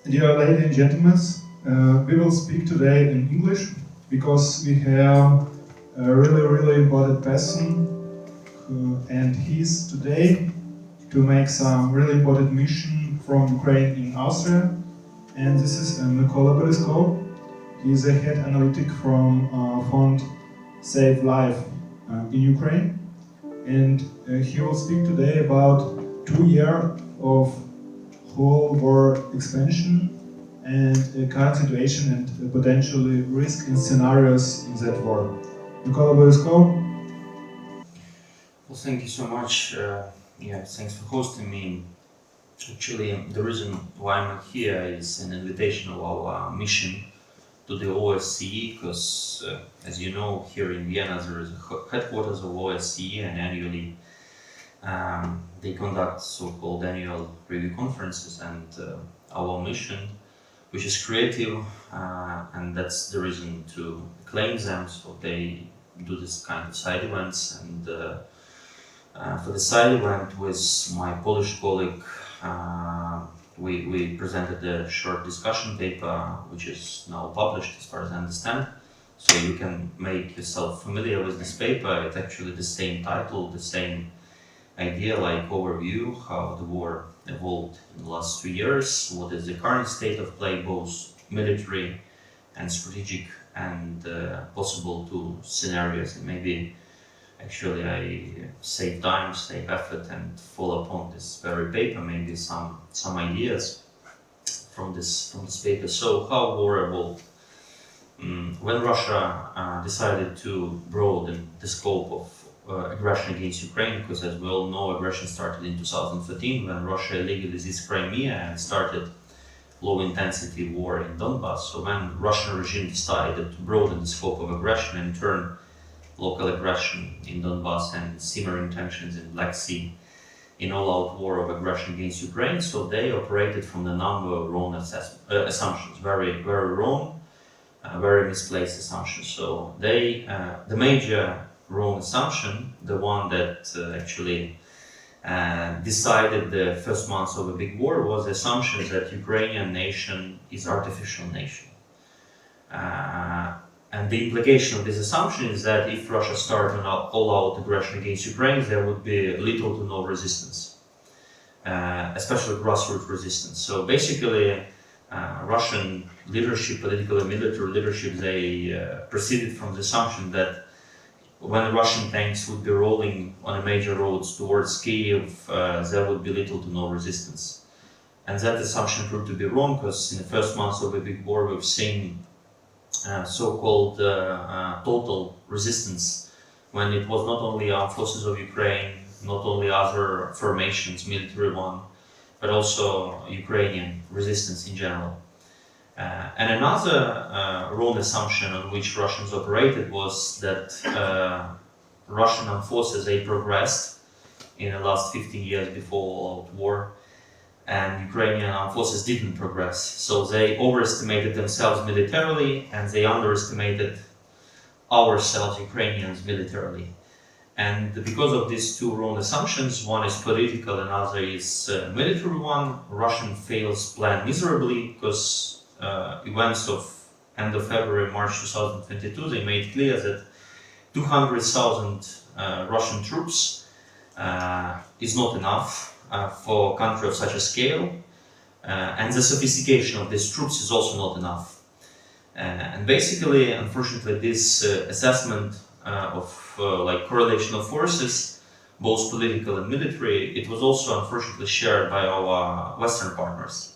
Dear ladies and gentlemen, we will speak today in English because we have a really important person and he's today to make some really important mission from Ukraine in Austria, and this is Mykola Belesk. He is a head analytic from fund Save Life in Ukraine, and he will speak today about 2 years of whole war expansion and current situation and potentially risk and scenarios in that war. Mykola Belesk. Well, thank you so much. Thanks for hosting me. Actually, the reason why I'm here is an invitation of our mission to the OSCE, because, as you know, here in Vienna there is a headquarters of OSCE, and annually they conduct so-called annual review conferences, and our mission, which is creative, and that's the reason to claim them, so they do this kind of side events. And for the side event with my Polish colleague, we presented a short discussion paper, which is now published as far as I understand. So you can make yourself familiar with this paper. It's actually the same title, the same idea, like overview, how the war evolved in the last 2 years, what is the current state of play, both military and strategic, and possible two scenarios. And maybe actually I save time, save effort, and follow upon this very paper, maybe some ideas from this paper. So how war evolved? When Russia decided to broaden the scope of aggression against Ukraine, because as we all know, aggression started in 2013 when Russia illegally seized Crimea and started low-intensity war in Donbass. So when Russian regime decided to broaden the scope of aggression and turn local aggression in Donbass and simmering tensions in Black Sea in all-out war of aggression against Ukraine, so they operated from the number of wrong assumptions, very wrong, very misplaced assumptions. So they, the major wrong assumption, the one that actually decided the first months of a big war, was the assumption that Ukrainian nation is artificial nation. And the implication of this assumption is that if Russia started an all-out aggression against Ukraine, there would be little to no resistance, especially grassroots resistance. So basically, Russian leadership, political and military leadership, they proceeded from the assumption that when Russian tanks would be rolling on a major roads towards Kiev, there would be little to no resistance. And that assumption proved to be wrong, because in the first months of a big war, we've seen so-called total resistance, when it was not only armed forces of Ukraine, not only other formations, military one, but also Ukrainian resistance in general. And another wrong assumption on which Russians operated was that Russian armed forces, they progressed in the last 15 years before all-out war, and Ukrainian armed forces didn't progress. So they overestimated themselves militarily, and they underestimated ourselves, Ukrainians, militarily. And because of these two wrong assumptions, one is political, another is military one, Russian fails plan miserably, because events of end of February, March 2022, they made clear that 200,000 Russian troops is not enough for a country of such a scale, and the sophistication of these troops is also not enough. And basically, unfortunately, this assessment of like correlation of forces, both political and military, it was also unfortunately shared by our Western partners.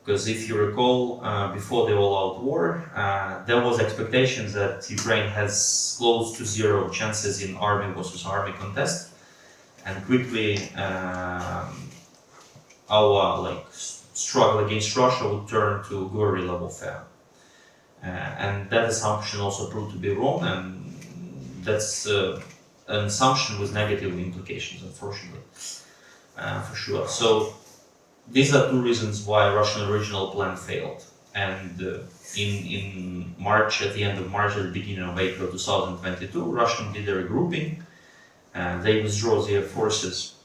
Because if you recall, before the all-out war, there was expectation that Ukraine has close to zero chances in army versus army contest, and quickly our struggle against Russia would turn to guerrilla warfare. And that assumption also proved to be wrong, and that's an assumption with negative implications, unfortunately, for sure. So these are two reasons why Russian original plan failed. And in March, at the end of March, at the beginning of April 2022, Russia did a regrouping. They withdraw their forces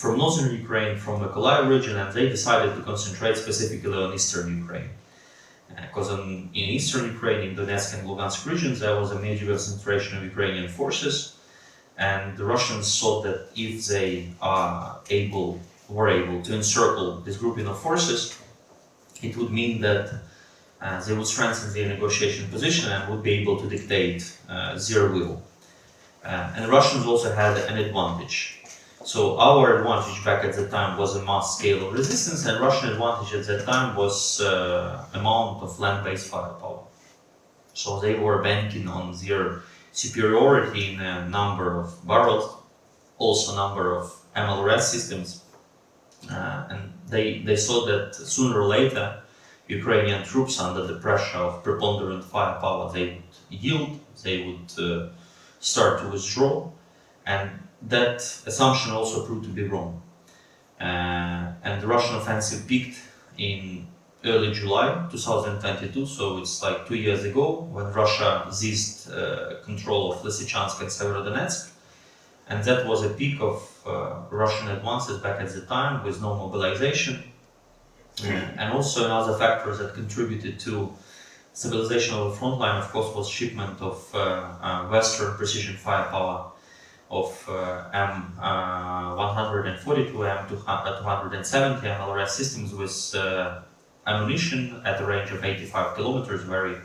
from northern Ukraine, from the Mykolaiv region, and they decided to concentrate specifically on eastern Ukraine. Because in eastern Ukraine, in Donetsk and Lugansk regions, there was a major concentration of Ukrainian forces, and the Russians thought that if they were able to encircle this grouping of forces, it would mean that they would strengthen their negotiation position and would be able to dictate their will. And the Russians also had an advantage. So our advantage back at the time was a mass scale of resistance, and Russian advantage at that time was amount of land-based firepower. So they were banking on their superiority in a number of barrels, also number of MLRS systems, and they thought that sooner or later Ukrainian troops, under the pressure of preponderant firepower, they would yield, they would start to withdraw, and that assumption also proved to be wrong. And the Russian offensive peaked in early July 2022, so it's like 2 years ago, when Russia seized control of Lysychansk and Severodonetsk. And that was a peak of Russian advances back at the time, with no mobilization. And also another factor that contributed to stabilization of the front line, of course, was shipment of Western precision firepower of M142, M270 MLRS systems with ammunition at a range of 85 kilometers, very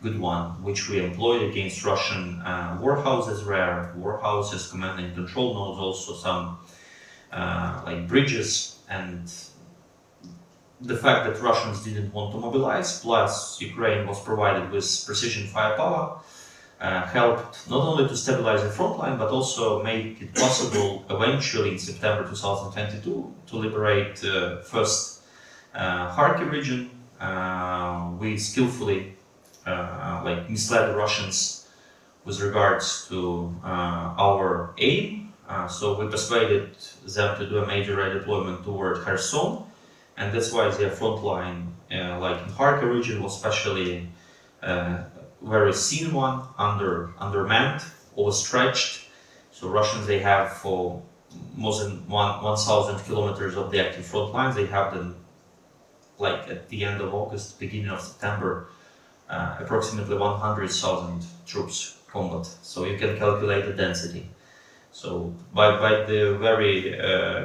good one, which we employed against Russian warhouses, rare warhouses, command and control nodes, also some like bridges. And the fact that Russians didn't want to mobilize, plus Ukraine was provided with precision firepower, helped not only to stabilize the front line, but also make it possible eventually in September 2022 to liberate first Kharkiv region. We skillfully misled the Russians with regards to our aim, so we persuaded them to do a major redeployment toward Kherson, and that's why their front line, like in Kharkiv region, was especially very thin one, undermanned, overstretched. So Russians, they have for more than 1,000 kilometers of the active front lines. They have them like at the end of August, beginning of September, approximately 100,000 troops combat. So you can calculate the density. So by the very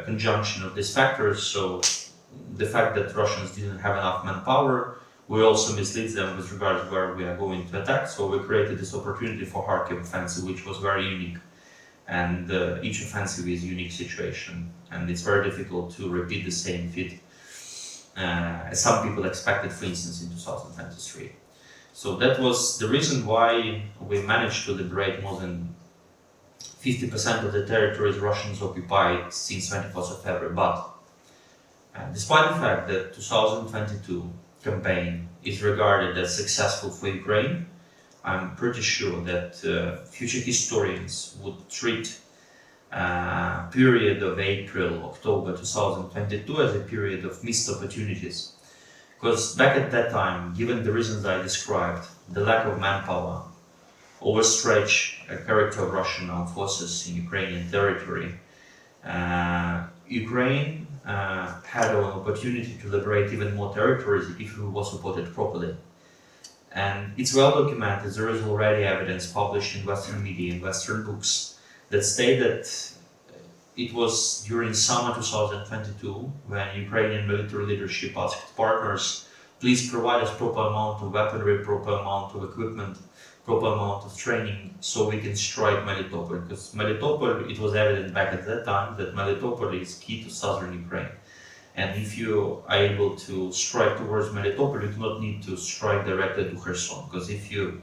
conjunction of these factors, so the fact that Russians didn't have enough manpower, we also misled them with regards to where we are going to attack. So we created this opportunity for Kharkiv offensive, which was very unique. And each offensive is a unique situation, and it's very difficult to repeat the same feat as some people expected, for instance, in 2023. So that was the reason why we managed to liberate more than 50% of the territories Russians occupied since 24th of February. But despite the fact that 2022 campaign is regarded as successful for Ukraine, I'm pretty sure that future historians would treat period of April, October 2022 as a period of missed opportunities. Because back at that time, given the reasons I described, the lack of manpower, overstretched character of Russian armed forces in Ukrainian territory, Ukraine had an opportunity to liberate even more territories if it was supported properly. And it's well documented, there is already evidence published in Western media, in Western books, that state that it was during summer 2022 when Ukrainian military leadership asked partners, please provide us proper amount of weaponry, proper amount of equipment, proper amount of training so we can strike Melitopol. Because Melitopol, it was evident back at that time that Melitopol is key to southern Ukraine. And if you are able to strike towards Melitopol, you do not need to strike directly to Kherson. Because if you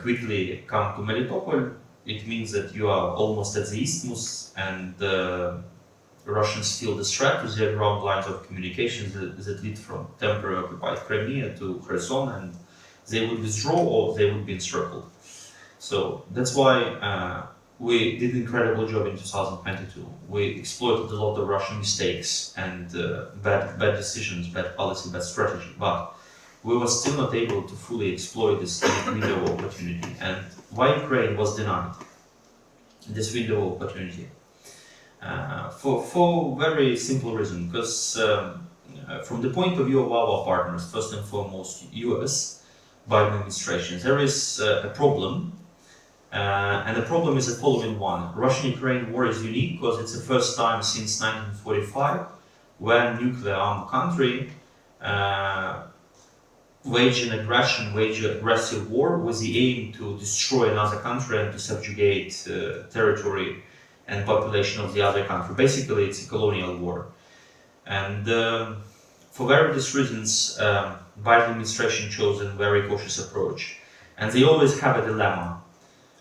quickly come to Melitopol, it means that you are almost at the isthmus, and the Russians feel the threat to their ground lines of communications that lead from temporarily occupied Crimea to Kherson, and they would withdraw or they would be encircled. So that's why we did an incredible job in 2022. We exploited a lot of Russian mistakes and bad decisions, bad policy, bad strategy, but we were still not able to fully exploit this window of opportunity. And why Ukraine was denied this window of opportunity? For very simple reason, because from the point of view of our partners, first and foremost US, Biden administration, there is a problem, and the problem is the following one. Russian-Ukraine war is unique because it's the first time since 1945 when nuclear-armed country wage aggressive war with the aim to destroy another country and to subjugate territory and population of the other country. Basically, it's a colonial war. And for various reasons, Biden administration chose a very cautious approach. And they always have a dilemma.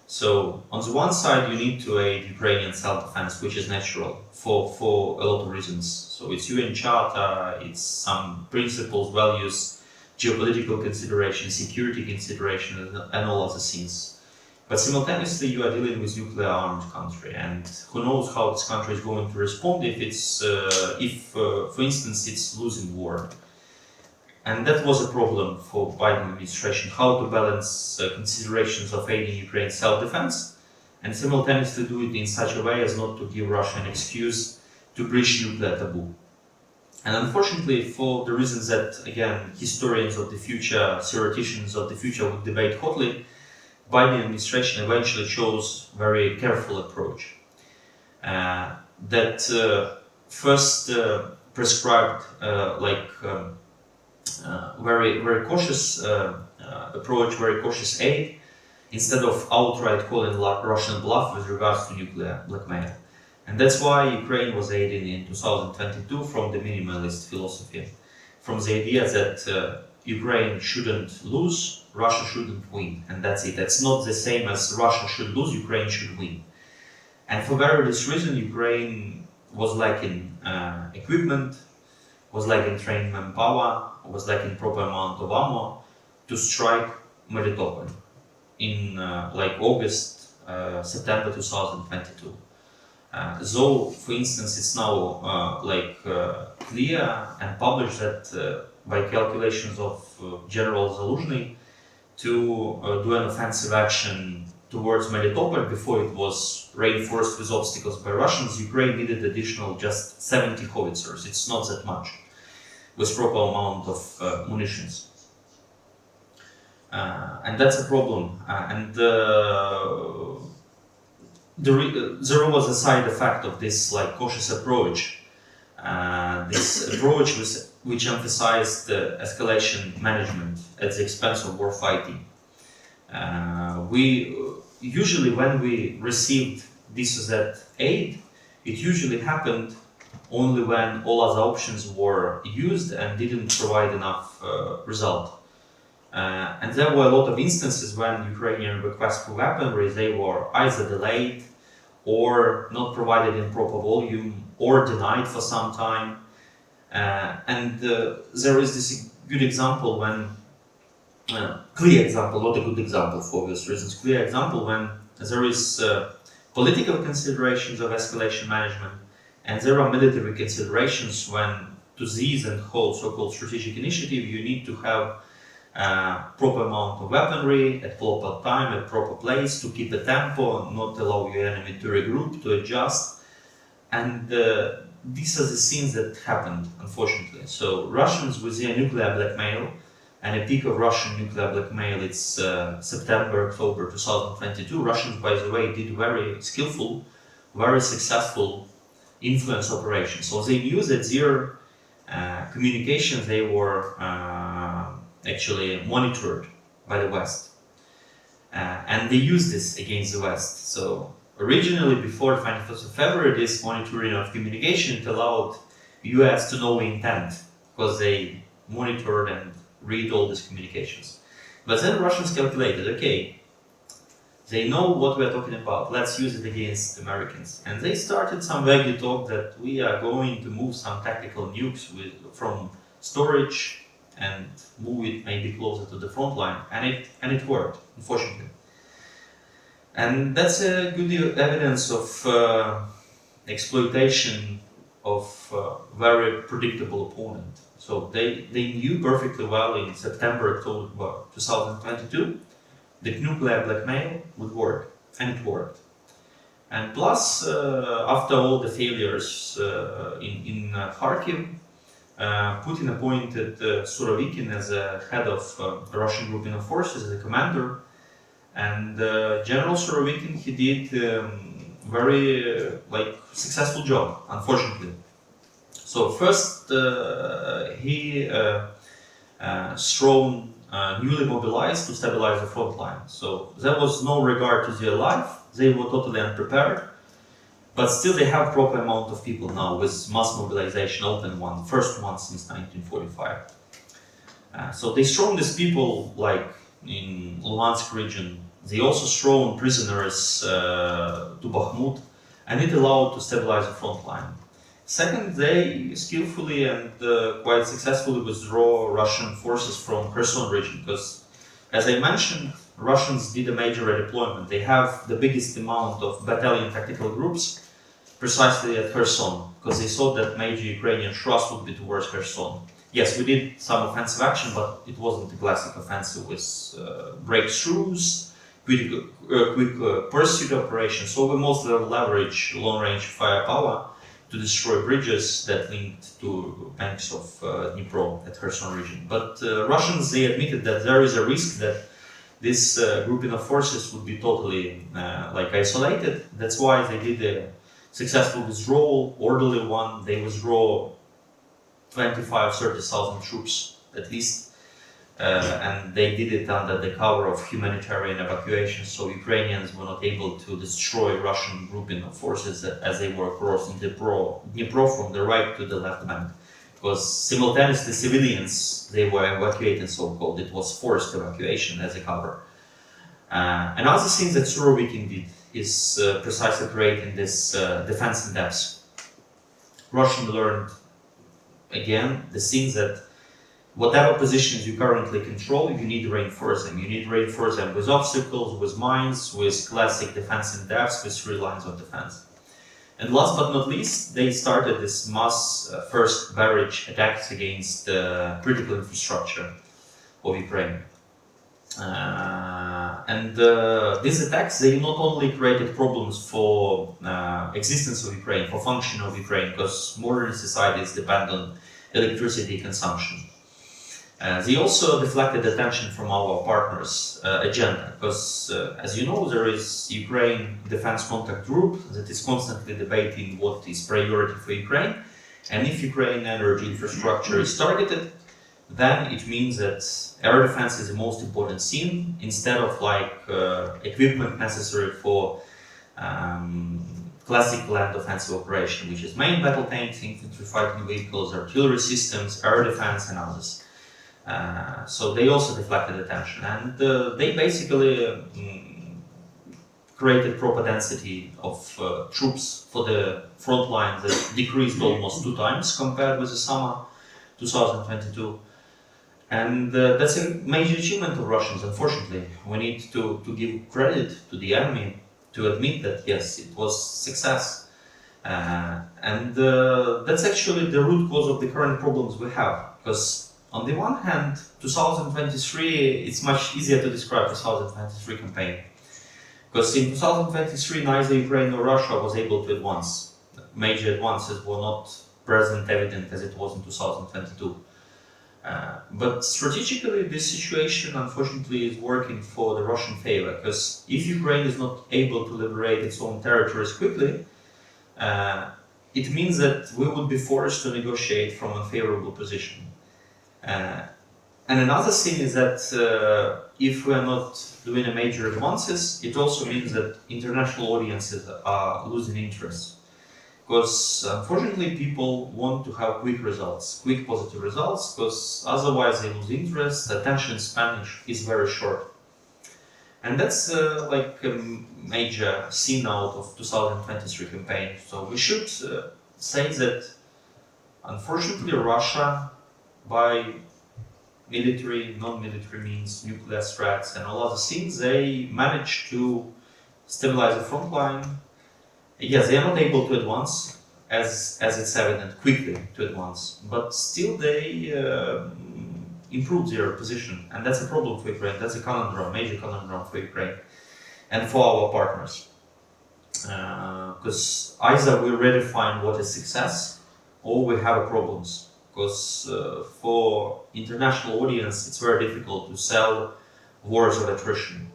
So, on the one side, you need to aid Ukrainian self-defense, which is natural for a lot of reasons. So, it's UN Charter, it's some principles, values, geopolitical considerations, security considerations, and all other things. But simultaneously, you are dealing with nuclear-armed country, and who knows how this country is going to respond if, for instance, it's losing war. And that was a problem for Biden administration: how to balance considerations of aiding Ukraine's self-defense, and simultaneously do it in such a way as not to give Russia an excuse to breach nuclear taboo. And unfortunately, for the reasons that, again, historians of the future, theoreticians of the future would debate hotly, Biden administration eventually chose a very careful approach that first prescribed very cautious approach, very cautious aid, instead of outright calling Russian bluff with regards to nuclear blackmail. And that's why Ukraine was aided in 2022 from the minimalist philosophy, from the idea that Ukraine shouldn't lose, Russia shouldn't win, and that's it. That's not the same as Russia should lose, Ukraine should win. And for various reasons, Ukraine was lacking equipment, was lacking trained manpower, was lacking proper amount of ammo to strike Melitopol in August, September 2022. Though, for instance, it's now clear and published that by calculations of General Zaluzhny, to do an offensive action towards Melitopol before it was reinforced with obstacles by Russians, Ukraine needed additional just 70 howitzers. It's not that much, with proper amount of munitions. And that's a problem. There was a side effect of this cautious approach. This approach which emphasized escalation management at the expense of war fighting. We usually, when we received this or that aid, it usually happened only when all other options were used and didn't provide enough result. And there were a lot of instances when Ukrainian requests for weaponry, they were either delayed or not provided in proper volume or denied for some time. And there is this good example when, clear example, not a good example for obvious reasons, clear example when there is political considerations of escalation management and there are military considerations when to these and hold so-called strategic initiative you need to have proper amount of weaponry at proper time, at proper place, to keep a tempo, not allow your enemy to regroup, to adjust. And these are the things that happened, unfortunately. So Russians with their nuclear blackmail, and a peak of Russian nuclear blackmail, it's September, October 2022. Russians, by the way, did very skillful, very successful influence operations. So they knew that their communications, they were actually monitored by the West. And they used this against the West. So originally, before the 21st of February, this monitoring of communication allowed US to know intent, because they monitored and read all these communications. But then Russians calculated, okay, they know what we're talking about, let's use it against Americans. And they started some vague talk that we are going to move some tactical nukes from storage and move it maybe closer to the front line. And it worked, unfortunately. And that's a good evidence of exploitation of very predictable opponent. So they knew perfectly well in September, October 2022 that nuclear blackmail would work, and it worked. And plus, after all the failures in Kharkiv, Putin appointed Surovikin as a head of Russian grouping of forces, as a commander. And General Surovikin, he did very successful job, unfortunately. So first, he strove newly mobilized to stabilize the front line. So there was no regard to their life. They were totally unprepared. But still they have proper amount of people now with mass mobilization, open one, first one since 1945. So they thrown these people like in Luhansk region. They also thrown prisoners to Bakhmut, and it allowed to stabilize the front line. Second, they skillfully and quite successfully withdraw Russian forces from Kherson region because, as I mentioned, Russians did a major redeployment. They have the biggest amount of battalion tactical groups precisely at Kherson because they thought that major Ukrainian thrust would be towards Kherson. Yes, we did some offensive action, but it wasn't a classic offensive with breakthroughs, quick pursuit operations. So we mostly leverage long-range firepower to destroy bridges that linked to banks of Dnipro at Kherson region. But Russians, they admitted that there is a risk that this grouping of forces would be totally isolated. That's why they did a successful withdrawal, orderly one. They withdraw 25-30,000 troops at least, and they did it under the cover of humanitarian evacuation, so Ukrainians were not able to destroy Russian grouping of forces as they were crossing Dnipro from the right to the left bank, because simultaneously civilians, they were evacuated, so-called. It was forced evacuation as a cover. Another thing that Surovikin did is precisely creating this defense in depth. Russian learned again the thing that whatever positions you currently control, you need to reinforce them. You need to reinforce them with obstacles, with mines, with classic defense in depth, with 3 lines of defense. And last but not least, they started this mass first barrage attacks against critical infrastructure of Ukraine. These attacks, they not only created problems for existence of Ukraine, for function of Ukraine, because modern societies depend on electricity consumption. They also deflected attention from our partners' agenda, because, as you know, there is Ukraine Defense Contact Group that is constantly debating what is priority for Ukraine, and if Ukraine energy infrastructure is targeted, then it means that air defense is the most important thing, instead of equipment necessary for classic land offensive operation, which is main battle tanks, infantry fighting vehicles, artillery systems, air defense, and others. So they also deflected attention, and they basically created proper density of troops for the front line that decreased almost 2 times compared with the summer 2022. And that's a major achievement of Russians, unfortunately. We need to give credit to the army to admit that, yes, it was success. That's actually the root cause of the current problems we have. Because on the one hand, 2023, it's much easier to describe 2023 campaign. Because in 2023, neither Ukraine nor Russia was able to advance. Major advances were not present, evident as it was in 2022. But strategically, this situation, unfortunately, is working for the Russian favor, because if Ukraine is not able to liberate its own territories quickly, it means that we would be forced to negotiate from a favorable position. And another thing is that if we are not doing a major advances, it also means that international audiences are losing interest. Because unfortunately people want to have quick results, quick positive results, because otherwise they lose interest, the attention span is very short. And that's a major scene out of 2023 campaign. So we should say that unfortunately Russia, by military, non-military means, nuclear threats and all other things, they managed to stabilize the front line. Yes, they are not able to advance, as it's evident, quickly to advance, but still they improve their position, and that's a problem for Ukraine. That's a conundrum, major conundrum for Ukraine and for our partners. Because either we redefine what is success or we have problems. Because for international audience, it's very difficult to sell wars of attrition.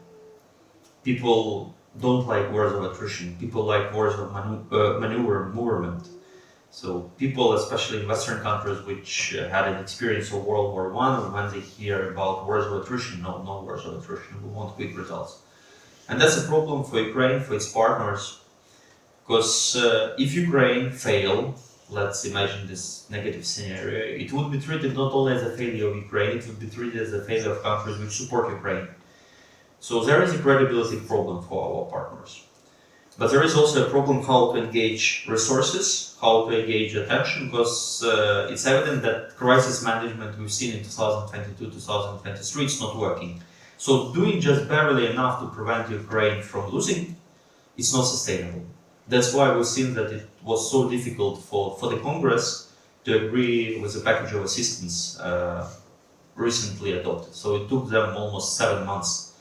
People don't like wars of attrition. People like wars of maneuver, movement. So people, especially in Western countries, which had an experience of World War I, when they hear about wars of attrition, no wars of attrition. We want quick results, and that's a problem for Ukraine, for its partners. Because if Ukraine fail, let's imagine this negative scenario, it would be treated not only as a failure of Ukraine, it would be treated as a failure of countries which support Ukraine. So there is a credibility problem for our partners. But there is also a problem how to engage resources, how to engage attention, because it's evident that crisis management we've seen in 2022, 2023, it's not working. So doing just barely enough to prevent Ukraine from losing, it's not sustainable. That's why we've seen that it was so difficult for the Congress to agree with the package of assistance recently adopted. So it took them almost 7 months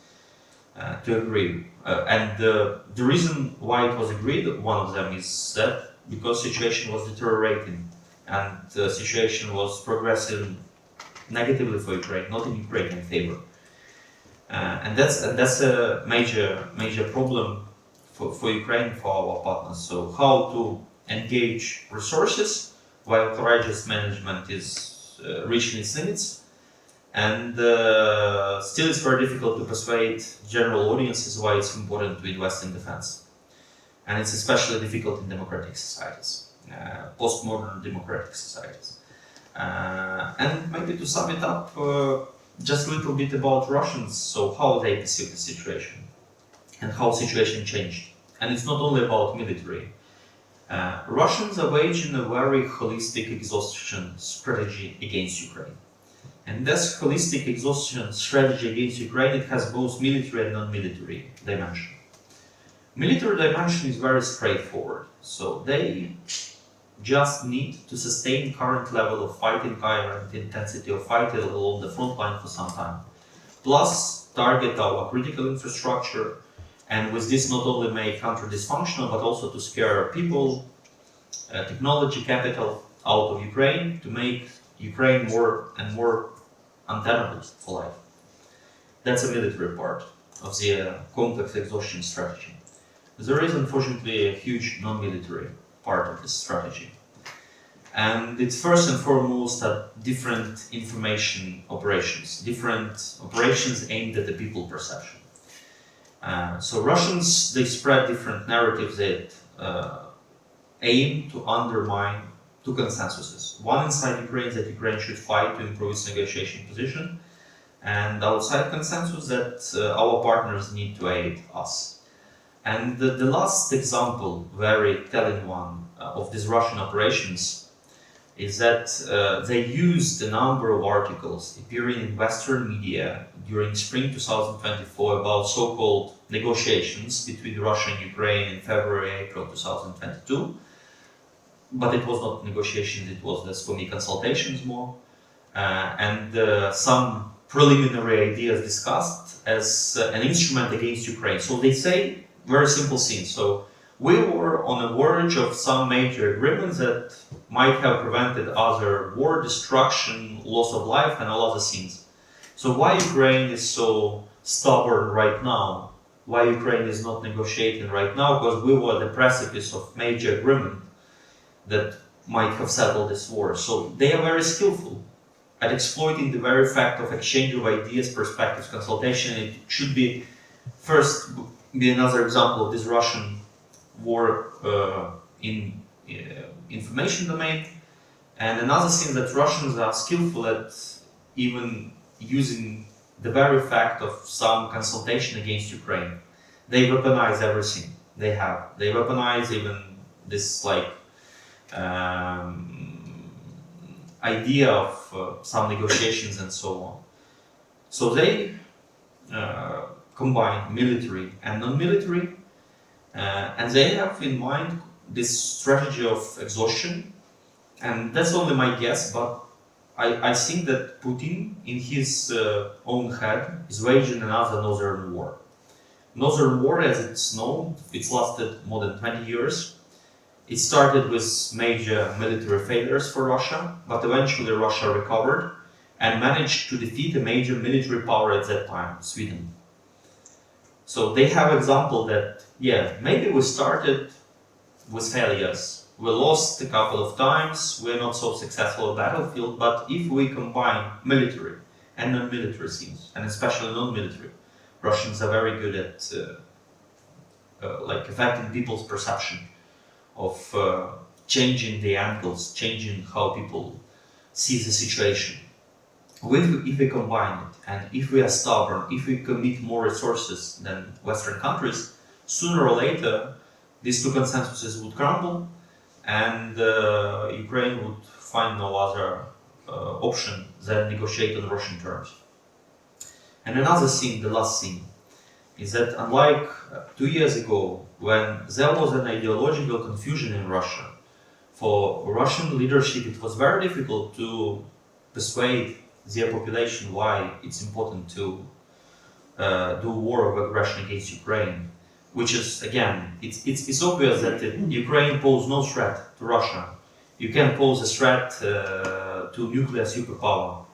to agree. And the reason why it was agreed, one of them, is that because the situation was deteriorating and the situation was progressing negatively for Ukraine, not in Ukrainian favor. And that's a major problem for Ukraine, for our partners. So how to engage resources while courageous management is reaching its limits, and still it's very difficult to persuade general audiences why it's important to invest in defense. And it's especially difficult in democratic societies, postmodern democratic societies. And maybe to sum it up, just a little bit about Russians, so how they perceive the situation and how the situation changed. And it's not only about military. Russians are waging a very holistic exhaustion strategy against Ukraine. And this holistic exhaustion strategy against Ukraine, it has both military and non-military dimension. Military dimension is very straightforward. So they just need to sustain current level of fighting, current intensity of fighting along the front line for some time. Plus, target our critical infrastructure, and with this not only make country dysfunctional, but also to scare people, technology capital out of Ukraine, to make Ukraine more and more untenable for life. That's a military part of the complex exhaustion strategy. There is unfortunately a huge non-military part of this strategy. And it's first and foremost at different information operations, different operations aimed at the people perception. So Russians, they spread different narratives that aim to undermine two consensuses. One inside Ukraine, that Ukraine should fight to improve its negotiation position, and outside consensus that our partners need to aid us. And the last example, very telling one, of these Russian operations is that they used a number of articles appearing in Western media during spring 2024 about so-called negotiations between Russia and Ukraine in February, April 2022. But it was not negotiations, it was less for me consultations more. And some preliminary ideas discussed as an instrument against Ukraine. So they say very simple things. So we were on the verge of some major agreements that might have prevented other war, destruction, loss of life, and all other things. So why Ukraine is so stubborn right now? Why Ukraine is not negotiating right now? Because we were at the precipice of major agreement that might have settled this war. So they are very skillful at exploiting the very fact of exchange of ideas, perspectives, consultation. It should be first be another example of this Russian war in information domain. And another thing that Russians are skillful at even using the very fact of some consultation against Ukraine. They weaponize everything they have. They weaponize even this idea of some negotiations and so on. So they combine military and non-military, and they have in mind this strategy of exhaustion. And that's only my guess, but I think that Putin, in his own head, is waging another northern war. Northern War, as it's known, it's lasted more than 20 years. It started with major military failures for Russia, but eventually Russia recovered and managed to defeat a major military power at that time, Sweden. So they have example that, yeah, maybe we started with failures. We lost a couple of times, we're not so successful on the battlefield, but if we combine military and non-military things, and especially non-military, Russians are very good at affecting people's perception of changing the angles, changing how people see the situation. If we combine it, and if we are stubborn, if we commit more resources than Western countries, sooner or later these two consensuses would crumble, and Ukraine would find no other option than negotiate on Russian terms. And another thing, the last thing, is that unlike 2 years ago, when there was an ideological confusion in Russia, for Russian leadership it was very difficult to persuade their population why it's important to do war of aggression against Ukraine, which is, again, it's obvious that Ukraine poses no threat to Russia. You can pose a threat to nuclear superpower.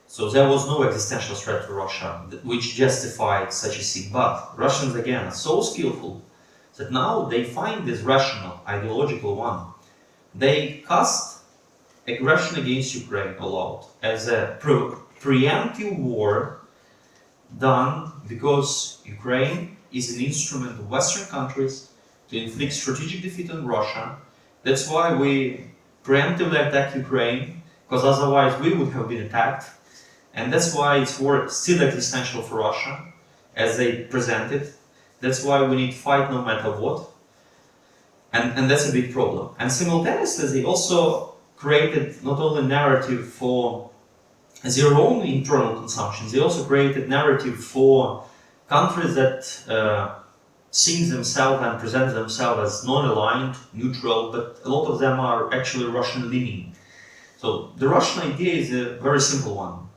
So there was no existential threat to Russia which justified such a thing. But Russians, again, are so skillful that now they find this rational, ideological one. They cast aggression against Ukraine all out as a preemptive war done because Ukraine is an instrument of Western countries to inflict strategic defeat on Russia. That's why we preemptively attack Ukraine, because otherwise we would have been attacked. And that's why it's war still existential for Russia, as they present it. That's why we need to fight no matter what. And that's a big problem. And simultaneously, they also created not only narrative for their own internal consumption, they also created narrative for countries that see themselves and present themselves as non-aligned, neutral, but a lot of them are actually Russian-leaning. So the Russian idea is a very simple one.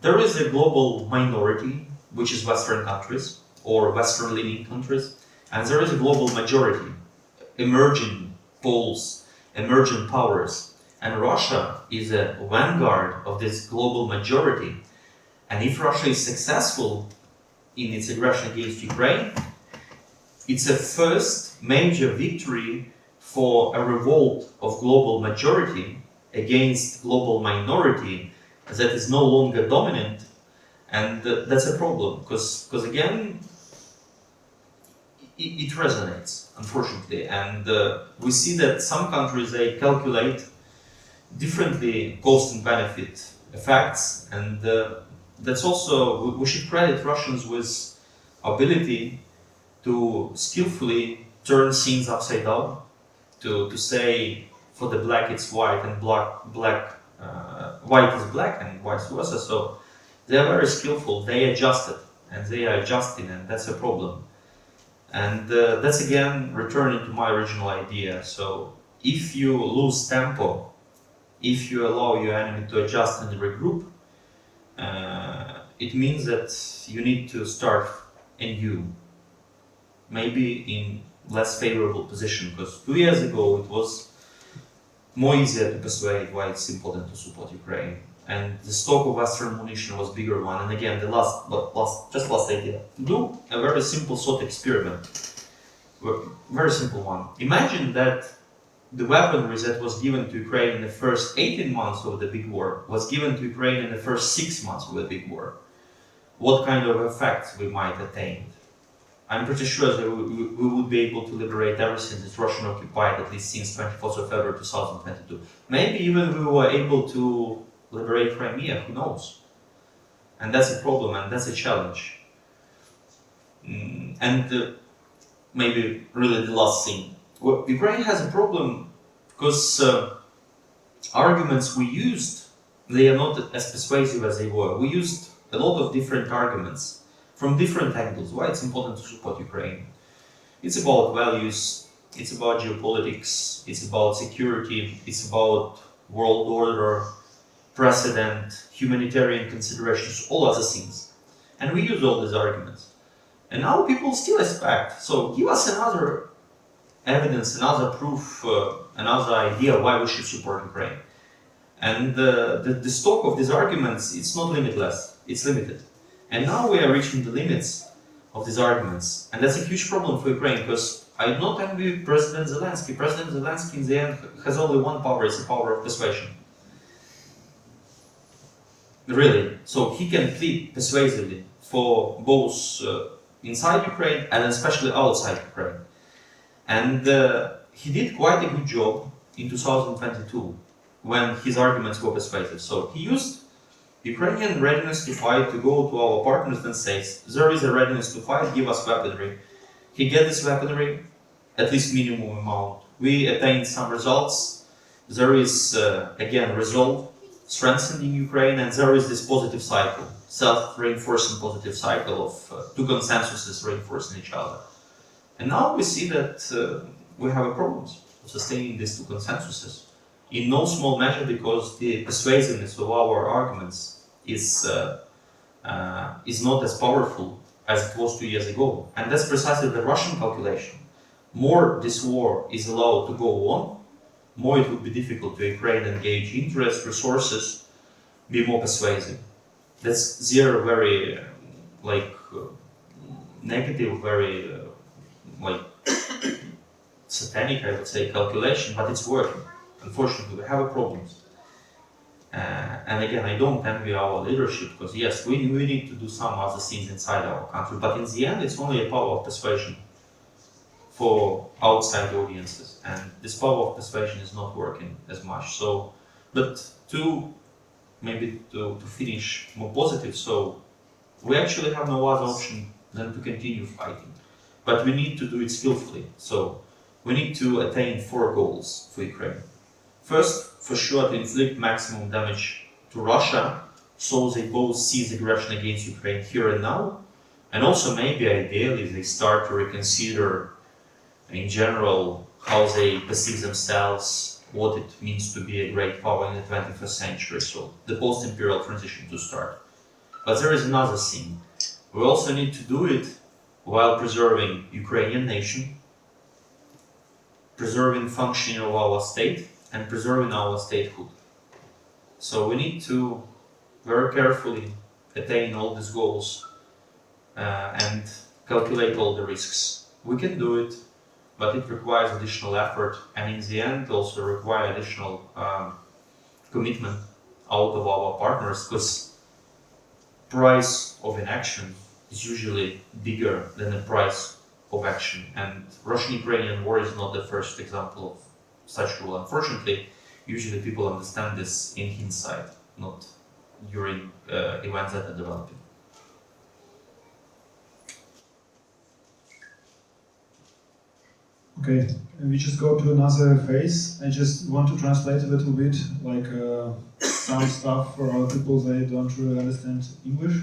There is a global minority, which is Western countries or Western-leaning countries, and there is a global majority, emerging poles, emerging powers. And Russia is a vanguard of this global majority. And if Russia is successful in its aggression against Ukraine, it's a first major victory for a revolt of global majority against global minority that is no longer dominant, and that's a problem because again it resonates, unfortunately, and we see that some countries, they calculate differently cost and benefit effects, and that's also, we should credit Russians with ability to skillfully turn things upside down, to say for the black it's white and white is black and vice versa. So they are very skillful, they adjusted and they are adjusting, and that's a problem. And that's again returning to my original idea. So if you lose tempo, if you allow your enemy to adjust and regroup, it means that you need to start anew, maybe in less favorable position, because 2 years ago it was more easier to persuade why it's important to support Ukraine, and the stock of Western munition was bigger one. And again, the last idea, do a very simple thought experiment, very simple one. Imagine that the weaponry that was given to Ukraine in the first 18 months of the big war was given to Ukraine in the first 6 months of the big war. What kind of effects we might attain? I'm pretty sure that we would be able to liberate everything that's Russian occupied, at least since 24th of February 2022. Maybe even we were able to liberate Crimea, who knows? And that's a problem, and that's a challenge. And maybe really the last thing. Well, Ukraine has a problem because arguments we used, they are not as persuasive as they were. We used a lot of different arguments from different angles. Why it's important to support Ukraine? It's about values, it's about geopolitics, it's about security, it's about world order, precedent, humanitarian considerations, all other things. And we use all these arguments. And now people still expect. So give us another evidence, another proof, another idea why we should support Ukraine. And the stock of these arguments, it's not limitless, it's limited. And now we are reaching the limits of these arguments. And that's a huge problem for Ukraine, because I do not envy President Zelensky. President Zelensky in the end has only one power, it's the power of persuasion. Really. So he can plead persuasively for both inside Ukraine and especially outside Ukraine. And he did quite a good job in 2022 when his arguments were persuasive. So he used Ukrainian readiness to fight to go to our partners and say, there is a readiness to fight, give us weaponry. He get this weaponry, at least minimum amount. We attained some results. There is, again, resolve, strengthening Ukraine, and there is this positive cycle, self-reinforcing positive cycle of two consensuses reinforcing each other. And now we see that we have a problem of sustaining these two consensuses. In no small measure because the persuasiveness of our arguments is not as powerful as it was 2 years ago. And that's precisely the Russian calculation. More this war is allowed to go on, more it would be difficult to Ukraine engage interest, resources, be more persuasive. That's their very negative, very satanic, I would say, calculation, but it's working. Unfortunately, we have problems. And again, I don't envy our leadership, because yes, we need to do some other things inside our country, but in the end, it's only a power of persuasion for outside audiences, and this power of persuasion is not working as much. So, but to finish more positive, so we actually have no other option than to continue fighting, but we need to do it skillfully. So we need to attain 4 goals for Ukraine. First, for sure, to inflict maximum damage to Russia, so they both cease aggression against Ukraine here and now, and also maybe ideally they start to reconsider in general how they perceive themselves, what it means to be a great power in the 21st century, so the post-imperial transition to start. But there is another thing. We also need to do it while preserving Ukrainian nation, preserving functioning of our state, and preserving our statehood. So we need to very carefully attain all these goals and calculate all the risks. We can do it, but it requires additional effort, and in the end also require additional commitment out of our partners, because price of inaction is usually bigger than the price of action. And Russian-Ukrainian war is not the first example of such rule. Unfortunately, usually people understand this in hindsight, not during events that are developing. Okay, we just go to another phase. I just want to translate a little bit, some stuff for other people, they don't really understand English.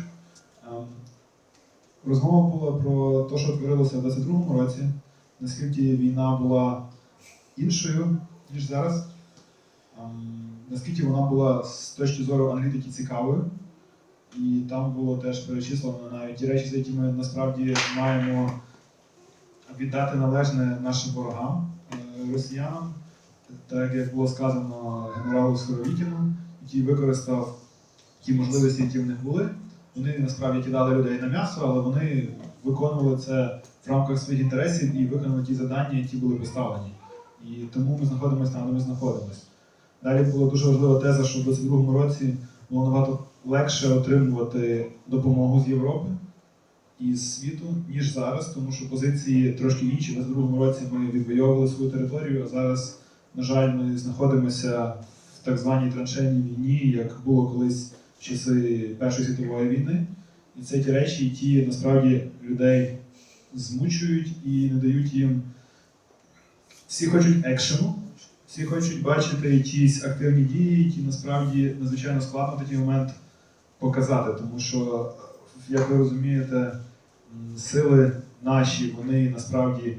Розмова була про те, що творилося в 22-му році, наскільки війна була іншою, ніж зараз, наскільки вона була з точки зору аналітики цікавою, і там було теж перечислено навіть ті речі, за які ми насправді маємо віддати належне нашим ворогам, росіянам, так як було сказано генералу Суровікіну, який використав ті можливості, які в них були. Вони насправді кидали людей на м'ясо, але вони виконували це в рамках своїх інтересів і виконали ті завдання, які були поставлені. І тому ми знаходимося там, де ми знаходимося. Далі була дуже важлива теза, що в 22-му році було набагато легше отримувати допомогу з Європи і з світу, ніж зараз, тому що позиції трошки інші. В 22-му році ми відвоювали свою територію, а зараз, на жаль, ми знаходимося в так званій траншейній війні, як було колись в часи Першої світової війни. І це ті речі, які насправді людей змучують і не дають їм. Всі хочуть екшену, всі хочуть бачити якісь активні дії, які насправді надзвичайно складно в такий момент показати, тому що, як ви розумієте, сили наші, вони насправді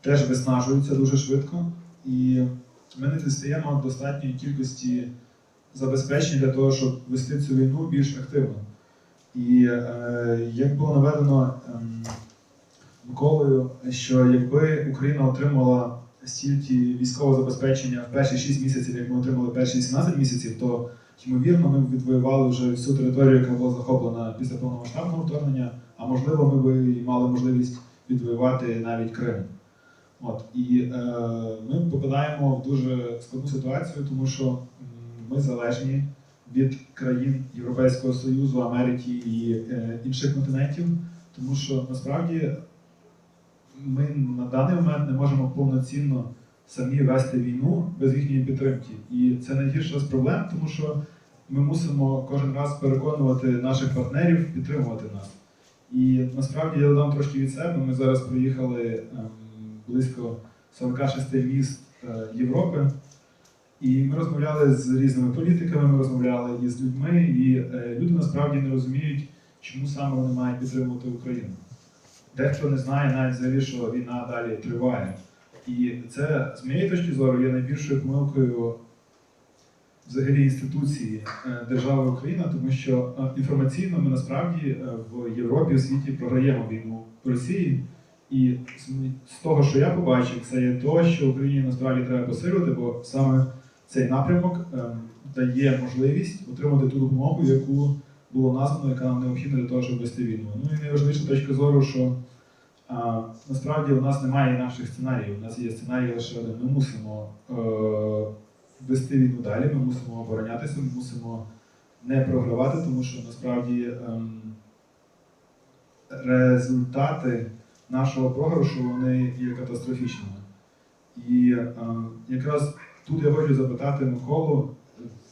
теж виснажуються дуже швидко, і ми не дістаємо достатньої кількості забезпечень для того, щоб вести цю війну більш активно. І як було наведено, Миколою, що якби Україна отримала стільки військового забезпечення в перші 6 місяців, як ми отримали перші 18 місяців, то, ймовірно, ми б відвоювали вже всю територію, яка була захоплена після повномасштабного вторгнення, а можливо, ми б і мали можливість відвоювати навіть Крим. І ми попадаємо в дуже складну ситуацію, тому що ми залежні від країн Європейського Союзу, Америки і інших континентів, тому що насправді ми на даний момент не можемо повноцінно самі вести війну без їхньої підтримки. І це найгірша з проблем, тому що ми мусимо кожен раз переконувати наших партнерів підтримувати нас. І насправді я додам трошки від себе. Ми зараз проїхали близько 46 міст Європи, і ми розмовляли з різними політиками, ми розмовляли із людьми, і люди насправді не розуміють, чому саме вони мають підтримувати Україну. Дехто не знає навіть взагалі, що війна далі триває. І це, з моєї точки зору, є найбільшою помилкою взагалі інституції держави Україна, тому що інформаційно ми насправді в Європі, у світі програємо війну в Росії. І з того, що я побачив, це є те, що Україні насправді треба посилювати, бо саме цей напрямок дає можливість отримати ту допомогу, яку було названо, яка нам необхідна для того, щоб вести війну. Ну і найважливіша точка зору, що насправді у нас немає інакших сценаріїв. У нас є сценарій лише один. Ми мусимо вести війну далі, ми мусимо оборонятися, ми мусимо не програвати, тому що насправді результати нашого програшу вони є катастрофічними. І якраз тут я хочу запитати Миколу,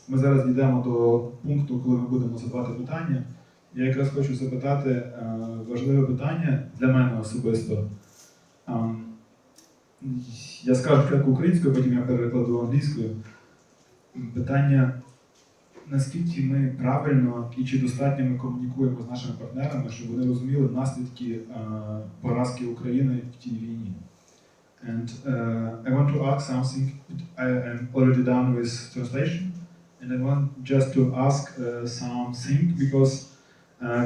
ми зараз дійдемо до пункту, коли ми будемо задавати питання. Я якраз хочу запитати важливе питання для мене особисто. Я скажу спочатку українською, потім я перекладу англійською. Питання, наскільки ми правильно і чи достатньо ми комунікуємо з нашими партнерами, щоб вони розуміли наслідки поразки України в тій війні. And I want to ask something, I am already done with translation, and I want just to ask something, because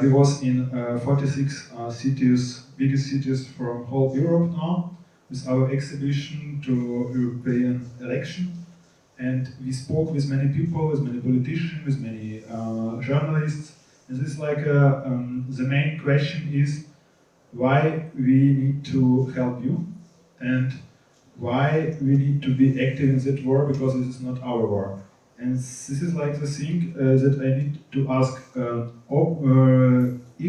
we was in 46 cities, biggest cities from whole Europe now, with our exhibition to European election. And we spoke with many people, with many politicians, with many journalists. And this is like the main question is why we need to help you and why we need to be active in that war, because this is not our war. And this is like the thing that I need to ask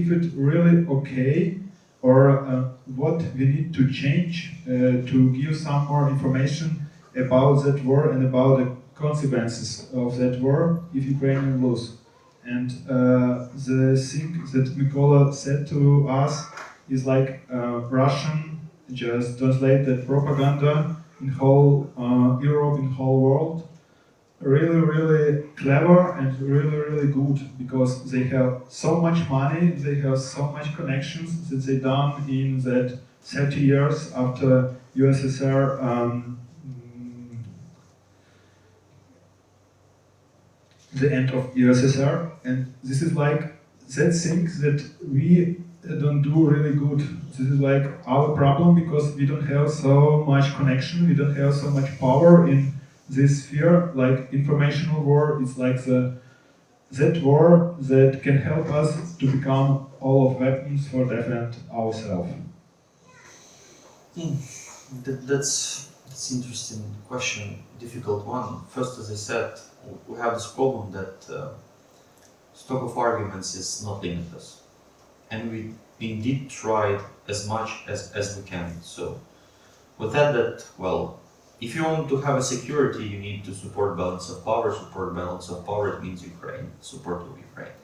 if it's really okay, or what we need to change to give some more information about that war and about the consequences of that war if Ukraine lose. And the thing that Mykola said to us is like Russian just translate that propaganda in whole Europe, in whole world. Really, really clever and really, really good, because they have so much money, they have so much connections that they done in that 30 years after USSR the end of USSR, and this is like that thing that we don't do really good. This is like our problem, because we don't have so much connection, we don't have so much power in this sphere. Like informational war is like that war that can help us to become all of weapons for defend ourselves. That's interesting question, difficult one. First, as I said, we have this problem that stock of arguments is not limitless, and we indeed tried as much as we can. So, with that, well, if you want to have a security, you need to support balance of power. Support balance of power, it means Ukraine, support of Ukraine.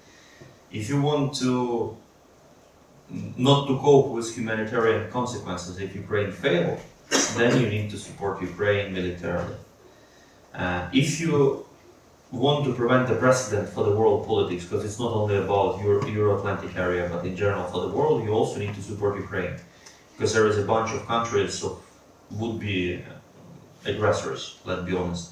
If you want to not to cope with humanitarian consequences if Ukraine fails, then you need to support Ukraine militarily. If you want to prevent the precedent for the world politics, because it's not only about Euro-Atlantic area, but in general for the world, you also need to support Ukraine, because there is a bunch of countries of would-be aggressors, let's be honest,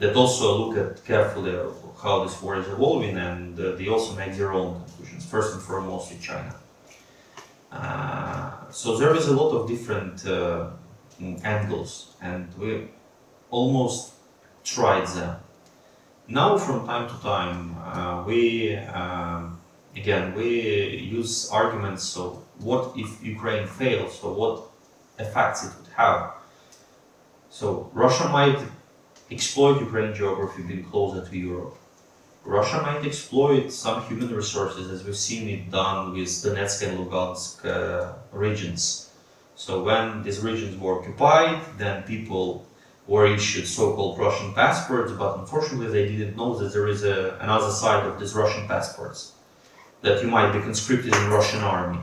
that also look at carefully how this war is evolving, and they also make their own conclusions, first and foremost in China. So there is a lot of different angles, and we almost tried them. Now, from time to time, we use arguments. So, what if Ukraine fails? So, what effects it would have? So, Russia might exploit Ukraine's geography being closer to Europe. Russia might exploit some human resources, as we've seen it done with Donetsk and Lugansk regions. So when these regions were occupied, then people were issued so-called Russian passports, but unfortunately they didn't know that there is another side of these Russian passports, that you might be conscripted in Russian army.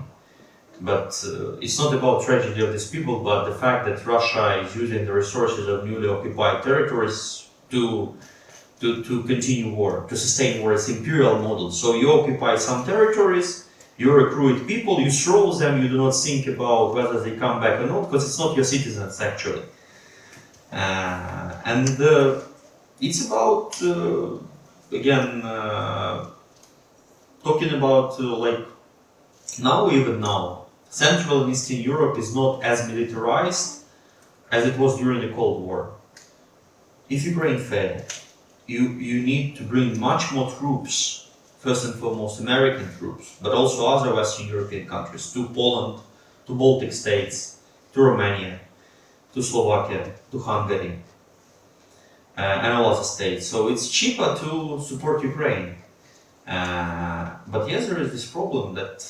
But it's not about tragedy of these people, but the fact that Russia is using the resources of newly occupied territories to continue war, to sustain war. It's imperial model. So you occupy some territories, you recruit people, you throw them, you do not think about whether they come back or not, because it's not your citizens actually. It's about, talking about like even now, Central and Eastern Europe is not as militarized as it was during the Cold War. If Ukraine failed, you need to bring much more troops, first and foremost American troops, but also other Western European countries, to Poland, to Baltic states, to Romania, to Slovakia, to Hungary, and all other states. So it's cheaper to support Ukraine. But yes, there is this problem that,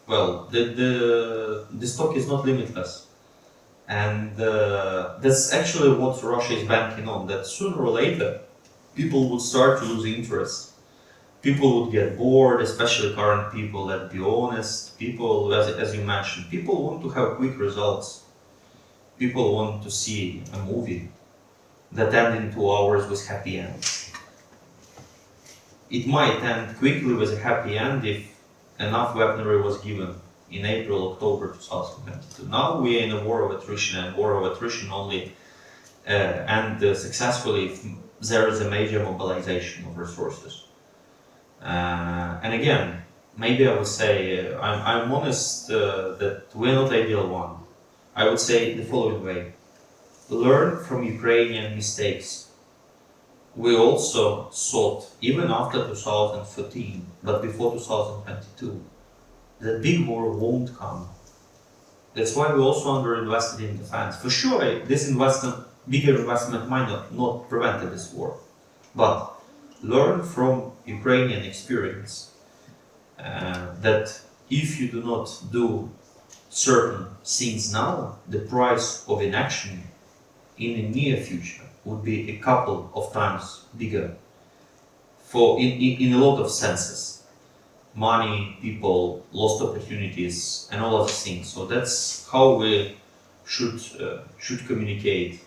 well, the stock is not limitless. And that's actually what Russia is banking on, that sooner or later people would start to lose interest. People would get bored, especially current people, let's be honest. People, as you mentioned, people want to have quick results. People want to see a movie that ends in 2 hours with happy end. It might end quickly with a happy end if enough weaponry was given in April, October 2022. Now we are in a war of attrition, and war of attrition only end successfully if there is a major mobilization of resources. And again, maybe I would say, I'm honest that we're not the ideal one. I would say the following way. Learn from Ukrainian mistakes. We also thought, even after 2014, but before 2022, that big war won't come. That's why we also underinvested in defense. For sure, this bigger investment might not prevent this war, but learn from Ukrainian experience that if you do not do certain things now, the price of inaction in the near future would be a couple of times bigger in a lot of senses. Money, people, lost opportunities, and all other things. So that's how we should communicate,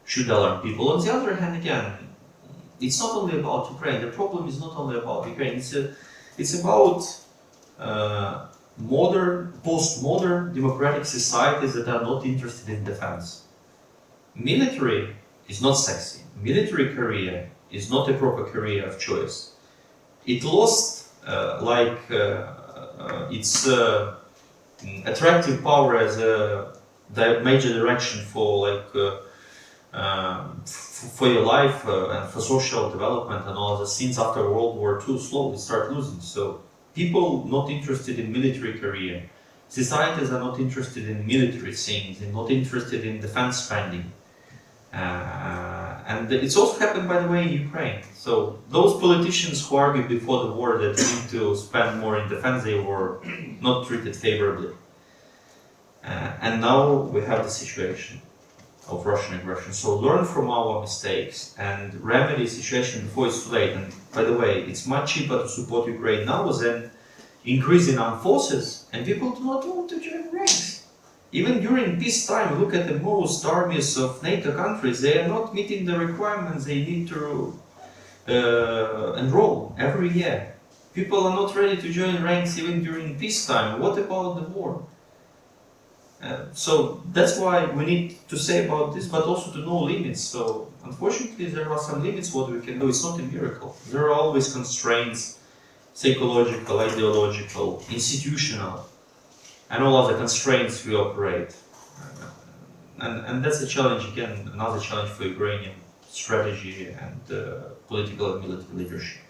should alarm people. On the other hand, again, it's not only about Ukraine. The problem is not only about Ukraine. It's about postmodern democratic societies that are not interested in defense. Military is not sexy. Military career is not a proper career of choice. It lost its attractive power as a major direction for for your life and for social development and all the things after World War II slowly start losing. So people not interested in military career, societies are not interested in military things, and not interested in defense spending. And it's also happened, by the way, in Ukraine. So those politicians who argued before the war that we need to spend more in defense, they were not treated favorably. And now we have the situation of Russian aggression. So learn from our mistakes and remedy the situation before it's too late. And by the way, it's much cheaper to support Ukraine now than increasing armed forces, and people do not want to join ranks. Even during peacetime, look at the most armies of NATO countries, they are not meeting the requirements they need to enroll every year. People are not ready to join ranks even during peacetime. What about the war? So that's why we need to say about this, but also to know limits. So unfortunately, there are some limits what we can do. It's not a miracle. There are always constraints, psychological, ideological, institutional. and all other constraints we operate. And that's a challenge, again, another challenge for Ukrainian strategy and political and military leadership.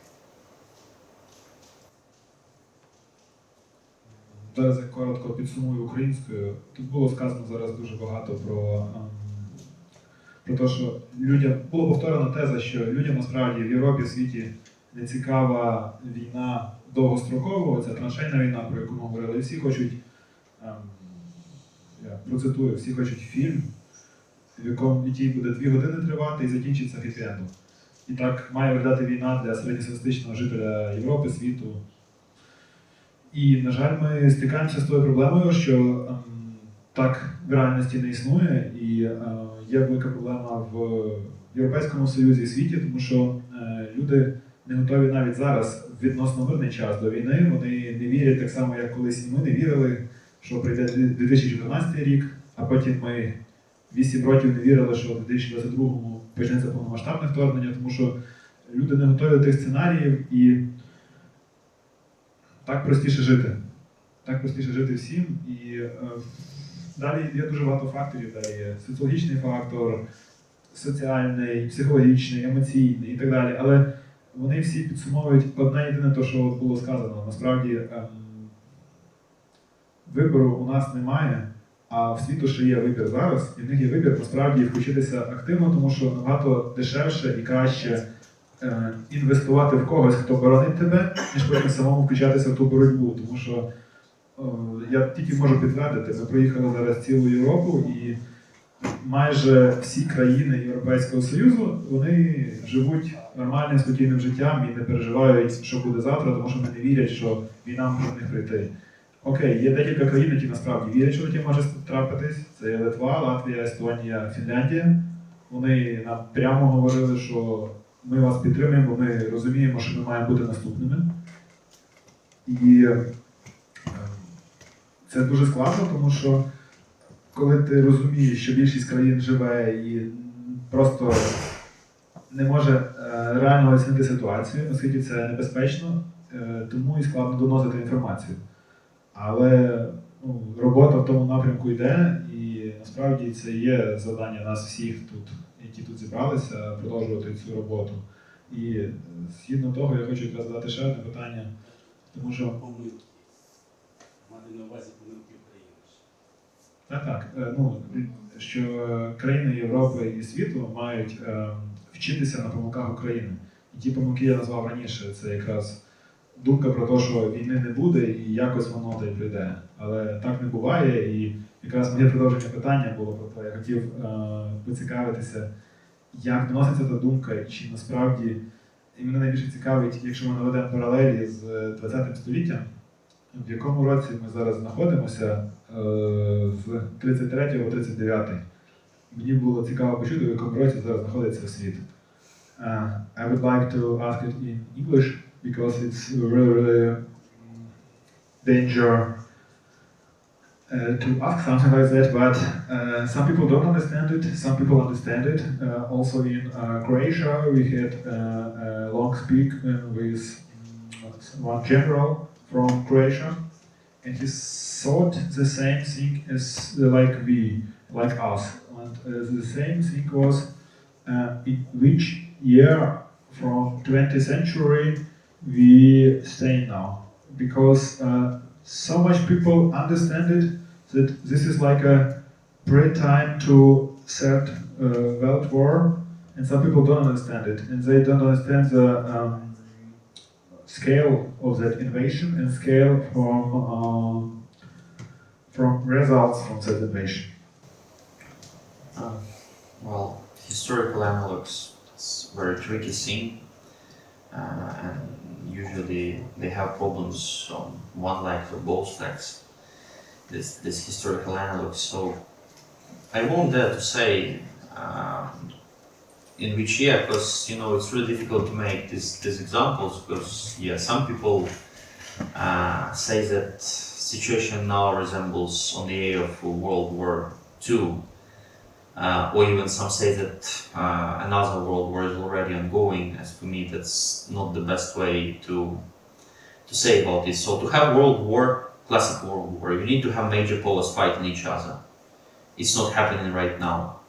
Зараз я коротко підсумую українською. Тут було сказано зараз дуже багато про те, що людям було повторено теза, що людям насправді в Європі, в світі не цікава війна довгострокового, ця траншейна війна, про яку ми говорили. Всі хочуть, я процитую, всі хочуть фільм, який буде 2 години тривати і закінчиться хеппі-ендом. І так має виглядати війна для середньостатистичного жителя Європи, світу. І, на жаль, ми стикаємося з тою проблемою, що так в реальності не існує, і є велика проблема в Європейському Союзі і світі, тому що люди не готові навіть зараз, в відносно мирний час до війни, вони не вірять так само, як колись і ми не вірили, що прийде 2014 рік, а потім ми 8 років не вірили, що в 2022-му почнеться повномасштабне вторгнення, тому що люди не готові до тих сценаріїв, і так простіше жити. Так простіше жити всім. І далі є дуже багато факторів. Далі є соціологічний фактор, соціальний, психологічний, емоційний і так далі. Але вони всі підсумовують одне єдине те, що було сказано. Насправді вибору у нас немає, а в світу ще є вибір зараз. І в них є вибір насправді включитися активно, тому що набагато дешевше і краще інвестувати в когось, хто боронить тебе, ніж потім самому включатися в ту боротьбу. Тому що я тільки можу підтвердити, ми проїхали зараз цілу Європу, і майже всі країни Європейського Союзу, вони живуть нормальним, спокійним життям і не переживають, що буде завтра, тому що вони не вірять, що війна може в них прийти. Окей, є декілька країн, які насправді вірять, що таке може трапитись. Це є Литва, Латвія, Естонія, Фінляндія. Вони нам прямо говорили, що ми вас підтримуємо, бо ми розуміємо, що ми маємо бути наступними. І це дуже складно, тому що коли ти розумієш, що більшість країн живе і просто не може реально оцінити ситуацію, наскільки це небезпечно, тому і складно доносити інформацію. Але робота в тому напрямку йде, і насправді це є завдання нас всіх тут, які тут зібралися, продовжувати цю роботу. І згідно того, я хочу якраз задати ще одне питання, тому що... Мати на увазі помилки України. Так. Що країни Європи і світу мають вчитися на помилках України. І ті помилки я назвав раніше, це якраз думка про те, що війни не буде і якось воно та й прийде. Але так не буває, і якраз моє продовження питання було про те, я хотів поцікавитися, як доноситься та думка, і чи насправді, і мене найбільше цікавить, якщо ми наведемо паралелі з 20 століттям, в якому році ми зараз знаходимося, з 33 по 39. Мені було цікаво почути, в якому році зараз знаходиться світ. I would like to ask it in English, because it's really danger to ask something like that, but some people don't understand it, some people understand it. Also in Croatia we had a long speak with one general from Croatia, and he thought the same thing as like us. And the same thing was in which year from 20th century we stay now. Because so much people understand it that this is like a pre-time to third World War, and some people don't understand it, and they don't understand the scale of that invasion and scale from results from that invasion. Well, historical analogs, it's a very tricky thing, and usually they have problems on one leg or both legs, this historical analogs. So I won't dare to say in which year, because it's really difficult to make these examples, because some people say that situation now resembles on the age of World War II, or even some say that another World War is already ongoing. As for me, that's not the best way to say about this. So to have World War classic world war. You need to have major powers fighting each other. It's not happening right now.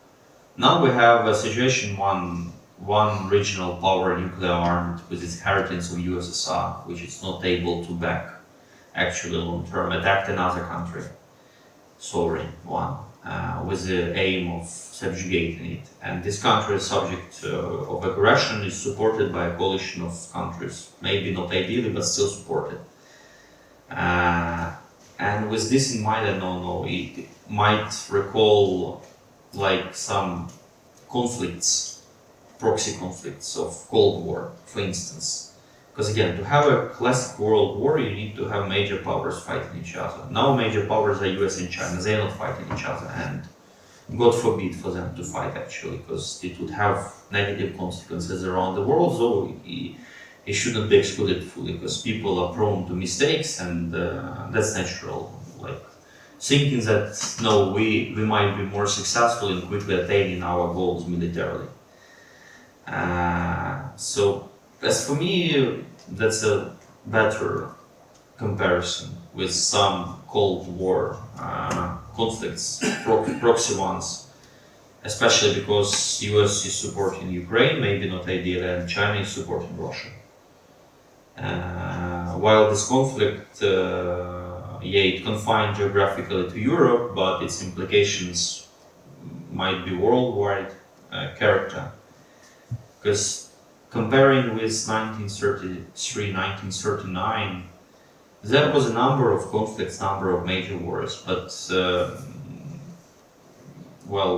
Now we have a situation, one regional power, nuclear armed, with its inheritance of USSR, which is not able to back actually long-term attack another country, sovereign one, with the aim of subjugating it. And this country is subject of aggression, is supported by a coalition of countries, maybe not ideally, but still supported. And with this in mind, I don't know, it might recall like some conflicts, proxy conflicts of Cold War, for instance. Because again, to have a classic world war, you need to have major powers fighting each other. Now major powers are US and China, they're not fighting each other, and God forbid for them to fight actually, because it would have negative consequences around the world, so it shouldn't be excluded fully, because people are prone to mistakes, and that's natural. Like thinking that no, we might be more successful in quickly attaining our goals militarily. So as for me, that's a better comparison with some Cold War conflicts, proxy ones, especially because US is supporting Ukraine, maybe not ideally, and China is supporting Russia. While this conflict, it confined geographically to Europe, but its implications might be worldwide character. Because comparing with 1933, 1939, there was a number of conflicts, number of major wars, but well,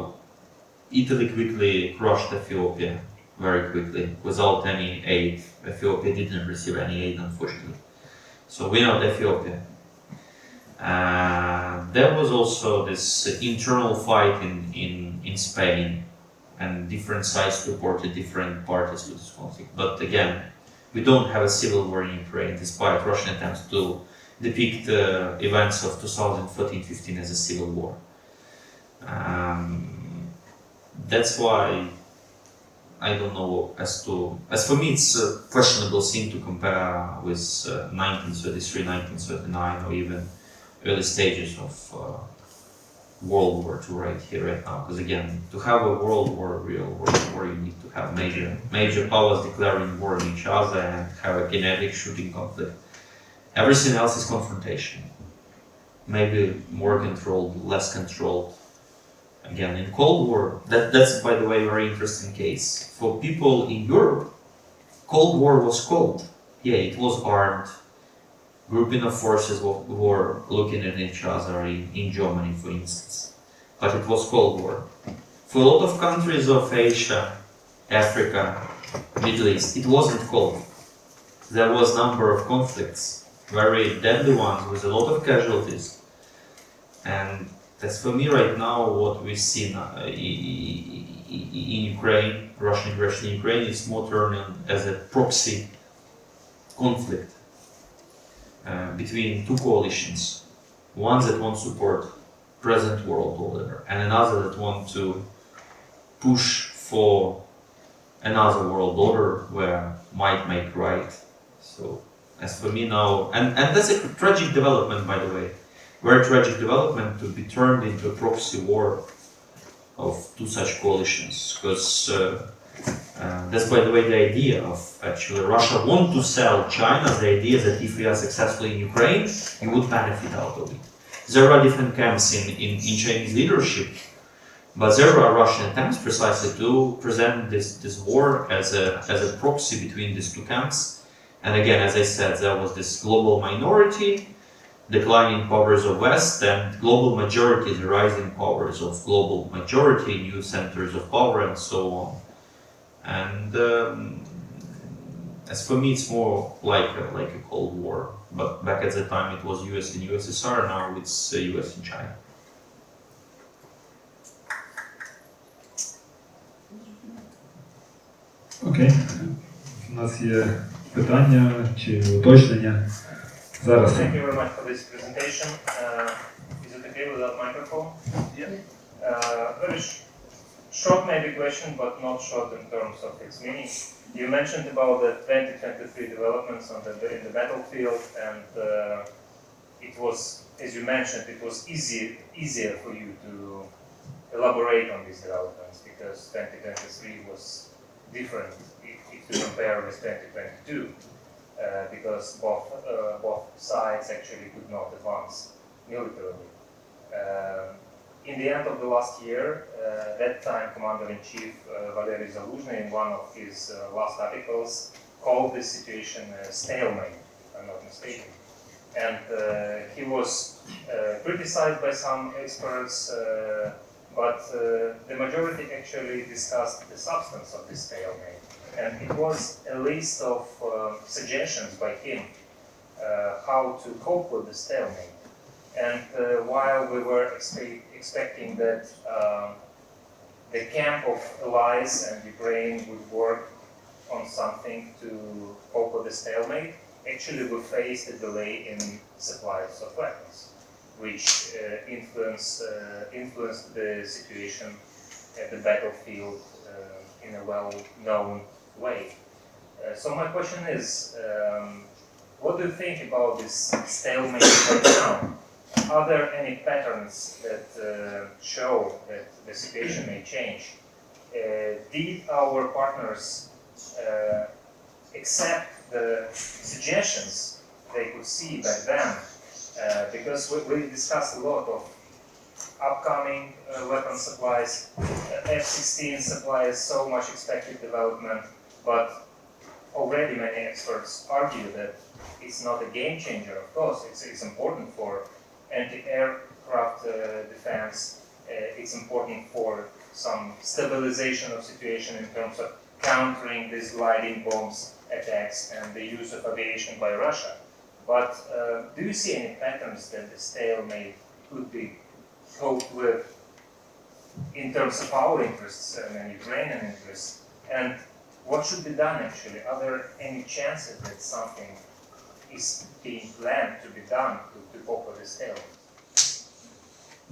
Italy quickly crushed Ethiopia very quickly without any aid. Ethiopia didn't receive any aid, unfortunately. So we know Ethiopia. There was also this internal fight in Spain, and different sides supported different parties to this conflict. But again, we don't have a civil war in Ukraine, despite Russian attempts to depict the events of 2014-15 as a civil war. That's why I don't know as for me it's a questionable thing to compare with 1933, 1939, or even early stages of World War II right here, right now. Because again, to have a world war, real world war, you need to have major powers declaring war on each other and have a kinetic shooting conflict. Everything else is confrontation. Maybe more controlled, less controlled. Again, in Cold War, that's by the way a very interesting case. For people in Europe, Cold War was cold. Yeah, it was armed. Grouping of forces were looking at each other in Germany, for instance. But it was Cold War. For a lot of countries of Asia, Africa, Middle East, it wasn't cold. There was a number of conflicts, very deadly ones, with a lot of casualties. And that's for me right now what we see in Ukraine, Russian aggression in Ukraine, is more turning as a proxy conflict between two coalitions. One that want to support present world order, and another that want to push for another world order where might make right. So as for me now, and that's a tragic development, by the way, very tragic development to be turned into a proxy war of two such coalitions, because that's, by the way, the idea of actually Russia want to sell China the idea that if we are successful in Ukraine, you would benefit out of it. There are different camps in Chinese leadership, but there are Russian attempts precisely to present this war as a proxy between these two camps. And again, as I said, there was this global minority, declining powers of West, and global majority, the rising powers of global majority, new centers of power, and so on. And as for me, it's more like a Cold War. But back at the time, it was US and USSR. Now it's US and China. Окей. У нас є питання чи уточнення. Зараз. Thank you very much for this presentation. Is it okay without microphone? Yeah. Very short maybe question, but not short in terms of its meaning. You mentioned about the 2023 developments in the battlefield, and it was, as you mentioned, it was easier for you to elaborate on these developments because 2023 was different if you compare with 2022, because both sides actually could not advance militarily. In the end of the last year, that time Commander-in-Chief Valery Zaluzhny, in one of his last articles, called this situation a stalemate, if I'm not mistaken. And he was criticized by some experts, but the majority actually discussed the substance of this stalemate. And it was a list of suggestions by him how to cope with the stalemate. And while we were expecting that the camp of allies and Ukraine would work on something to cope with the stalemate, actually we faced a delay in supplies of weapons, which influenced the situation at the battlefield in a well-known way. So my question is, what do you think about this stalemate right now? Are there any patterns that show that the situation may change? Did our partners accept the suggestions they could see back then? Because we discussed a lot of upcoming weapon supplies, F-16 supplies, so much expected development, but already many experts argue that it's not a game changer. Of course, it's important for anti-aircraft defense. It's important for some stabilization of situation in terms of countering these gliding bombs attacks and the use of aviation by Russia. But do you see any patterns that the stalemate could be coped with in terms of our interests and Ukrainian interests? And what should be done actually? Are there any chances that something is being planned to be done to cope with the stalemate?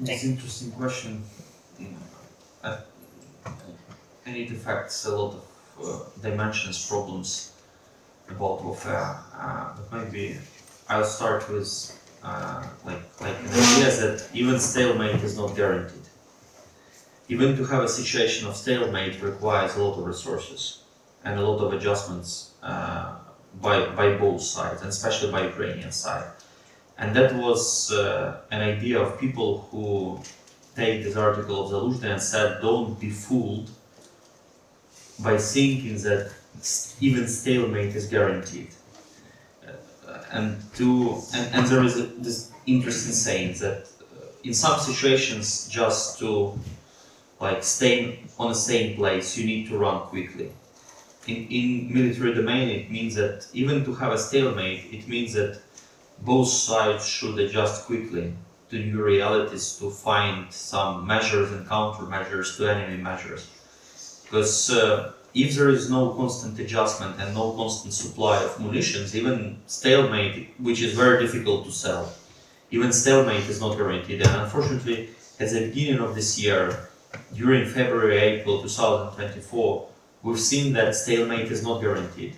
It's an interesting question. And it affects a lot of dimensions, problems about warfare. But maybe I'll start with like an idea that even stalemate is not guaranteed. Even to have a situation of stalemate requires a lot of resources and a lot of adjustments by both sides, and especially by Ukrainian side. And that was an idea of people who take this article of Zaluzhny and said, don't be fooled by thinking that even stalemate is guaranteed. And there is this interesting saying that in some situations, just to stay on the same place, you need to run quickly. In military domain, it means that even to have a stalemate, it means that both sides should adjust quickly to new realities, to find some measures and countermeasures to enemy measures. Because if there is no constant adjustment and no constant supply of munitions, even stalemate, which is very difficult to sell, even stalemate is not guaranteed. And unfortunately, at the beginning of this year, during February, April 2024, we've seen that stalemate is not guaranteed.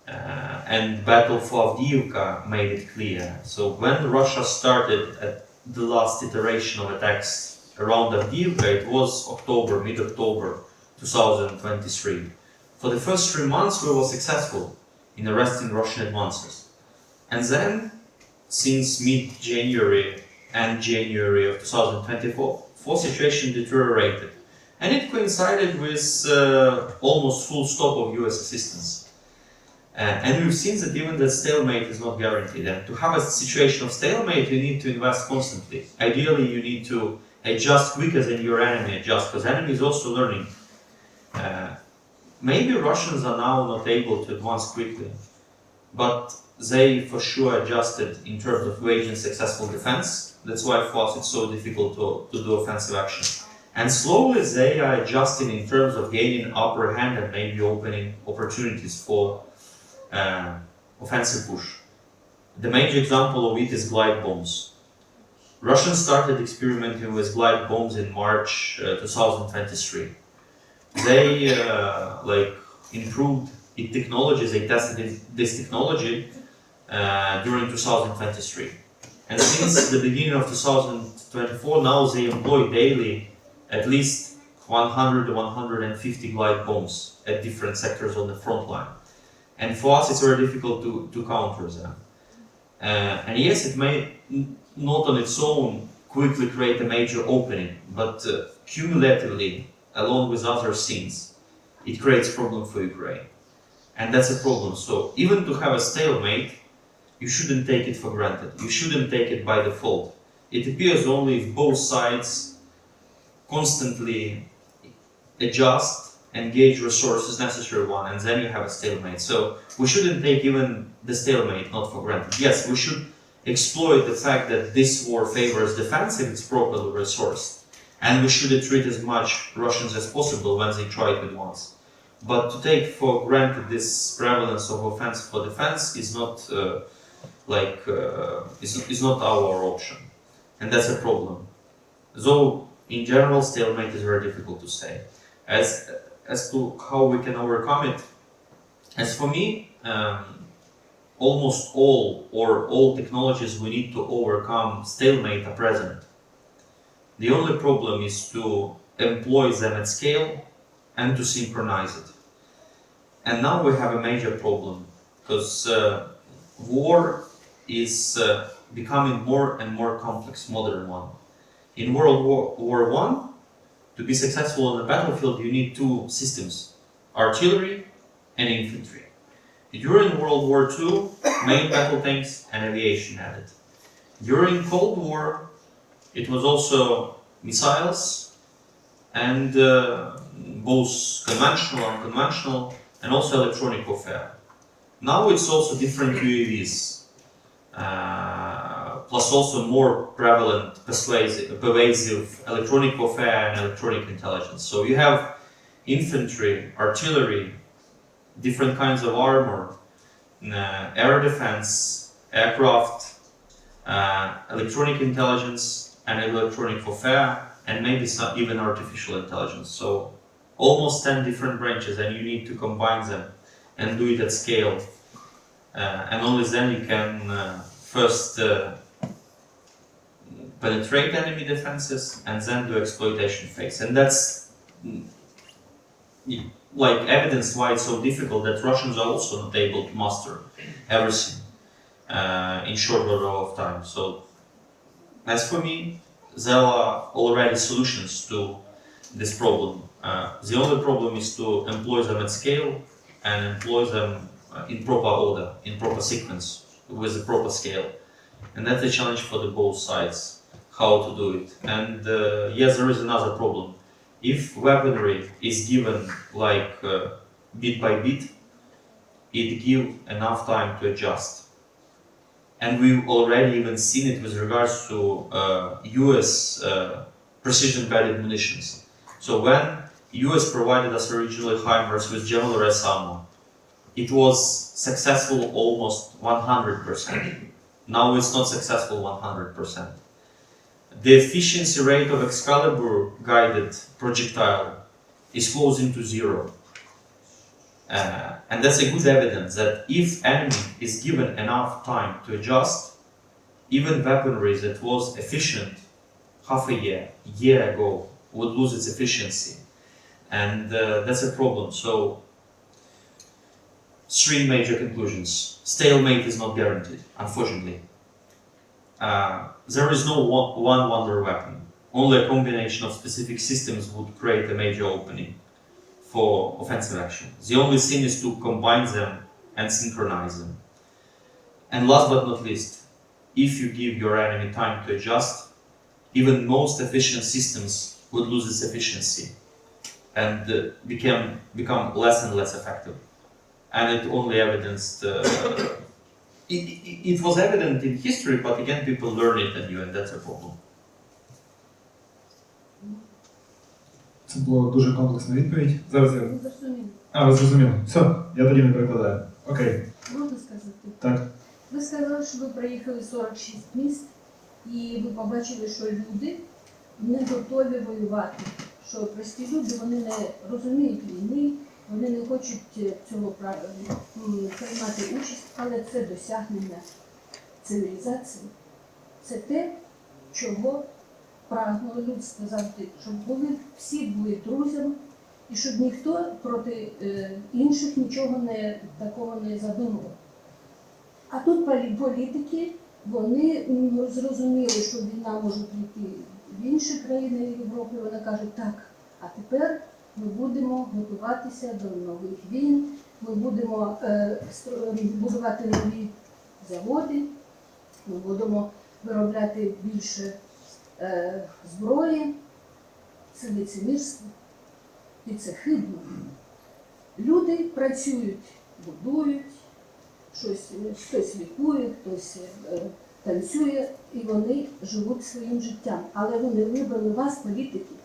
And battle for Avdiivka made it clear. So when Russia started at the last iteration of attacks around Avdiivka, it was mid-October 2023. For the first 3 months, we were successful in arresting Russian advances. And then, since mid-January and January of 2024, the situation deteriorated. And it coincided with almost full stop of US assistance. And we've seen that even that stalemate is not guaranteed. And to have a situation of stalemate, you need to invest constantly. Ideally, you need to adjust quicker than your enemy adjusts, because enemy is also learning. Maybe Russians are now not able to advance quickly, but they for sure adjusted in terms of waging successful defense. That's why for us it's so difficult to do offensive action. And slowly they are adjusting in terms of gaining upper hand and maybe opening opportunities for offensive push. The major example of it is glide bombs. Russians started experimenting with glide bombs in March 2023. They improved its technology, they tested this technology during 2023. And since the beginning of 2024, now they employ daily at least 100 to 150 glide bombs at different sectors on the front line. And for us, it's very difficult to counter them. And yes, it may not on its own quickly create a major opening, but cumulatively, along with other things, it creates problem for Ukraine. And that's a problem. So even to have a stalemate, you shouldn't take it for granted. You shouldn't take it by default. It appears only if both sides constantly adjust, engage resources necessary one, and then you have a stalemate. So we shouldn't take even the stalemate not for granted. Yes, we should exploit the fact that this war favors defense if it's properly resourced. And we should treat as much Russians as possible when they try to advance. But to take for granted this prevalence of offense for defense is not is not our option, and that's a problem. Though in general, stalemate is very difficult to say. As to how we can overcome it, as for me, almost all technologies we need to overcome stalemate are present. The only problem is to employ them at scale and to synchronize it. And now we have a major problem, because war is becoming more and more complex, modern one. In World War I, to be successful on the battlefield, you need two systems, artillery and infantry. During World War II, main battle tanks and aviation added. During Cold War, it was also missiles and both conventional and unconventional, and also electronic warfare. Now it's also different UAVs, plus also more prevalent, pervasive electronic warfare and electronic intelligence. So you have infantry, artillery, different kinds of armor, air defense, aircraft, electronic intelligence, and electronic warfare, and maybe some even artificial intelligence. So almost 10 different branches, and you need to combine them and do it at scale. And only then you can first penetrate enemy defenses and then do exploitation phase. And that's like evidence why it's so difficult that Russians are also not able to master everything in short order of time. So as for me, there are already solutions to this problem. The only problem is to employ them at scale and employ them in proper order, in proper sequence, with a proper scale. And that's a challenge for the both sides, how to do it. And yes, there is another problem. If weaponry is given like bit by bit, it gives enough time to adjust. And we've already even seen it with regards to US precision-guided munitions. So when US provided us originally HIMARS with General Atmo, it was successful almost 100%. Now it's not successful 100%. The efficiency rate of Excalibur guided projectile is closing to zero. And that's a good evidence that if enemy is given enough time to adjust, even weaponry that was efficient half a year ago, would lose its efficiency. And that's a problem. So, three major conclusions. Stalemate is not guaranteed, unfortunately. There is no one wonder weapon. Only a combination of specific systems would create a major opening for offensive action. The only thing is to combine them and synchronize them. And last but not least, if you give your enemy time to adjust, even most efficient systems would lose its efficiency and become less and less effective. And it only evidenced, it was evident in history, but again people learn it anew, and that's a problem. Це була дуже комплексна відповідь. Зараз я... Ви зрозуміли. Все, я тоді не перекладаю. Окей. Можна сказати? Так. Ви сказали, що ви проїхали 46 міст і ви побачили, що люди не готові воювати. Що прості люди, вони не розуміють війни, вони не хочуть цього приймати участь, але це досягнення цивілізації. Це те, чого прагнуло людство завжди, щоб всі були друзями, і щоб ніхто проти інших нічого такого не задумував. А тут політики, вони зрозуміли, що війна може прийти в інші країни Європи, вони кажуть, так, а тепер ми будемо готуватися до нових війн, ми будемо будувати нові заводи, ми будемо виробляти більше зброї. Це лицемірство. І це хибно. Люди працюють, будують, хтось лікує, хтось танцює, і вони живуть своїм життям. Але вони вибрали вас, політики,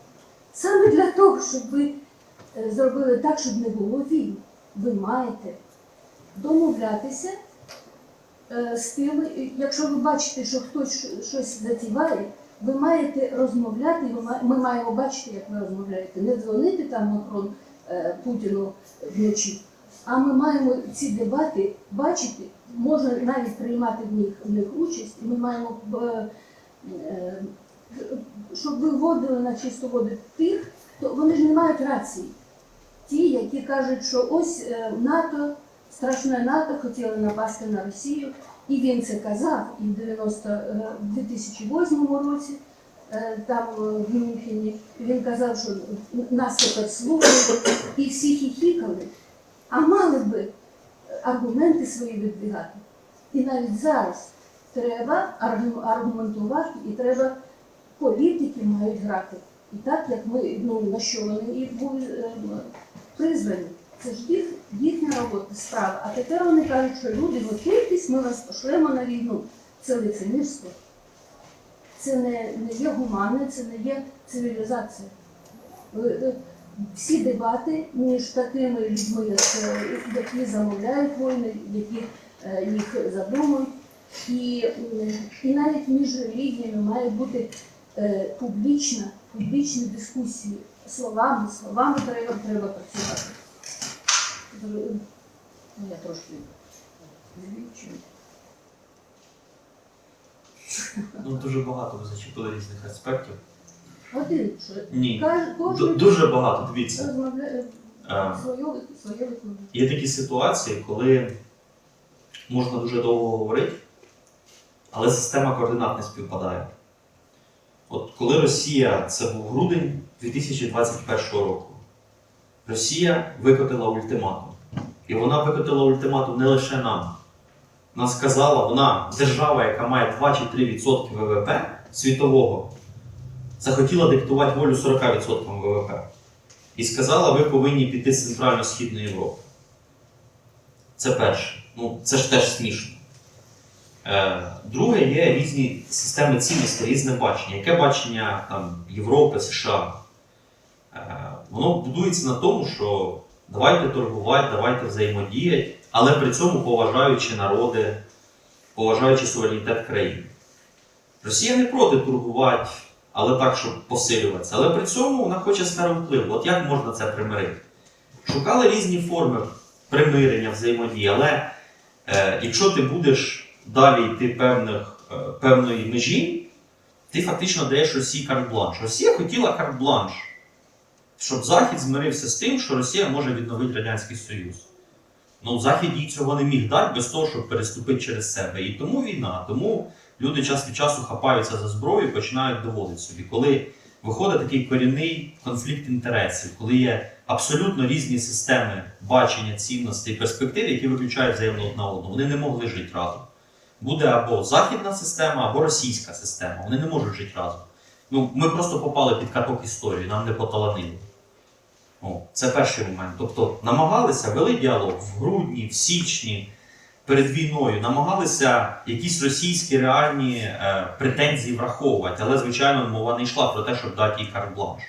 саме для того, щоб ви зробили так, щоб не було війн. Ви маєте домовлятися з тими, якщо ви бачите, що хтось щось затіває, ви маєте розмовляти, ми маємо бачити, як ви розмовляєте. Не дзвонити там Макрон Путіну вночі, а ми маємо ці дебати бачити, можна навіть приймати в них участь, і ми маємо, щоб ви вводили на чисту воду тих, то вони ж не мають рації. Ті, які кажуть, що ось НАТО, страшне НАТО хотіло напасти на Росію, і він це казав і в 2008 році, там в Мюнхені, він казав, що нас тепер слухають, і всі хіхікали, а мали би аргументи свої відбігати. І навіть зараз треба аргументувати, і треба, політики мають грати. І так, як ми, на що вони і були призвані. Це ж їхня робота, справа. А тепер вони кажуть, що люди, готуйтесь, ми вас пошлемо на війну. Це лицемірство. Це не є гуманне, це не є цивілізація. Всі дебати між такими людьми, які замовляють війни, які їх задумують, і навіть між релігіями має бути публічні дискусії. Словами треба працювати. Я трошки звідчую. Дуже багато ви зачепили різних аспектів. Один, що Ні, кожен дуже багато, дивіться. розмовляє своє виконання. Є такі ситуації, коли можна дуже довго говорити, але система координат не співпадає. От коли Росія, це був грудень 2021 року, Росія викотила ультиматум. І вона викотила ультиматум не лише нам. Вона сказала, вона, держава, яка має 2 чи 3% ВВП світового, захотіла диктувати волю 40% ВВП. І сказала, ви повинні піти з Центрально-Східної Європи. Це перше. Це ж теж смішно. Друге, є різні системи цінностей, різне бачення. Яке бачення Європи, США? Воно будується на тому, що давайте торгувати, давайте взаємодіяти, але при цьому поважаючи народи, поважаючи суверенітет країни. Росія не проти торгувати, але так, щоб посилюватися. Але при цьому вона хоче сферу впливу. От як можна це примирити? Шукали різні форми примирення, взаємодії, але якщо ти будеш далі йти певної межі, ти фактично даєш Росії карт-бланш. Росія хотіла карт-бланш, щоб Захід змирився з тим, що Росія може відновити Радянський Союз. Захід їй цього не міг дати без того, щоб переступити через себе. І тому війна, тому люди час від часу хапаються за зброю і починають доводити собі. Коли виходить такий корінний конфлікт інтересів, коли є абсолютно різні системи бачення, цінностей, перспектив, які виключають взаємно одна одну, вони не могли жити разом. Буде або західна система, або російська система. Вони не можуть жити разом. Ми просто попали під каток історії, нам не поталанило. Це перший момент. Тобто намагалися, вели діалог в грудні, в січні, перед війною, намагалися якісь російські реальні претензії враховувати, але, звичайно, мова не йшла про те, щоб дати їй карт-бланш.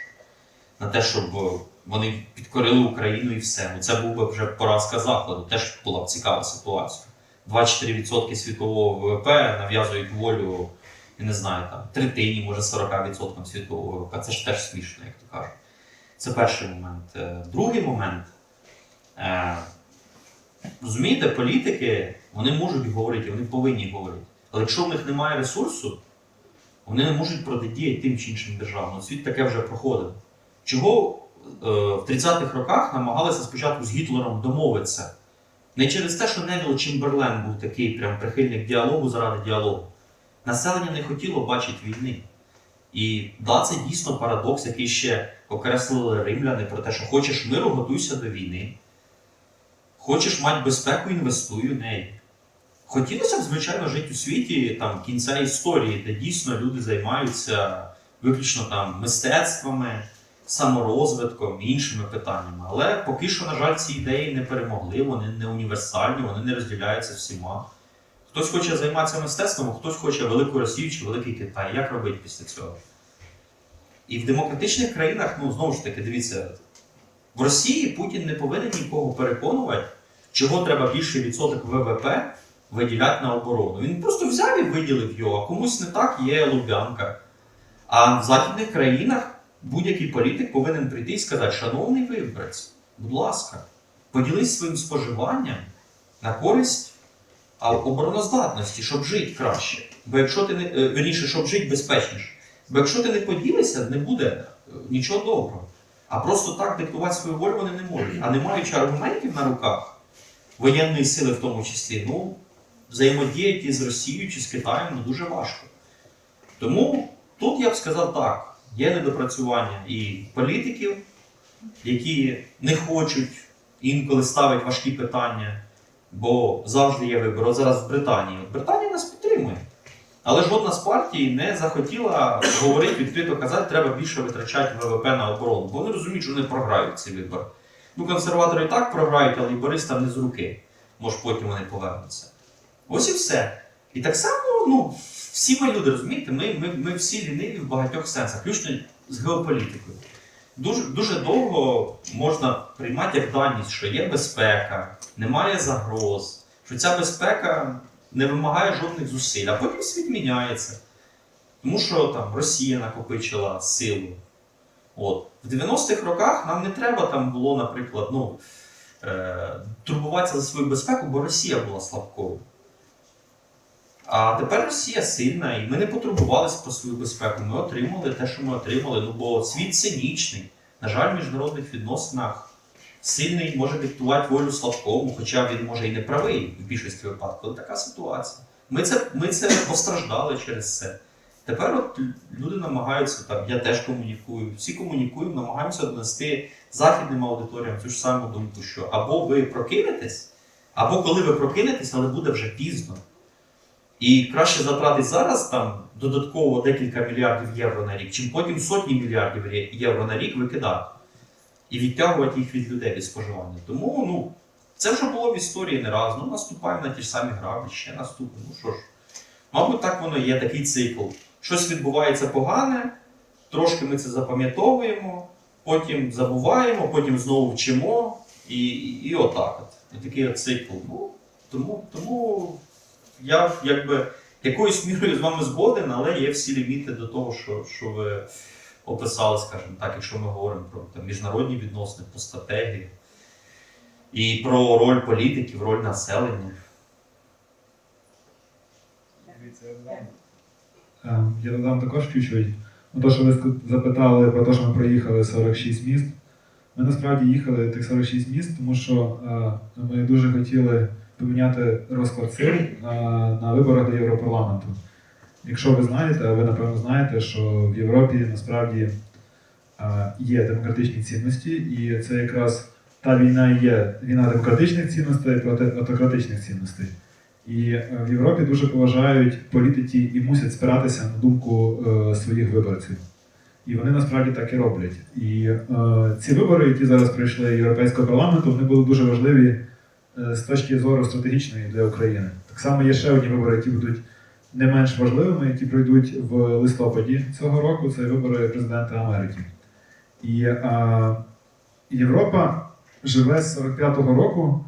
На те, щоб вони підкорили Україну і все. Це був би вже поразка Заходу, теж була б цікава ситуація. 24% світового ВВП нав'язують волю, я не знаю, третині, може 40% світового ВВП. Це ж теж смішно, як то кажуть. Це перший момент. Другий момент. Розумієте, політики, вони можуть говорити, вони повинні говорити. Але якщо в них немає ресурсу, вони не можуть протидіяти тим чи іншим державам. Світ таке вже проходив. Чого в 30-х роках намагалися спочатку з Гітлером домовитися? Не через те, що Невіл Чемберлен був такий прям прихильник діалогу заради діалогу. Населення не хотіло бачити війни. І да, це дійсно парадокс, який ще окреслили римляни про те, що хочеш миру, готуйся до війни. Хочеш мати безпеку, інвестуй у неї. Хотілося б, звичайно, жити у світі там, кінця історії, де дійсно люди займаються виключно там, мистецтвами, саморозвитком і іншими питаннями. Але поки що, на жаль, ці ідеї не перемогли, вони не універсальні, вони не розділяються всіма. Хтось хоче займатися мистецтвом, хтось хоче велику Росію чи великий Китай. Як робити після цього? І в демократичних країнах, ну, знову ж таки, дивіться, в Росії Путін не повинен нікого переконувати, чого треба більший відсоток ВВП виділяти на оборону. Він просто взяв і виділив його, а комусь не так є Лубянка. А в західних країнах будь-який політик повинен прийти і сказати: шановний виборець, будь ласка, поділись своїм споживанням на користь обороноздатності, щоб жити краще. Бо якщо ти не, вірніше, щоб жити безпечніше. Бо якщо ти не поділишся, не буде нічого доброго. А просто так диктувати свою волю вони не можуть. А не маючи аргументів на руках, воєнної сили в тому числі, ну, взаємодіяти з Росією чи з Китаєм ну, дуже важко. Тому тут я б сказав так, є недопрацювання і політиків, які не хочуть інколи ставити важкі питання, бо завжди є вибір. От зараз в Британії. Британія нас підтримує. Але жодна з партій не захотіла говорити, відкрито казати, треба більше витрачати ВВП на оборону. Бо вони розуміють, що вони програють цей вибір. Ну, консерватори і так програють, але лейбористам не з руки. Може, потім вони повернуться. Ось і все. І так само, ну, всі ми люди, розумієте, ми всі ліниві в багатьох сенсах, включно з геополітикою. Дуже довго можна приймати як даність, що є безпека, немає загроз, що ця безпека не вимагає жодних зусиль, а потім світ міняється. Тому що там Росія накопичила силу. От. В 90-х роках нам не треба там було, наприклад, ну, турбуватися за свою безпеку, бо Росія була слабкою. А тепер Росія сильна, і ми не потурбувалися про свою безпеку. Ми отримали те, що ми отримали, ну, бо світ цинічний. На жаль, в міжнародних відносинах сильний може диктувати волю слабкому, хоча він може і не правий в більшості випадків. Але така ситуація. Ми це постраждали через це. Тепер от люди намагаються, там, я теж комунікую, всі комунікуємо, намагаємося донести західним аудиторіям цю ж саму думку, що або ви прокинетесь, або коли ви прокинетесь, але буде вже пізно. І краще затратити зараз там додатково декілька мільярдів євро на рік, чим потім сотні мільярдів євро на рік викидати. І відтягувати їх від людей від споживання. Тому, ну, це вже було в історії не раз. Ну, наступаємо на ті ж самі граблі, ще наступимо. Ну що ж, мабуть, так воно є, такий цикл. Щось відбувається погане, трошки ми це запам'ятовуємо, потім забуваємо, потім знову вчимо. І отак от. І такий от цикл. Ну, тому я якби якоюсь мірою з вами згоден, але є всі ліміти до того, що ви описали, скажімо так, якщо ми говоримо про там, міжнародні відносини, про стратегії і про роль політиків, роль населення. Я додам також чуть-чуть. То, що ви запитали про те, що ми проїхали 46 міст. Ми насправді їхали тих 46 міст, тому що ми дуже хотіли поміняти розклад сил на виборах до Європарламенту. Якщо ви знаєте, а ви напевно знаєте, що в Європі насправді є демократичні цінності, і це якраз та війна є війна демократичних цінностей проти автократичних цінностей. І в Європі дуже поважають політики і мусять спиратися на думку своїх виборців. І вони насправді так і роблять. І ці вибори, які зараз пройшли Європейського парламенту, вони були дуже важливі з точки зору стратегічної для України. Так само є ще одні вибори, які будуть не менш важливими, які пройдуть в листопаді цього року. Це вибори президента Америки. І Європа живе з 45-го року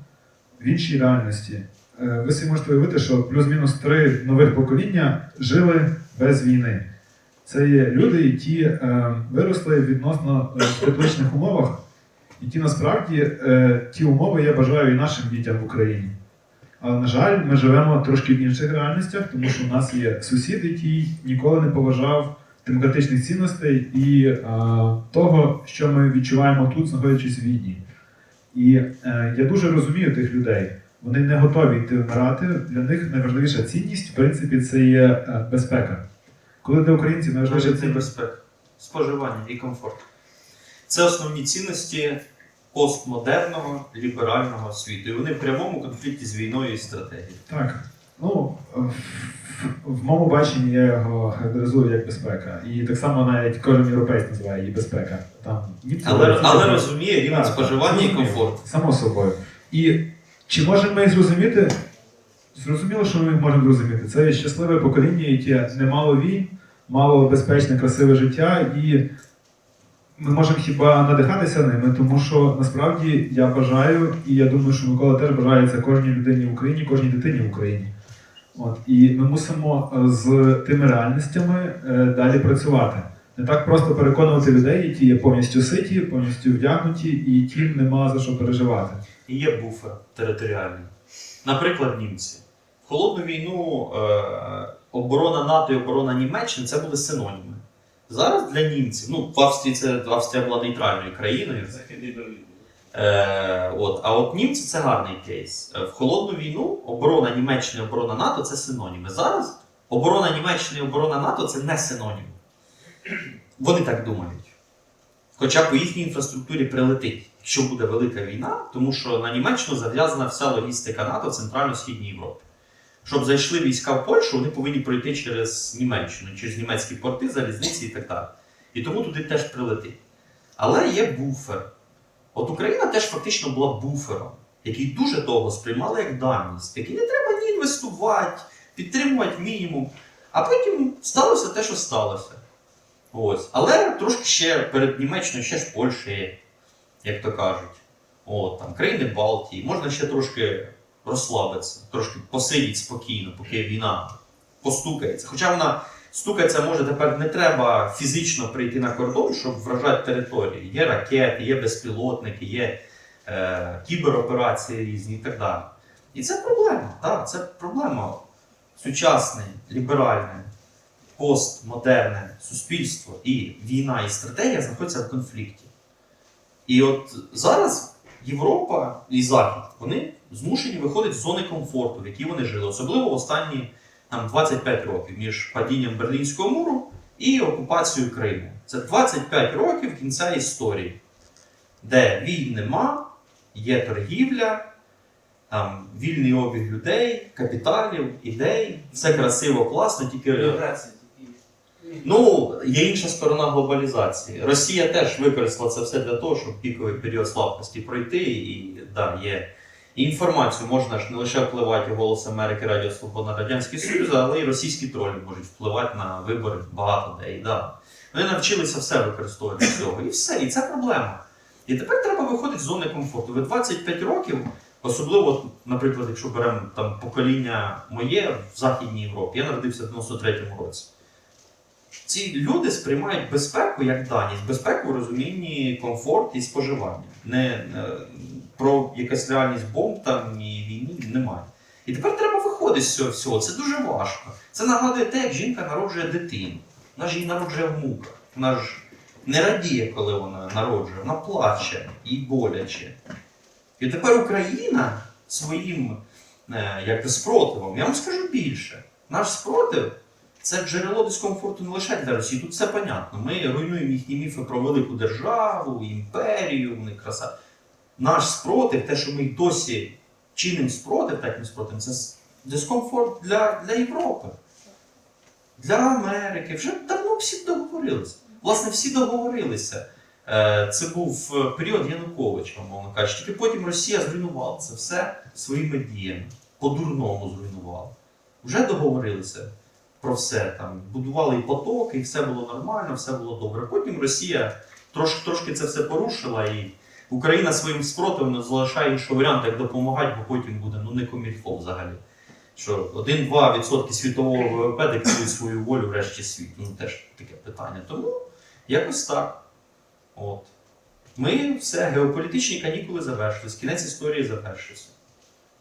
в іншій реальності. Ви собі можете уявити, що плюс-мінус 3 нових покоління жили без війни. Це є люди, які виросли в відносно тепличних умовах, які насправді ті умови я бажаю і нашим дітям в Україні. Але, на жаль, ми живемо трошки в інших реальностях, тому що у нас є сусід, який ніколи не поважав демократичних цінностей і того, що ми відчуваємо тут, знаходячись в війні. І я дуже розумію тих людей. Вони не готові йти вмирати. Для них найважливіша цінність, в принципі, це є безпека. Коли для українців найважливіша Це цінність... безпека, споживання і комфорт. Це основні цінності постмодерного, ліберального світу. І вони в прямому конфлікті з війною і стратегією. Так. Ну, в моєму баченні я його характеризую як безпека. І так само навіть кожен європейець називає її безпека. Там, але розуміє рівень споживання і комфорт. Само собою. І чи можемо ми їх зрозуміти? Зрозуміло, що ми їх можемо зрозуміти. Це щасливе покоління, яке не мало війн, мало безпечне, красиве життя, і ми можемо хіба надихатися ними, тому що насправді я бажаю, і я думаю, що Микола теж бажає це кожній людині в Україні, кожній дитині в Україні. От. І ми мусимо з тими реальностями далі працювати. Не так просто переконувати людей, які є повністю ситі, повністю вдягнуті, і яким нема за що переживати. І є буфер територіальний. Наприклад, німці. В холодну війну оборона НАТО і оборона Німеччини – це були синоніми. Зараз для німців, ну в Австрії Австрія була нейтральною країною. Західний Берлін. А от німці це гарний кейс. В холодну війну оборона Німеччини і оборона НАТО це синоніми. Зараз оборона Німеччини і оборона НАТО це не синоніми. Вони так думають. Хоча по їхній інфраструктурі прилетить, якщо буде велика війна, тому що на Німеччину зав'язана вся логістика НАТО в Центрально-Східній Європі. Щоб зайшли війська в Польщу, вони повинні пройти через Німеччину, через німецькі порти, залізниці і так далі. І тому туди теж прилетить. Але є буфер. От Україна теж фактично була буфером, який дуже довго сприймали як даність, який не треба ні інвестувати, підтримувати мінімум. А потім сталося те, що сталося. Ось. Але трошки ще перед Німеччиною ще ж Польща є, як то кажуть. От, там, країни Балтії. Можна ще трошки розслабитися, трошки посидіти спокійно, поки війна постукається. Хоча вона стукається, може, тепер не треба фізично прийти на кордон, щоб вражати території. Є ракети, є безпілотники, є кібероперації різні і так далі. І це проблема. Так, це проблема. Сучасне, ліберальне, постмодерне суспільство і війна, і стратегія знаходяться в конфлікті. І от зараз Європа і Захід, вони змушені виходити з зони комфорту, в якій вони жили, особливо в останні 25 років між падінням Берлінського муру і окупацією Криму. Це 25 років кінця історії, де війн нема, є торгівля, там, вільний обіг людей, капіталів, ідей, все красиво, класно, тільки... Ну, є інша сторона глобалізації. Росія теж використала це все для того, щоб піковий період слабкості пройти. І да, є інформацію, можна ж не лише впливати «Голос Америки», Радіо Свобода, Радянський Союз, але й російські тролі можуть впливати на вибори багато де. І, да. Вони навчилися все використовувати з цього. І все, і це проблема. І тепер треба виходити з зони комфорту. Ви 25 років, особливо, наприклад, якщо беремо там, покоління моє в Західній Європі, я народився в 93-му році. Ці люди сприймають безпеку як даність. Безпеку в розумінні комфорт і споживання. Не про якась реальність бомб там і війни немає. І тепер треба виходити з цього всього. Це дуже важко. Це нагадує те, як жінка народжує дитину. Вона ж її народжує в муках. Вона ж не радіє, коли вона народжує. Вона плаче, їй боляче. І тепер Україна своїм спротивом, я вам скажу більше, наш спротив – це джерело дискомфорту не лише для Росії, тут все понятно. Ми руйнуємо їхні міфи про велику державу, імперію, вони краса. Наш спротив, те, що ми досі чинимо спротив, таким спротивом, це дискомфорт для Європи, для Америки. Вже давно всі договорилися. Власне, всі договорилися. Це був період Януковича, мовно кажучи. Тільки потім Росія зруйнувала це все своїми діями. По-дурному зруйнувала. Вже договорилися про все. Там, будували і потоки, і все було нормально, все було добре. Потім Росія трошки це все порушила, і Україна своїм спротивом не залишає іншого варіанту, як допомагати, бо потім буде не комільфо взагалі. Що 1-2% світового ВВП диктує свою волю в решті світу. Ну, теж таке питання. Тому якось так. От. Ми все, геополітичні канікули завершились, кінець історії завершився.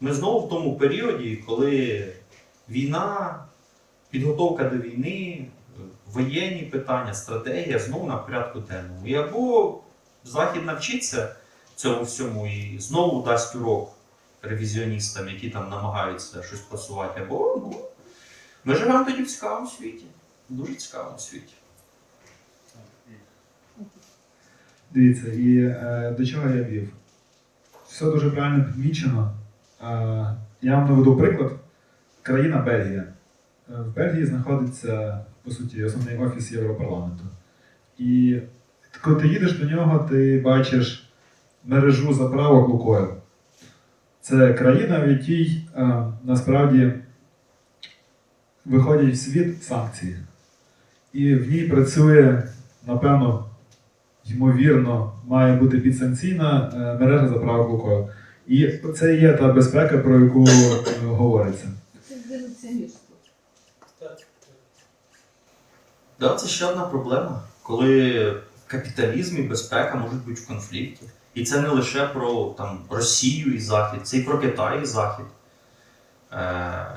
Ми знову в тому періоді, коли війна, підготовка до війни, воєнні питання, стратегія знову на порядку денному. І або Захід навчиться цьому всьому і знову дасть урок ревізіоністам, які там намагаються щось просувати, або ми живемо тоді в цікавому світі, дуже цікавому світі. Дивіться, і до чого я вів? Все дуже правильно підмічено. Я вам наведу приклад. Країна Бельгія. В Бельгії знаходиться, по суті, основний офіс Європарламенту. І коли ти їдеш до нього, ти бачиш мережу заправок Лукойл. Це країна, в якій насправді виходять в світ санкції. І в ній працює, напевно, ймовірно, має бути підсанкційна мережа заправок Лукойл. І це є та безпека, про яку говориться. Це ізоляціоністство. Да, це ще одна проблема, коли капіталізм і безпека можуть бути в конфлікті. І це не лише про там, Росію і Захід, це і про Китай і Захід.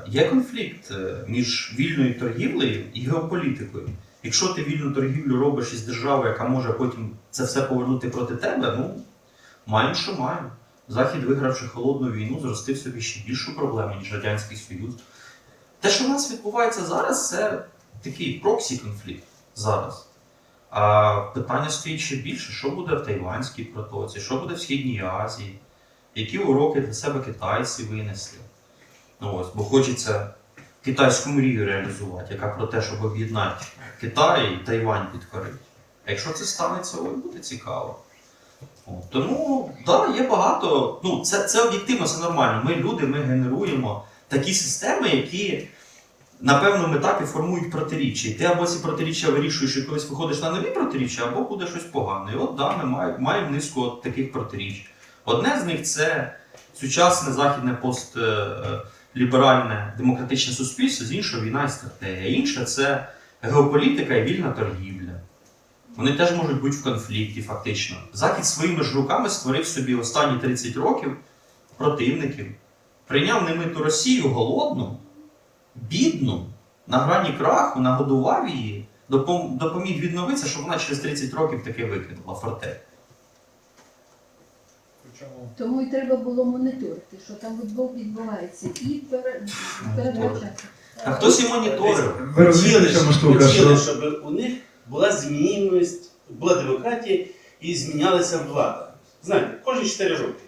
Є конфлікт між вільною торгівлею і геополітикою. Якщо ти вільну торгівлю робиш із державою, яка може потім це все повернути проти тебе, ну, маємо, що маємо. Захід, вигравши холодну війну, зростив собі ще більшу проблему, ніж Радянський Союз. Те, що в нас відбувається зараз, це такий проксі-конфлікт зараз. А питання стоїть ще більше, що буде в Тайванській протоці, що буде в Східній Азії, які уроки для себе китайці винесли. Ну, ось, бо хочеться китайську мрію реалізувати, яка про те, щоб об'єднати Китай і Тайвань підкорити. А якщо це станеться, ой, буде цікаво. От, тому, так, да, є багато. Ну, це об'єктивно, це нормально. Ми люди, ми генеруємо такі системи, які на певному етапі формують протиріччя. І ти або ці протиріччя вирішуєш і колись виходиш на нові протиріччя, або буде щось погане. І от, да, ми маємо низку от таких протиріч. Одне з них це сучасне західне постліберальне демократичне суспільство, з іншого війна і стратегія. Інше це геополітика і вільна торгівля. Вони теж можуть бути в конфлікті, фактично. Захід своїми ж руками створив собі останні 30 років противників. Прийняв немиту Росію голодну, бідну, на грані краху, нагодував її, допоміг відновитися, щоб вона через 30 років таки викинула фортек. Тому і треба було моніторити, що там відбувається, і передбачати. А хтось і моніторив. Ви розумієте, в чому штука? Хотіли, Що... щоб у них була змінність, була демократія і змінялася влада. Знаєте, кожні 4 роки.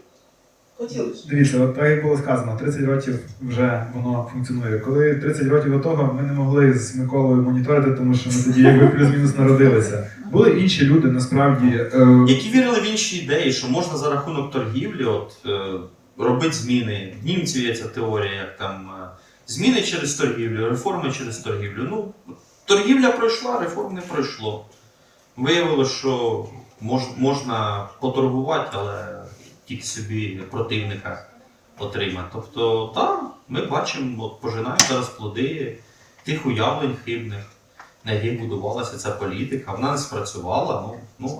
Хотіли ж. Дивіться, от так як було сказано, 30 років вже воно функціонує. Коли 30 років до того ми не могли з Миколою моніторити, тому що ми тоді якби плюс-мінус народилися. Були інші люди, насправді... Які вірили в інші ідеї, що можна за рахунок торгівлі робити зміни. В німців є ця теорія, як там зміни через торгівлю, реформи через торгівлю. Ну, торгівля пройшла, реформ не пройшло. Виявилося, що можна поторгувати, але тільки собі противника отримати. Тобто, так, ми бачимо, пожинаємо зараз плоди тих уявлень хибних, на яких будувалася ця політика. Вона не спрацювала,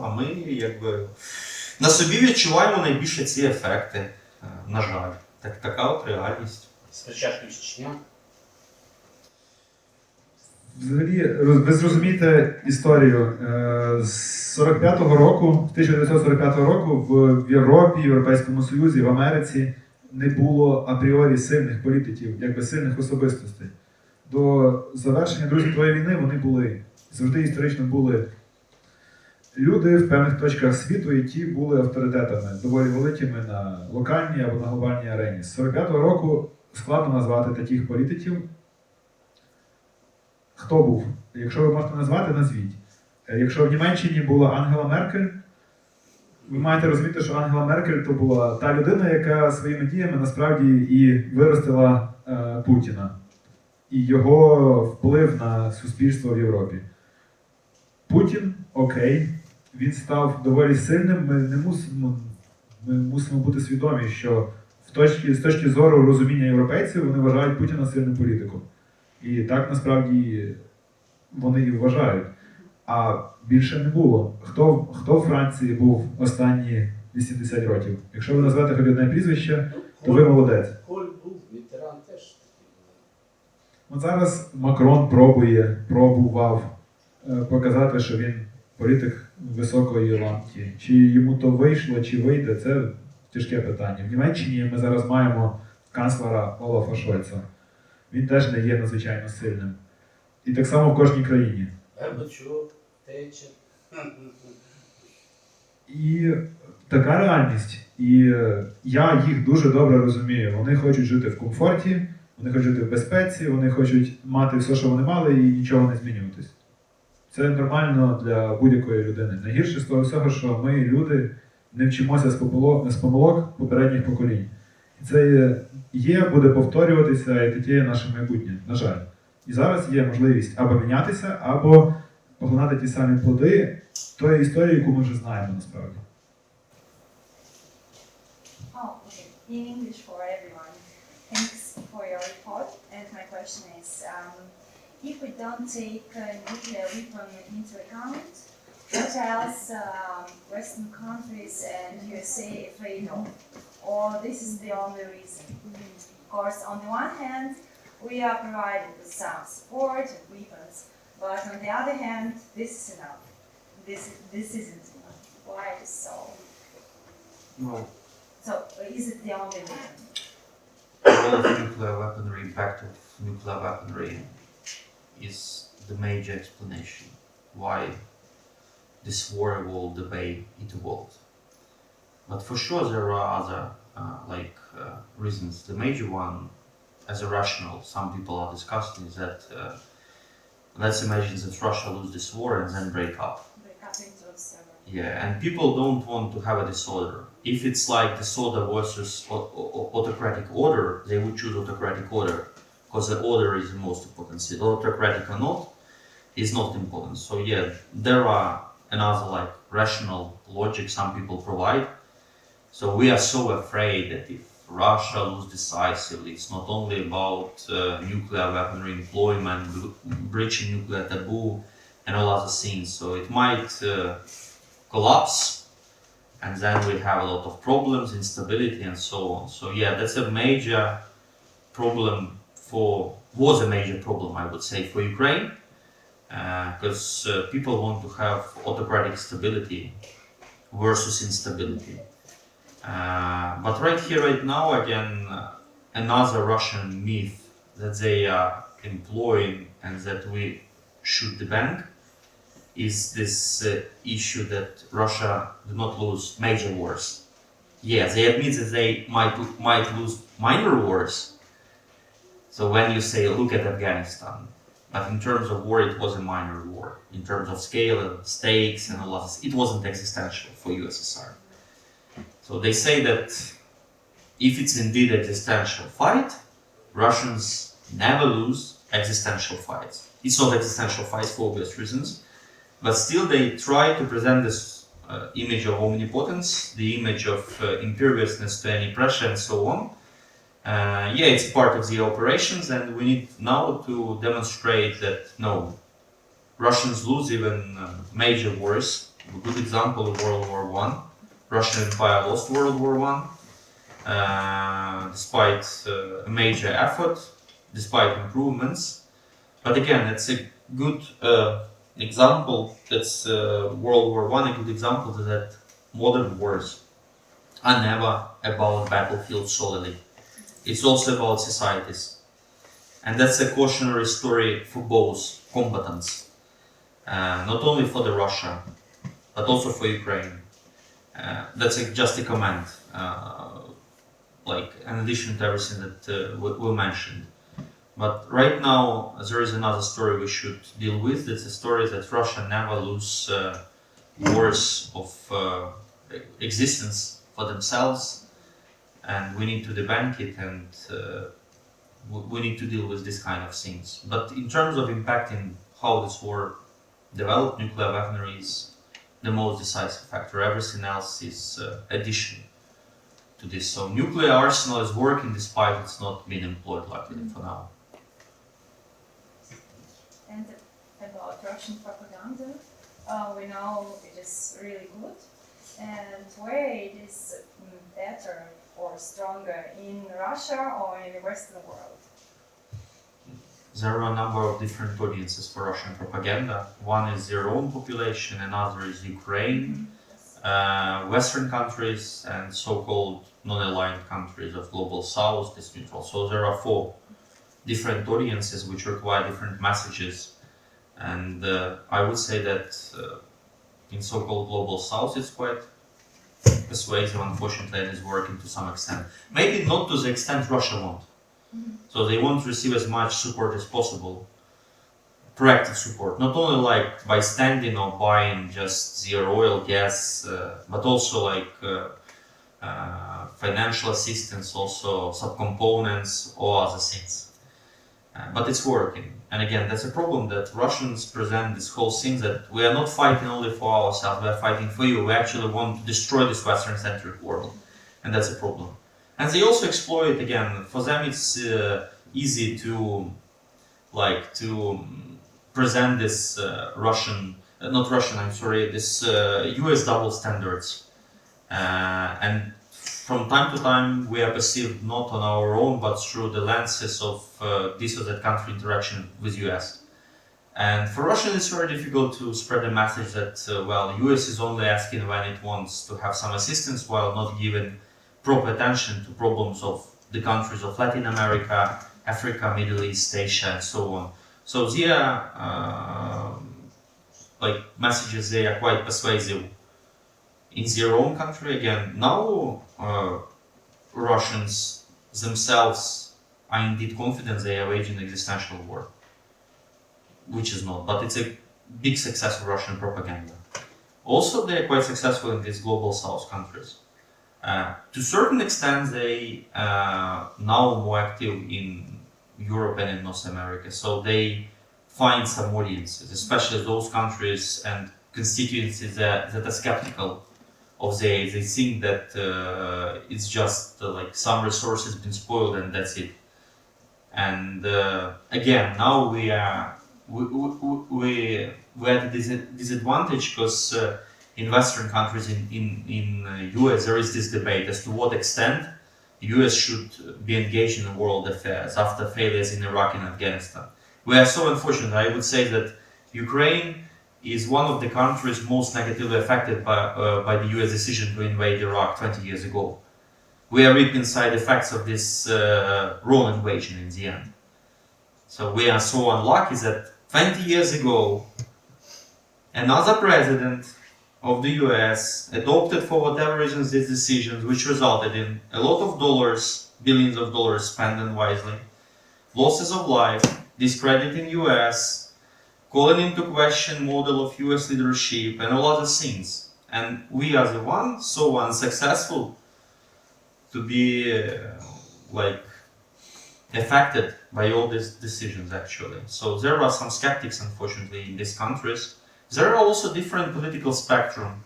а ми якби на собі відчуваємо найбільше ці ефекти, на жаль. Така от реальність. Спочатку Чечня. Взагалі, ви зрозумієте історію. З 45-го року, 1945 року в Європі, в Європейському Союзі, в Америці не було апріорі сильних політиків, якби сильних особистостей. До завершення Другої світової війни вони були, завжди історично були люди в певних точках світу, які були авторитетами, доволі великими на локальній або на глобальній арені. З 45-го року складно назвати таких політиків. Хто був? Якщо ви можете назвати, назвіть. Якщо в Німеччині була Ангела Меркель, ви маєте розуміти, що Ангела Меркель то була та людина, яка своїми діями насправді і виростила Путіна. І його вплив на суспільство в Європі. Путін, окей, він став доволі сильним. Ми мусимо бути свідомі, що з точки зору розуміння європейців вони вважають Путіна сильним політиком. І так насправді вони і вважають. А більше не було. Хто в Франції був останні 80 років? Якщо ви назвете хоч одне прізвище, то ви молодець. Коль був, ветеран теж такий. От зараз Макрон пробував показати, що він політик високої ланки. Чи йому то вийшло, чи вийде, це тяжке питання. В Німеччині ми зараз маємо канцлера Олафа Шольца. Він теж не є надзвичайно сильним. І так само в кожній країні. Горбачов, Тетчер. І така реальність. І я їх дуже добре розумію. Вони хочуть жити в комфорті, вони хочуть жити в безпеці, вони хочуть мати все, що вони мали, і нічого не змінюватись. Це нормально для будь-якої людини. Найгірше з того всього, що ми, люди, не вчимося з помилок попередніх поколінь. І це є, буде повторюватися, і таке є наше майбутнє, на жаль. І зараз є можливість або мінятися, або поглинати ті самі плоди тої історії, яку ми вже знаємо насправді. Oh, okay. In English for everyone. Thanks for your report. And my question is, if we don't take nuclear weapon into account, what else Western countries and USA afraid of? Or this is the only reason? Of course, on the one hand, we are provided with some support and weapons, but on the other hand, this is enough. This isn't enough. Why is so? Well, So, is it the only reason? the role of nuclear weaponry, impact of nuclear weaponry is the major explanation why this war evolved the way it evolved. But for sure there are other reasons. The major one, as a rational, some people are discussing, is that let's imagine that Russia lose this war and then break up. Break up into several. Yeah, and people don't want to have a disorder. If it's like disorder versus autocratic order, they would choose autocratic order, because the order is the most important. See, autocratic or not is not important. So yeah, there are another like rational logic some people provide. So we are so afraid that if Russia loses decisively, it's not only about nuclear weaponry employment, breaching nuclear taboo, and all other things. So it might collapse, and then we have a lot of problems, instability, and so on. So yeah, that's a major problem was a major problem, I would say, for Ukraine, because people want to have autocratic stability versus instability. But right here, right now, again, another Russian myth that they are employing and that we should debunk is this issue that Russia do not lose major wars. Yeah, they admit that they might lose minor wars. So when you say, look at Afghanistan, but in terms of war, it was a minor war. In terms of scale and stakes and all that, it wasn't existential for USSR. So they say that if it's indeed existential fight, Russians never lose existential fights. It's not existential fights for obvious reasons, but still they try to present this image of omnipotence, the image of imperviousness to any pressure and so on. Yeah, it's part of the operations, and we need now to demonstrate that no, Russians lose even major wars. A good example of World War I. Russian Empire lost World War I, despite a major effort, despite improvements. But again, it's a good example. That's World War I, a good example that modern wars are never about battlefields solely. It's also about societies. And that's a cautionary story for both combatants, not only for the Russia, but also for Ukraine. That's just a comment, like in addition to everything that we mentioned. But right now, there is another story we should deal with. It's a story that Russia never lose wars of existence for themselves, and we need to debunk it, and we need to deal with this kind of things. But in terms of impacting how this war developed, nuclear weaponry is the most decisive factor. Everything else is addition to this. So nuclear arsenal is working despite it's not being employed luckily for now. And about Russian propaganda, we know it is really good, and where it is better or stronger in Russia or in the Western world? There are a number of different audiences for Russian propaganda. One is their own population, another is Ukraine, Western countries, and so-called non-aligned countries of Global South, this neutral. So there are 4 different audiences which require different messages. And I would say that in so-called Global South it's quite persuasive, unfortunately, and is working to some extent. Maybe not to the extent Russia wants. So they want to receive as much support as possible, proactive support, not only like by standing or buying just their oil, gas, but also like financial assistance, also subcomponents or other things. But it's working. And again, that's a problem that Russians present this whole thing that we are not fighting only for ourselves, we are fighting for you. We actually want to destroy this Western-centric world. And that's a problem. And they also exploit, again, for them it's easy to present this this US double standards. And from time to time we are perceived not on our own but through the lenses of this or that country interaction with US. And for Russia it's very difficult to spread the message that, well, US is only asking when it wants to have some assistance while not giving proper attention to problems of the countries of Latin America, Africa, Middle East, Asia, and so on. So their messages, they are quite persuasive in their own country. Again, now Russians themselves are indeed confident they are waging existential war, which is not, but it's a big success of Russian propaganda. Also, they are quite successful in these global South countries. To a certain extent, they are now more active in Europe and in North America, so they find some audiences, especially those countries and constituencies that are skeptical of they think that it's just like some resources been spoiled and that's it. And again, now we are at a disadvantage because in Western countries, in US, there is this debate as to what extent US should be engaged in world affairs after failures in Iraq and Afghanistan. We are so unfortunate. I would say that Ukraine is one of the countries most negatively affected by the US decision to invade Iraq 20 years ago. We are reaping side effects of this wrong invasion in the end. So we are so unlucky that 20 years ago, another president of the US adopted for whatever reasons these decisions, which resulted in a lot of dollars, billions of dollars spent unwisely, losses of life, discrediting US, calling into question model of US leadership and all other things. And we are the ones so unsuccessful to be affected by all these decisions actually. So there are some skeptics unfortunately in these countries. There are also different political spectrum.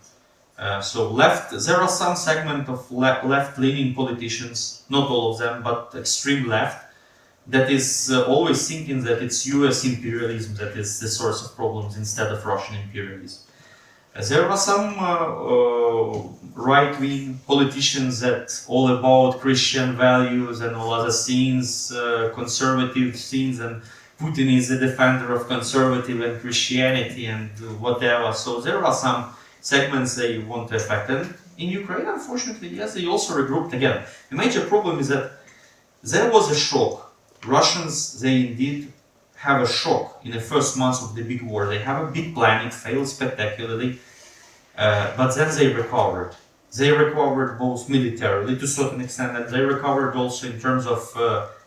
There are some segment of left-leaning politicians, not all of them, but extreme left, that is always thinking that it's US imperialism that is the source of problems instead of Russian imperialism. There are some right-wing politicians that all about Christian values and all other things, conservative things, and Putin is a defender of conservative and Christianity and whatever. So there are some segments they want to affect. And in Ukraine, unfortunately, yes, they also regrouped again. The major problem is that there was a shock. Russians, they indeed have a shock in the first months of the big war. They have a big plan, it failed spectacularly, but then they recovered. They recovered both militarily to a certain extent, and they recovered also in terms of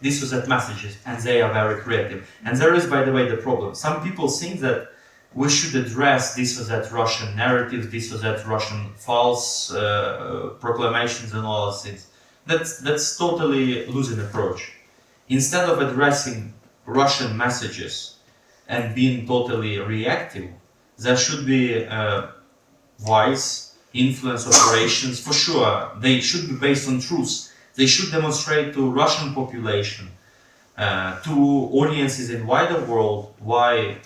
this or that messages, and they are very creative. And there is, by the way, the problem. Some people think that we should address this or that Russian narrative, this or that Russian false proclamations and all those things. That's totally losing approach. Instead of addressing Russian messages and being totally reactive, there should be wise influence operations. For sure, they should be based on truth. They should demonstrate to Russian population, to audiences in wider world, why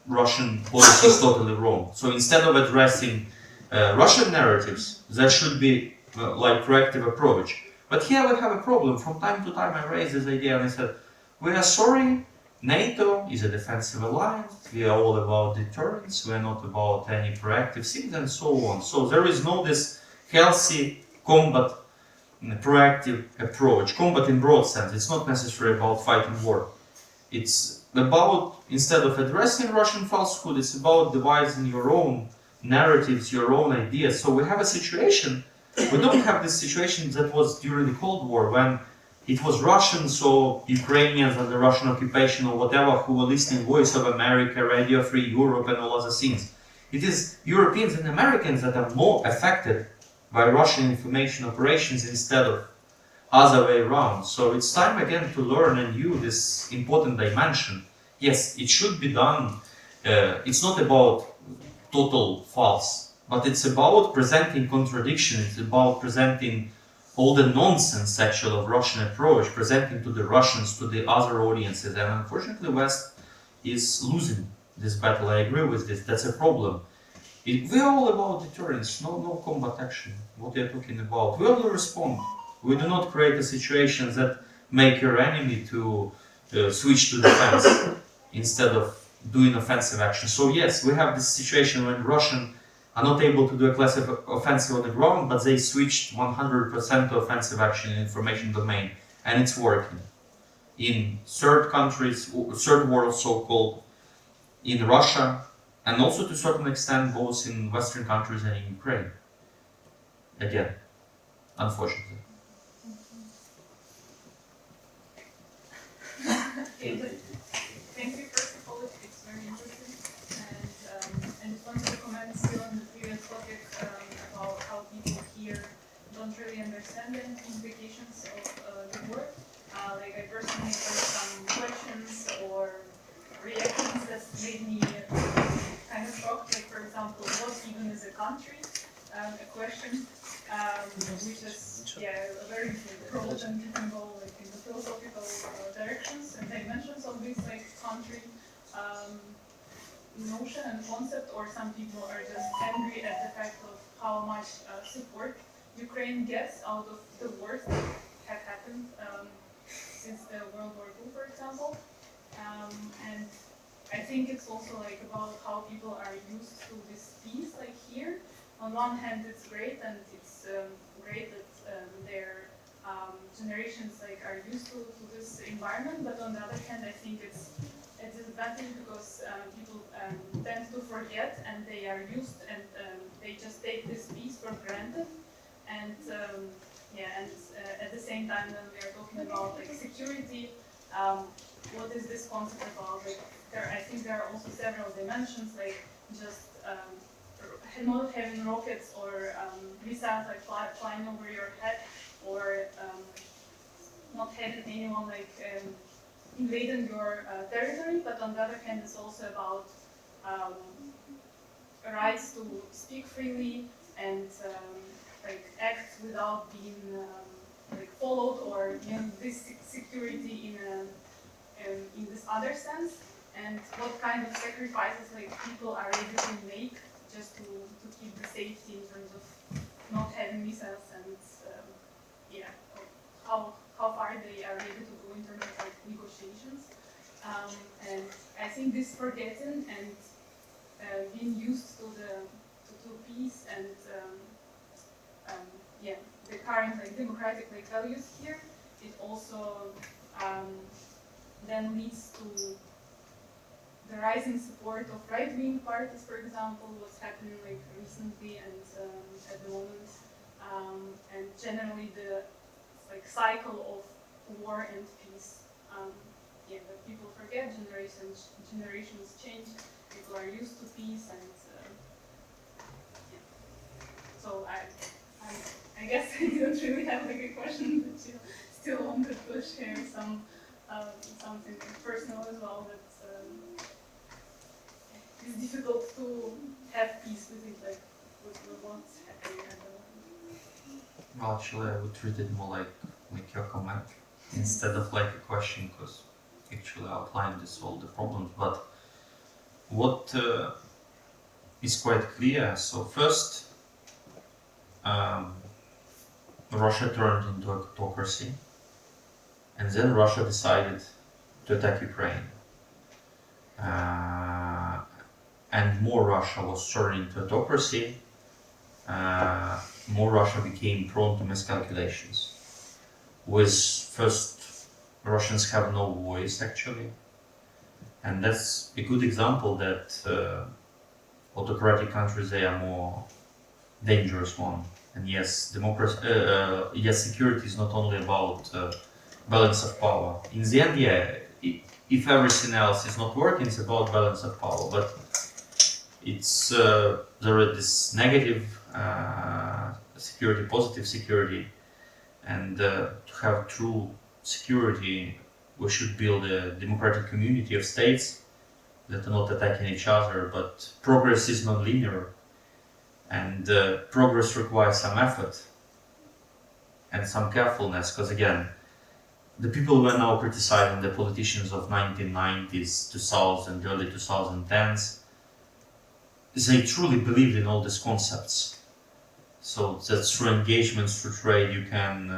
Russian policy is totally wrong. So instead of addressing Russian narratives, there should be like proactive approach. But here we have a problem. From time to time I raise this idea and I said, we are sorry, NATO is a defensive alliance, we are all about deterrence, we are not about any proactive things and so on. So there is no this healthy combat, proactive approach. Combat in broad sense, it's not necessarily about fighting war. It's about, instead of addressing Russian falsehood, it's about devising your own narratives, your own ideas. So we have a situation, we don't have this situation that was during the Cold War when it was Russians or Ukrainians under Russian occupation or whatever who were listening Voice of America, Radio Free Europe and all other things. It is Europeans and Americans that are more affected by Russian information operations instead of other way around. So it's time again to learn anew this important dimension. Yes, it should be done. It's not about total false, but it's about presenting contradiction. It's about presenting all the nonsense actually of Russian approach, presenting to the Russians, to the other audiences. And unfortunately, West is losing this battle. I agree with this. That's a problem. We're all about deterrence, no combat action. What they're talking about. We only respond. We do not create a situation that make your enemy to switch to defense instead of doing offensive action. So yes, we have this situation when Russians are not able to do a classic offensive on the ground, but they switched 100% to offensive action in information domain, and it's working. In third countries, third world so-called, in Russia, and also to a certain extent both in Western countries and in Ukraine. Again, unfortunately. Thank you, first of all, it's very interesting. And just wanted to comment still on the previous topic about how people here don't really understand the implications of the war. Like I personally heard some questions or reactions that made me kind of shocked. Like for example, what even is a country? A question which is a very broad and you can go like in the philosophical directions and dimensions of this like country notion and concept, or some people are just angry at the fact of how much support Ukraine gets out of the wars that have happened since the World War II, for example. And I think it's also like about how people are used to this peace, like here. On one hand, it's great, and it's great that their generations like are used to this environment. But on the other hand, I think it's a disadvantage because people tend to forget, and they are used, and they just take this peace for granted. And at the same time, when we are talking about like security, what is this concept about? Like, I think there are also several dimensions, like just not having rockets or missiles like flying over your head, or not having anyone like invading your territory. But on the other hand, it's also about rights to speak freely and like act without being like followed, or this security in this other sense, and what kind of sacrifices like people are able to make just to keep the safety in terms of not having missiles, and how far they are able to go in terms of like negotiations. And I think this forgetting and being used to peace and the current like democratic like values here, it also then leads to the rising support of right-wing parties, for example, what's happening like recently and at the moment, and generally the like cycle of war and peace. That people forget, generations change, people are used to peace, and so I guess I don't really have like a question, but you still wanted to share some something personal as well that it's difficult to have peace with it, like with what's happening at the moment. Well, actually, I would treat it more like your comment instead of like a question, because actually I outlined this all the problems. But what is quite clear. So first, Russia turned into a autocracy, and then Russia decided to attack Ukraine. And more Russia was turned into autocracy, more Russia became prone to miscalculations. With first, Russians have no voice actually, and that's a good example that autocratic countries, they are more dangerous one. And yes, democracy, yes, security is not only about balance of power. In the end, yeah, if everything else is not working, it's about balance of power. But it's there is this negative security, positive security, and to have true security, we should build a democratic community of states that are not attacking each other. But progress is not linear. And progress requires some effort and some carefulness, because again, the people who are now criticizing the politicians of 1990s, 2000, early 2010s, they truly believed in all these concepts. So that through engagements, through trade, you can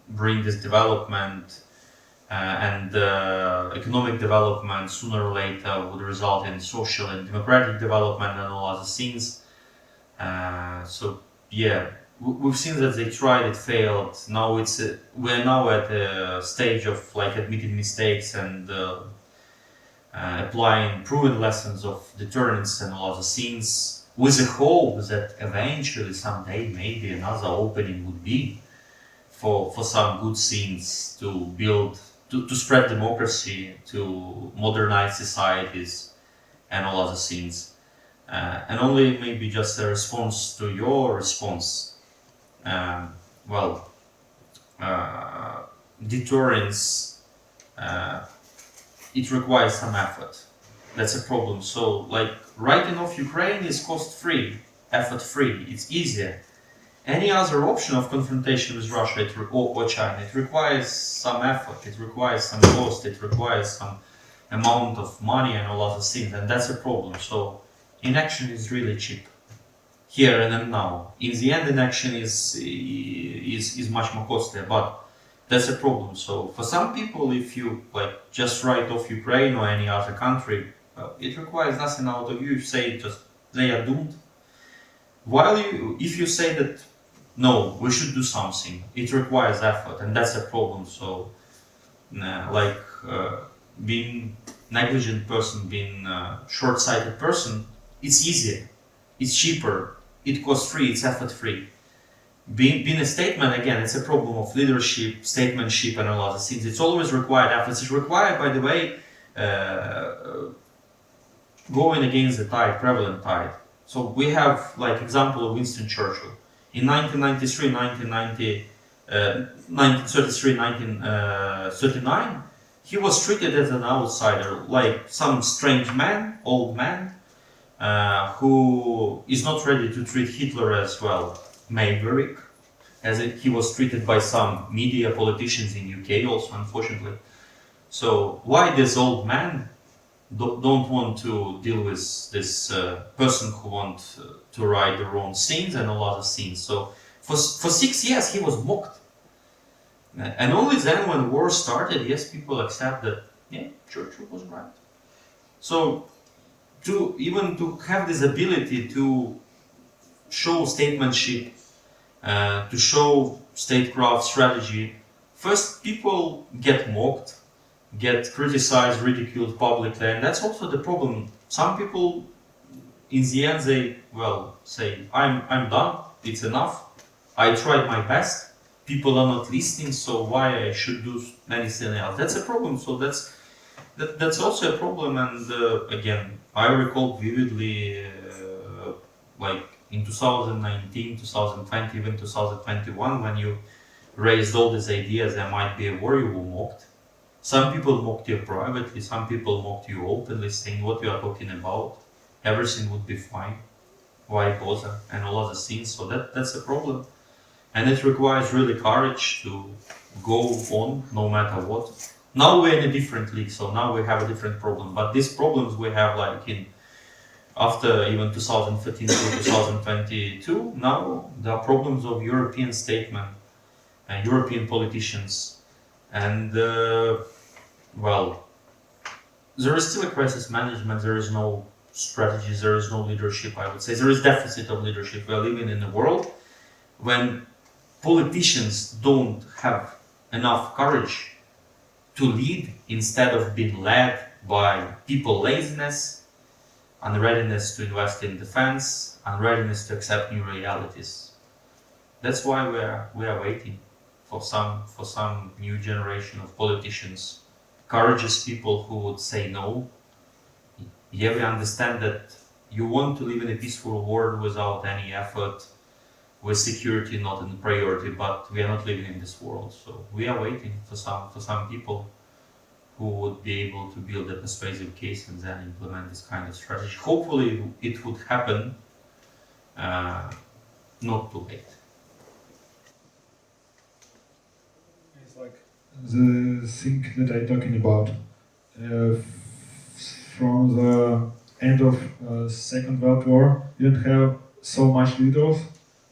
bring this development and economic development sooner or later would result in social and democratic development and all other things. So yeah, we've seen that they tried, it failed. Now we're now at a stage of like admitting mistakes and applying proven lessons of deterrence and all other things, with the hope that eventually someday maybe another opening would be for some good things to build, to spread democracy, to modernize societies and all other things. And only maybe just a response to your response. Deterrence, it requires some effort. That's a problem. So, like, writing off Ukraine is cost-free, effort-free. It's easier. Any other option of confrontation with Russia or China, it requires some effort, it requires some cost, it requires some amount of money and all other things, and that's a problem. So, inaction is really cheap, here and then now. In the end, inaction is much more costly, but that's a problem. So for some people, if you like just write off Ukraine or any other country, well, it requires nothing out of you. You say just they are doomed. While if you say that no, we should do something, it requires effort, and that's a problem. So being negligent person, being short-sighted person, it's easier, it's cheaper, it costs free, it's effort free. Being a statesman, again, it's a problem of leadership, statesmanship, and a lot of things. It's always required effort. It's required, by the way, going against the tide, prevalent tide. So we have, like, example of Winston Churchill. In 1993, 1933, 1939, he was treated as an outsider, like some strange man, old man, who is not ready to treat Hitler as well, Maverick, as he was treated by some media politicians in UK also, unfortunately. So why this old man don't want to deal with this person who want to right the wrong things and a lot of things. So for 6 years he was mocked. And only then when war started, yes, people accept that, yeah, Churchill was right. So to have this ability to show statesmanship, to show statecraft strategy, first people get mocked, get criticized, ridiculed publicly, and that's also the problem. Some people, in the end, they say, I'm done, it's enough, I tried my best, people are not listening, so why I should do anything else? That's a problem. So that's also a problem. And again, I recall vividly, like in 2019, 2020, even 2021, when you raised all these ideas, there might be a war, you were mocked. Some people mocked you privately, some people mocked you openly, saying what you are talking about, everything would be fine, why bother, and all other things. So that's a problem. And it requires really courage to go on no matter what. Now we're in a different league, so now we have a different problem. But these problems we have like in after even 2013 to 2022, now there are problems of European statesmen and European politicians. And well, there is still a crisis management, there is no strategy, there is no leadership, I would say. There is deficit of leadership. We are living in a world when politicians don't have enough courage to lead instead of being led by people laziness, unreadiness to invest in defense, unreadiness to accept new realities. That's why we are waiting for some new generation of politicians, courageous people who would say no. Yeah, we understand that you want to live in a peaceful world without any effort, with security not in priority, but we are not living in this world. So we are waiting for some people who would be able to build a persuasive case and then implement this kind of strategy. Hopefully it would happen not too late. It's like the thing that I'm talking about. From the end of Second World War, you don't have so much leaders,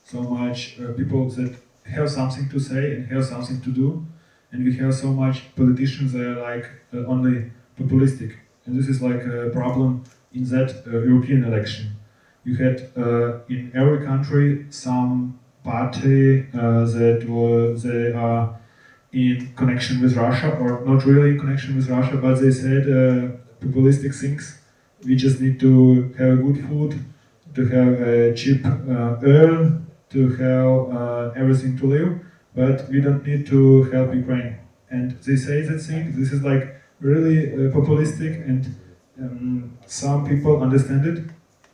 so much people that have something to say and have something to do, and we have so much politicians that are like only populistic, and this is like a problem in that European election. You had in every country some party they are in connection with Russia, or not really in connection with Russia, but they said populistic things. We just need to have good food, to have cheap oil, to have everything to live, but we don't need to help Ukraine. And they say that thing. This is like really populistic, and some people understand it.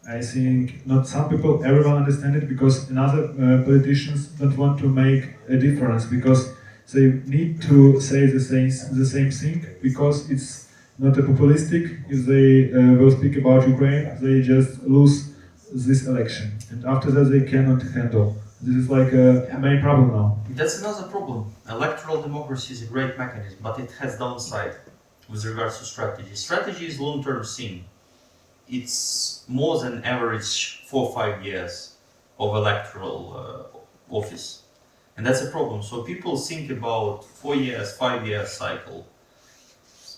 I think not some people, everyone understand it, because another politicians don't want to make a difference, because they need to say the same thing, because it's not a populistic. If they will speak about Ukraine, they just lose this election, and after that they cannot handle. This is like a main problem now. That's another problem. Electoral democracy is a great mechanism, but it has downside with regards to strategy. Strategy is long-term thing. It's more than average 4 or 5 years of electoral office. And that's a problem. So people think about 4 years, 5 years cycle.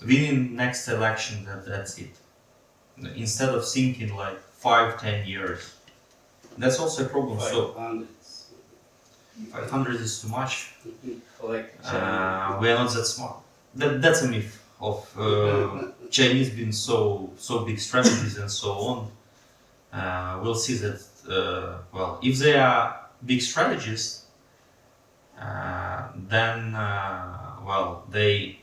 Winning next election, that's it. Instead of thinking like 5, 10 years. That's also a problem. 500. So 500 is too much. Like We are not that smart. That's a myth of Chinese being so big strategies and so on. We'll see that. Well, if they are big strategists, then well, they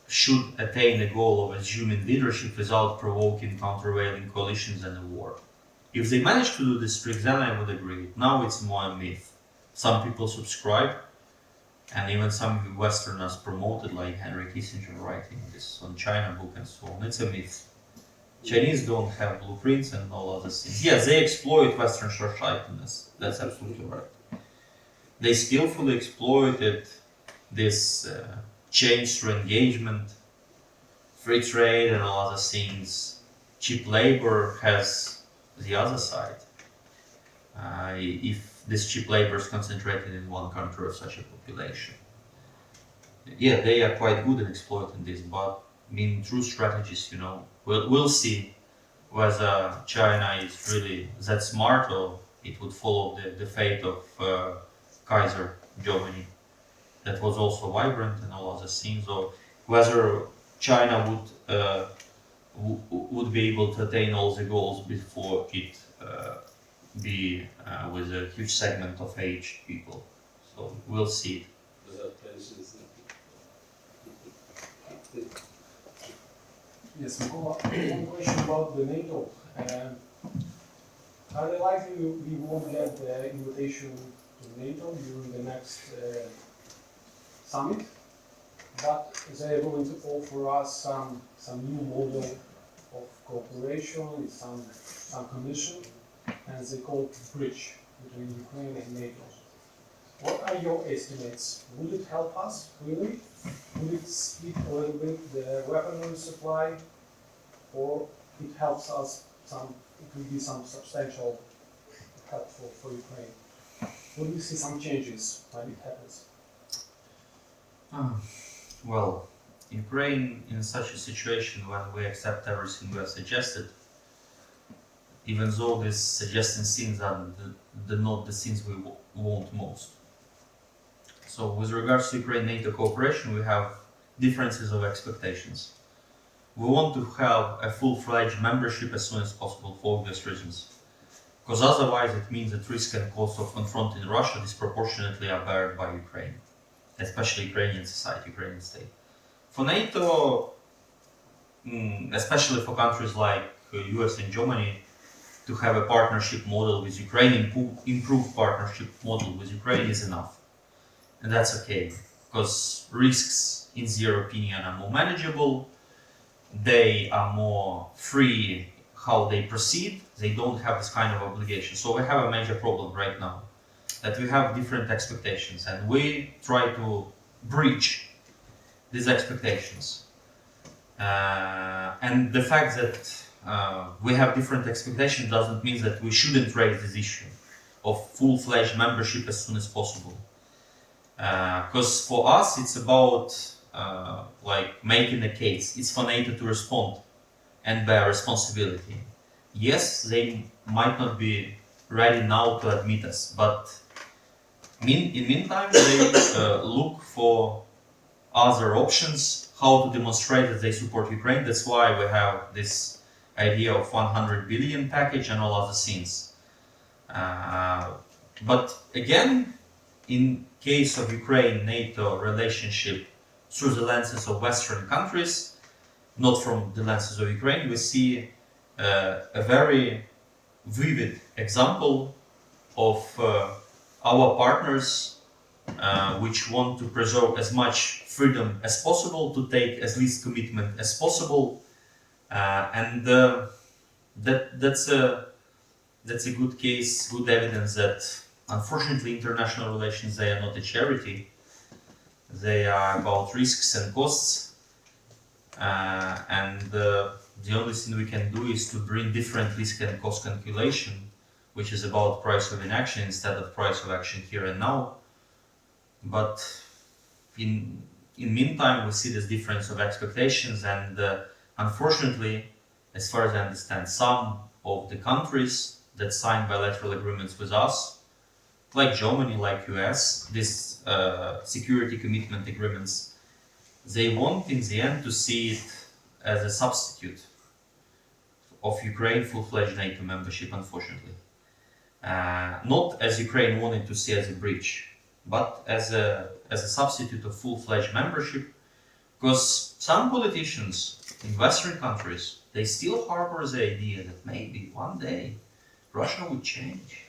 should attain the goal of assuming leadership without provoking countervailing coalitions and a war. If they manage to do this trick, then I would agree. Now it's more a myth. Some people subscribe, and even some Westerners promoted, like Henry Kissinger writing this on China book and so on. It's a myth. Chinese don't have blueprints and all other things. Yes, they exploit Western short-sightedness. That's absolutely right. They skillfully exploited this change through engagement, free trade and all other things. Cheap labor has the other side. If this cheap labor is concentrated in one country of such a population. Yeah, they are quite good at exploiting this, but I mean, true strategies, you know, we'll see whether China is really that smart, or it would follow the fate of Kaiser Germany, that was also vibrant and all other things, or whether China would be able to attain all the goals before it be with a huge segment of aged people. So we'll see. Yes, Mikola, one question about the NATO. Are they likely we won't get the invitation to NATO during the next summit, but they are going to offer us some new model of cooperation with some condition, and they call it bridge between Ukraine and NATO. What are your estimates? Would it help us, really? Would it speed a little bit the weaponry supply, or it helps us it will be some substantial help for Ukraine. Will we see some changes when it happens? Well, Ukraine in such a situation when we accept everything we have suggested, even though these suggested things are not the things we want most. So with regards to Ukraine-NATO cooperation, we have differences of expectations. We want to have a full-fledged membership as soon as possible for obvious reasons. Because otherwise it means that risk and cost of confronting Russia disproportionately are borne by Ukraine, especially Ukrainian society, Ukrainian state. For NATO, especially for countries like US and Germany, to have a partnership model with Ukraine, improved partnership model with Ukraine is enough. And that's okay, because risks, in their opinion, are more manageable, they are more free how they proceed, they don't have this kind of obligation. So we have a major problem right now, that we have different expectations, and we try to breach these expectations. And the fact that we have different expectations doesn't mean that we shouldn't raise this issue of full-fledged membership as soon as possible. Because for us it's about like making a case. It's for NATO to respond and bear responsibility. Yes, they might not be ready now to admit us, but in meantime they look for other options, how to demonstrate that they support Ukraine. That's why we have this idea of 100 billion package and all other things. But again, in case of Ukraine-NATO relationship through the lenses of Western countries, not from the lenses of Ukraine, we see a very vivid example of our partners which want to preserve as much freedom as possible, to take as least commitment as possible, and that's a good case, good evidence that unfortunately international relations, they are not a charity. They are about risks and costs, and the only thing we can do is to bring different risk and cost calculation, which is about price of inaction instead of price of action here and now. But in meantime, we see this difference of expectations, and unfortunately, as far as I understand, some of the countries that sign bilateral agreements with us, like Germany, like US, these security commitment agreements, they want in the end to see it as a substitute of Ukraine full-fledged NATO membership, unfortunately. Not as Ukraine wanted to see as a breach, but as a substitute of full-fledged membership, because some politicians in Western countries, they still harbor the idea that maybe one day Russia would change.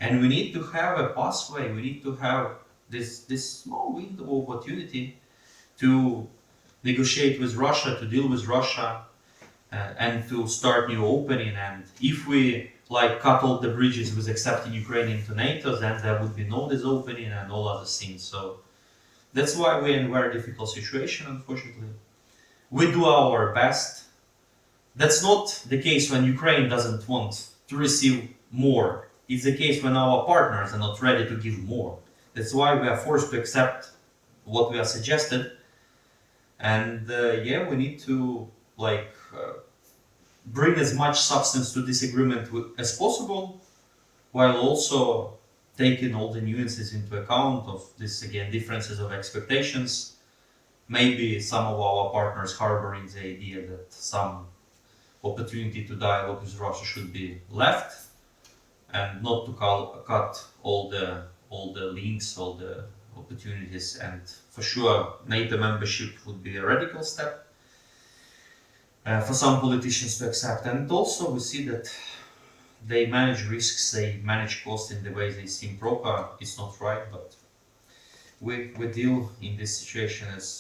And we need to have a pathway, we need to have this small window of opportunity to negotiate with Russia, to deal with Russia, and to start new opening. And if we cut all the bridges with accepting Ukraine into NATO, then there would be no this opening and all other things. So that's why we're in a very difficult situation, unfortunately. We do our best. That's not the case when Ukraine doesn't want to receive more. It's the case when our partners are not ready to give more. That's why we are forced to accept what we are suggested. And we need to bring as much substance to this agreement as possible, while also taking all the nuances into account of this, again, differences of expectations. Maybe some of our partners harboring the idea that some opportunity to dialogue with Russia should be left, and not to cut all the links, all the opportunities. And for sure, NATO membership would be a radical step for some politicians to accept. And also we see that they manage risks, they manage costs in the way they seem proper. It's not right, but we deal in this situation as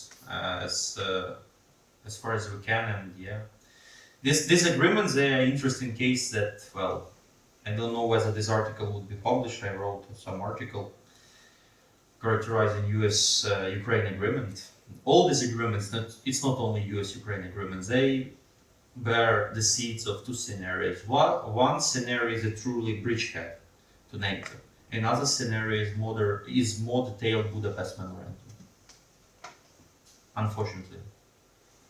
far as we can. And these agreements, they are interesting case that, well, I don't know whether this article would be published. I wrote some article characterizing US-Ukraine agreement. All these agreements, it's not only US-Ukraine agreements, they bear the seeds of two scenarios. One scenario is a truly bridgehead to NATO. Another scenario is more detailed Budapest memorandum. Unfortunately.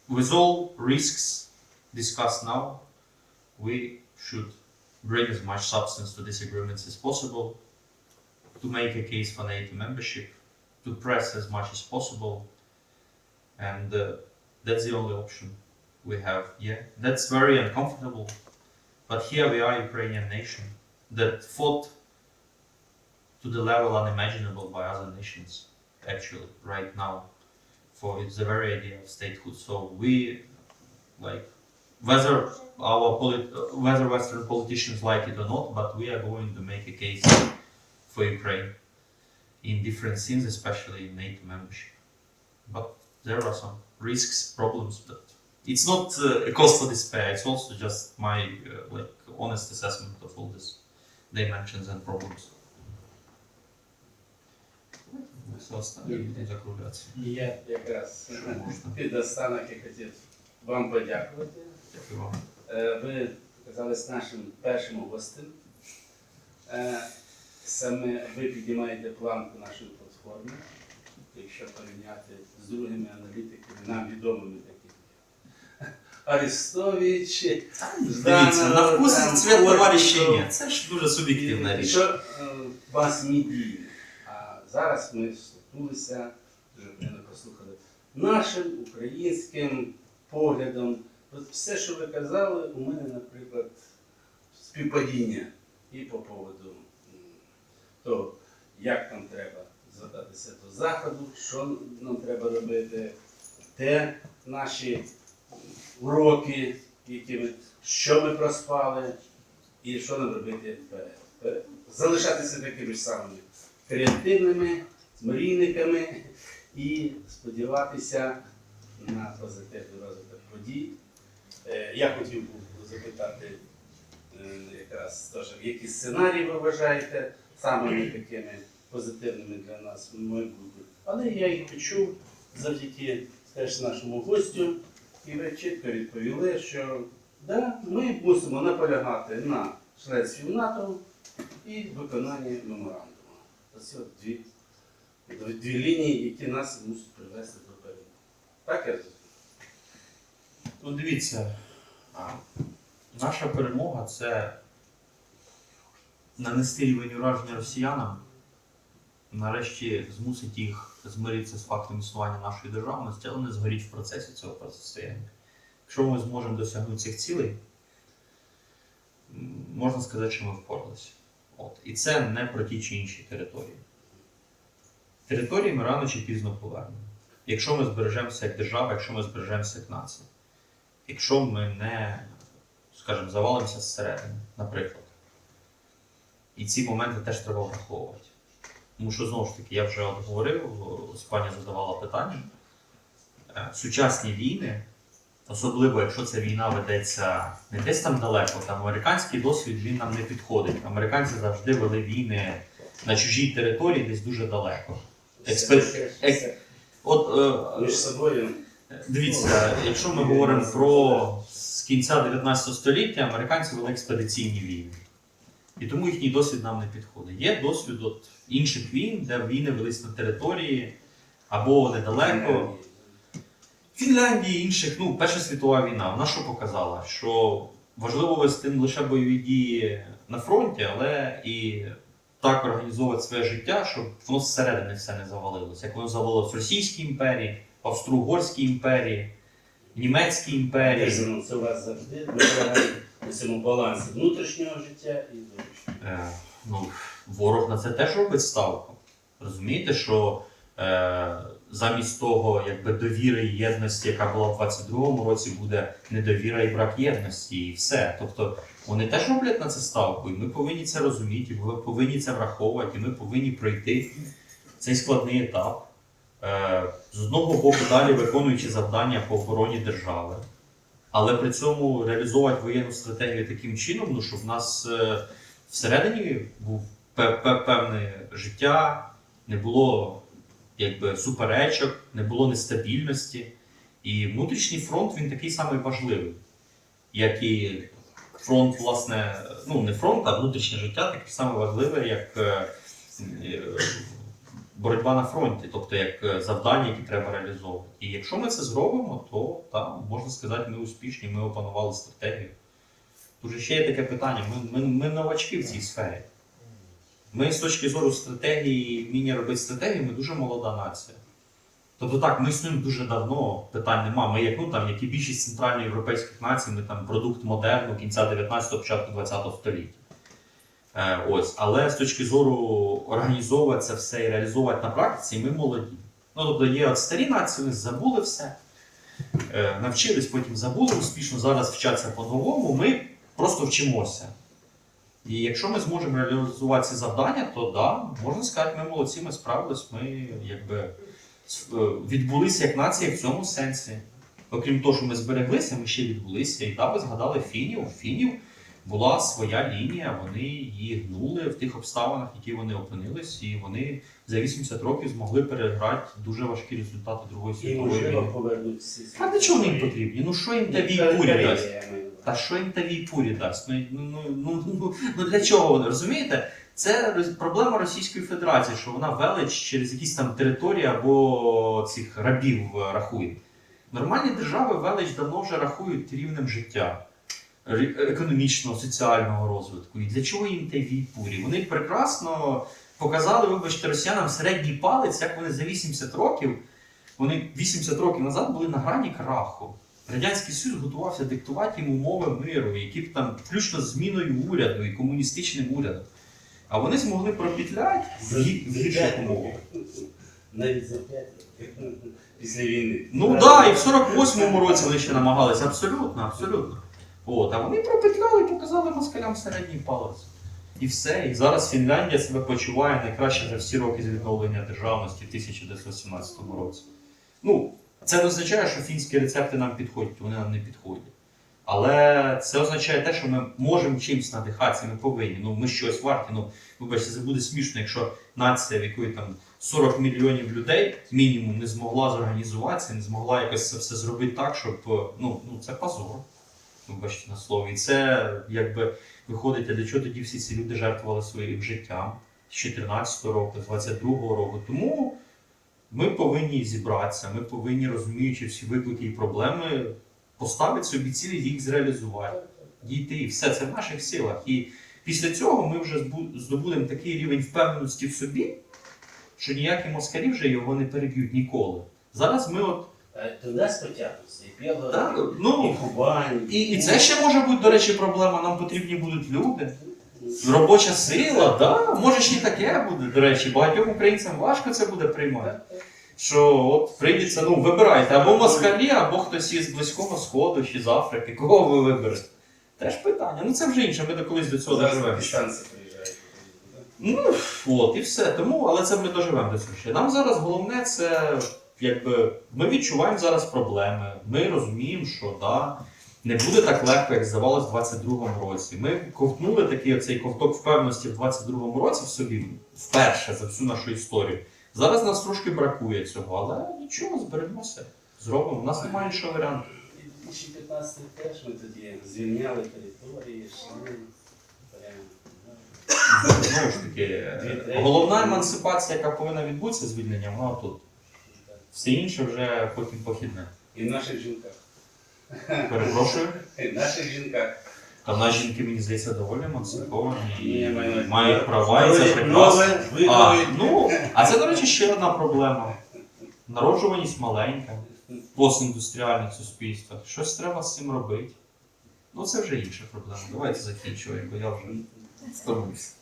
With all risks discussed now, we should bring as much substance to these agreements as possible, to make a case for NATO membership, to press as much as possible, and that's the only option we have. Yeah, that's very uncomfortable, but here we are, Ukrainian nation, that fought to the level unimaginable by other nations, actually, right now, for it's the very idea of statehood. So we, like, whether whether Western politicians like it or not, but we are going to make a case for Ukraine in different scenes, especially in NATO membership. But there are some risks, problems, but it's not a cause for despair. It's also just my like honest assessment of all these dimensions and problems. І я якраз під останок я хотів вам подякувати. Дякую вам. Ви оказались нашим першим гостем. Саме ви піднімаєте планку нашої платформи, якщо порівняти з другими аналітиками, нам відомими такими. Арестович, Дивіться, на вкус і цвет товариші ні. Це ж дуже суб'єктивна річ. Що мас-медійні. А зараз ми стикнулися, дуже приємно послухали, нашим українським поглядом. От все, що ви казали, у мене, наприклад, співпадіння і по поводу того, як нам треба звертатися до Заходу, що нам треба робити, де наші уроки, що ми проспали, і що нам робити вперед. Залишатися такими самими креативними, мрійниками і сподіватися на позитивний розвиток подій. Я хотів би запитати якраз теж, які сценарії ви вважаєте самими такими позитивними для нас в майбутньому. Але я їх почув завдяки теж нашому гостю, і ви чітко відповіли, що да, ми мусимо наполягати на членстві в НАТО і виконанні меморандуму. Ось от дві лінії, які нас мусять привести до перемоги. Так я розумію? Ну, дивіться, наша перемога – це нанести рівень ураження росіянам, нарешті змусить їх змиритися з фактом існування нашої державності, але не згоріть в процесі цього протистояння. Якщо ми зможемо досягнути цих цілей, можна сказати, що ми впоралися. І це не про ті чи інші території. Території ми рано чи пізно повернемо. Якщо ми збережемося як держава, якщо ми збережемося як нація. Якщо ми не, скажімо, завалимося зсередини, наприклад. І ці моменти теж треба враховувати. Тому що, знову ж таки, я вже говорив, пані задавала питання. Сучасні війни, особливо якщо ця війна ведеться не десь там далеко, там американський досвід, він нам не підходить. Американці завжди вели війни на чужій території, десь дуже далеко. Між собою. Дивіться, якщо ми говоримо про з кінця 19 століття, американці вели експедиційні війни. І тому їхній досвід нам не підходить. Є досвід інших війн, де війни велись на території або недалеко. Фінляндії, інших, Перша світова війна, вона що показала? Що важливо вести не лише бойові дії на фронті, але і так організовувати своє життя, щоб воно зсередини все не завалилося. Як воно завалилося в Російській імперії, Австро-Угорській імперії, Німецькій імперії. Це у вас завжди вибирає на цьому балансі внутрішнього життя і зовнішнього. Ворог на це теж робить ставку. Розумієте, що замість того, якби довіри і єдності, яка була в 22-му році, буде недовіра і брак єдності, і все. Тобто вони теж роблять на це ставку, і ми повинні це розуміти, і ми повинні це враховувати, і ми повинні пройти цей складний етап. З одного боку далі виконуючи завдання по обороні держави, але при цьому реалізовувати воєнну стратегію таким чином, щоб в нас всередині був певне життя, не було суперечок, не було нестабільності. І внутрішній фронт, він такий самий важливий. як і фронт, власне, ну не фронт, а внутрішнє життя таке саме важливе, як боротьба на фронті, тобто як завдання, які треба реалізовувати. І якщо ми це зробимо, то там, можна сказати, ми успішні, ми опанували стратегію. Тут ще є таке питання, ми новачки в цій сфері. Ми з точки зору стратегії, вміння робити стратегію, ми дуже молода нація. Тобто так, ми існуємо дуже давно, питань нема. Ми, як і більшість центральноєвропейських націй, ми там продукт модерну кінця 19-го, початку 20-го століття. Ось. Але з точки зору організовувати це все і реалізовувати на практиці, ми молоді. Ну, тобто є от старі нації, вони забули все, навчились, потім забули успішно, зараз вчаться по-новому, ми просто вчимося. І якщо ми зможемо реалізувати ці завдання, то да, можна сказати, ми молодці, ми справились, ми якби відбулися як нація в цьому сенсі. Окрім того, що ми збереглися, ми ще відбулися. І там ви згадали фінів. У фінів була своя лінія, вони її гнули в тих обставинах, які вони опинились, і вони за 80 років змогли переграти дуже важкі результати Другої І світової можливо війни. повернуть всі. А для чого вони їм потрібні? Ну що їм та Війпурі дасть? Та що їм та Війпурі дасть? Ну для чого вони? Розумієте? Це проблема Російської Федерації, що вона велич через якісь там території або цих рабів рахує. Нормальні держави велич давно вже рахують рівнем життя, економічного, соціального розвитку. І для чого їм те Війпурі? Вони прекрасно показали, вибачте, росіянам середній палець, як вони за 80 років, вони 80 років назад були на грані краху. Радянський Союз готувався диктувати їм умови миру, які б там включно з зміною уряду і комуністичним урядом. А вони змогли пропетляти в гірших умовах. Навіть за 5 років після війни. Ну так, да, і в 48-му році вони ще намагалися, абсолютно, абсолютно. От, а вони пропетляли і показали москалям середній палець. І все. І зараз Фінляндія себе почуває найкраще за всі роки з відновлення державності в 1917 році. Ну, це не означає, що фінські рецепти нам підходять, вони нам не підходять. Але це означає те, що ми можемо чимось надихатися, ми повинні. Ну, ми щось варті. Ну, вибачте, це буде смішно, якщо нація, в якої там 40 мільйонів людей мінімум не змогла зорганізуватися, не змогла якось це все зробити так, щоб, ну це позор. Вибачте на слово. І це, якби, виходить, а для чого тоді всі ці люди жертвували своїм життям з 14 року, з 22-го року. Тому ми повинні зібратися, ми повинні, розуміючи всі виклики і проблеми, поставити собі цілі, їх зреалізувати, дійти. І все це в наших силах. І після цього ми вже здобудемо такий рівень впевненості в собі, що ніякі москалі вже його не переб'ють ніколи. Зараз ми от... Туди спотягнуться, і Білгород, Так, ну, і Кубань. і це ще може бути, до речі, проблема. Нам потрібні будуть люди. Робоча сила, да, може ще й таке буде, до речі. Багатьом українцям важко це буде приймати. Що от прийдеться, ну, вибирайте, або москалі, або хтось із Близького Сходу, чи з Африки. Кого ви виберете? Теж питання. Ну це вже інше, ми колись до цього Зараз доживемо. пакистанці приїжджають. Ну, от, і все. Тому, але це ми доживемо до цього ще. Нам зараз головне це, якби, ми відчуваємо зараз проблеми. Ми розуміємо, що да, не буде так легко, як здавалось в 22-му році. Ми ковтнули такий оцей ковток впевненості в 22-му році в собі, вперше за всю нашу історію. Зараз нас трошки бракує цього, але нічого, зберемося, зробимо. У нас немає іншого варіанту. І 2015 теж ми тоді звільняли території, йшли. Знову ж таки, головна емансипація, яка повинна відбутися, звільнення, вона тут. Все інше вже потім похідне. І в наших жінках. Перепрошую. І в наших жінках. Та наші жінки, мені здається, доволі емансиповані і Ні, мають права, і це прекрасно. А це, до речі, ще одна проблема. Народжуваність маленька, в постіндустріальних суспільствах. Щось треба з цим робити. Ну, це вже інша проблема. Давайте закінчуємо, бо я вже втомився.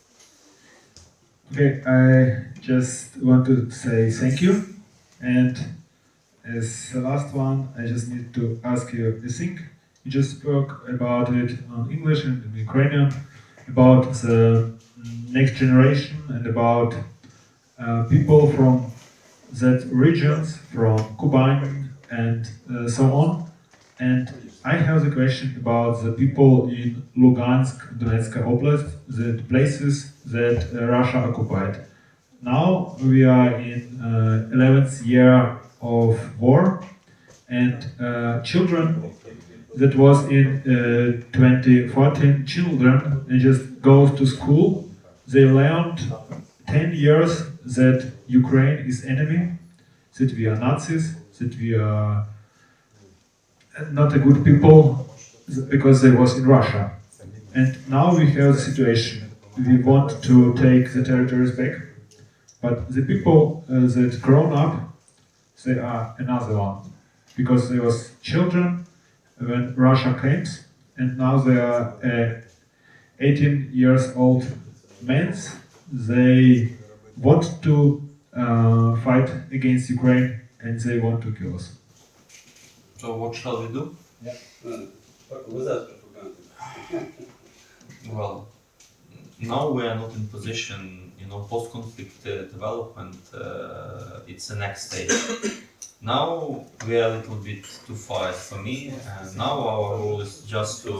Okay, I just want to say thank you, and as the last one, I just need to ask you a thing. You just spoke about it on English and in Ukrainian, about the next generation and about people from that regions, from Kuban and so on. And I have the question about the people in Lugansk, Donetsk Oblast, the places that Russia occupied. Now we are in 11th year of war, and children that was in 2014, children, they just go to school, they learned 10 years that Ukraine is enemy, that we are Nazis, that we are not a good people because they was in Russia. And now we have the situation. We want to take the territories back, but the people that grown up, they are another one. Because they was children when Russia came, and now they are 18 years old men. They want to fight against Ukraine and they want to kill us. So what shall we do? Well, now we are not in position, post-conflict development, it's the next stage. Now we are a little bit too far for me, and now our role is just to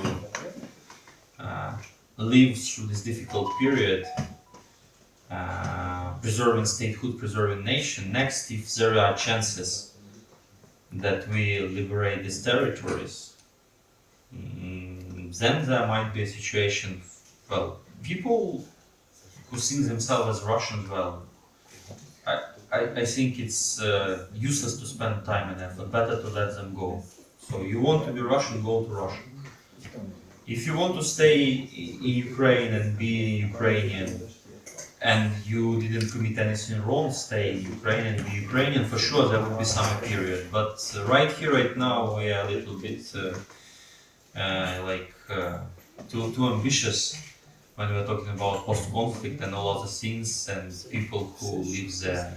live through this difficult period, preserving statehood, preserving nation. Next, if there are chances that we liberate these territories, then there might be a situation, well, people who see themselves as Russians, well, I think it's useless to spend time and effort, better to let them go. So you want to be Russian, go to Russia. If you want to stay in Ukraine and be Ukrainian, and you didn't commit anything wrong, stay in Ukraine and be Ukrainian, for sure there will be some period. But right here, right now, we are a little bit too ambitious when we're talking about post-conflict and all other things and people who live there.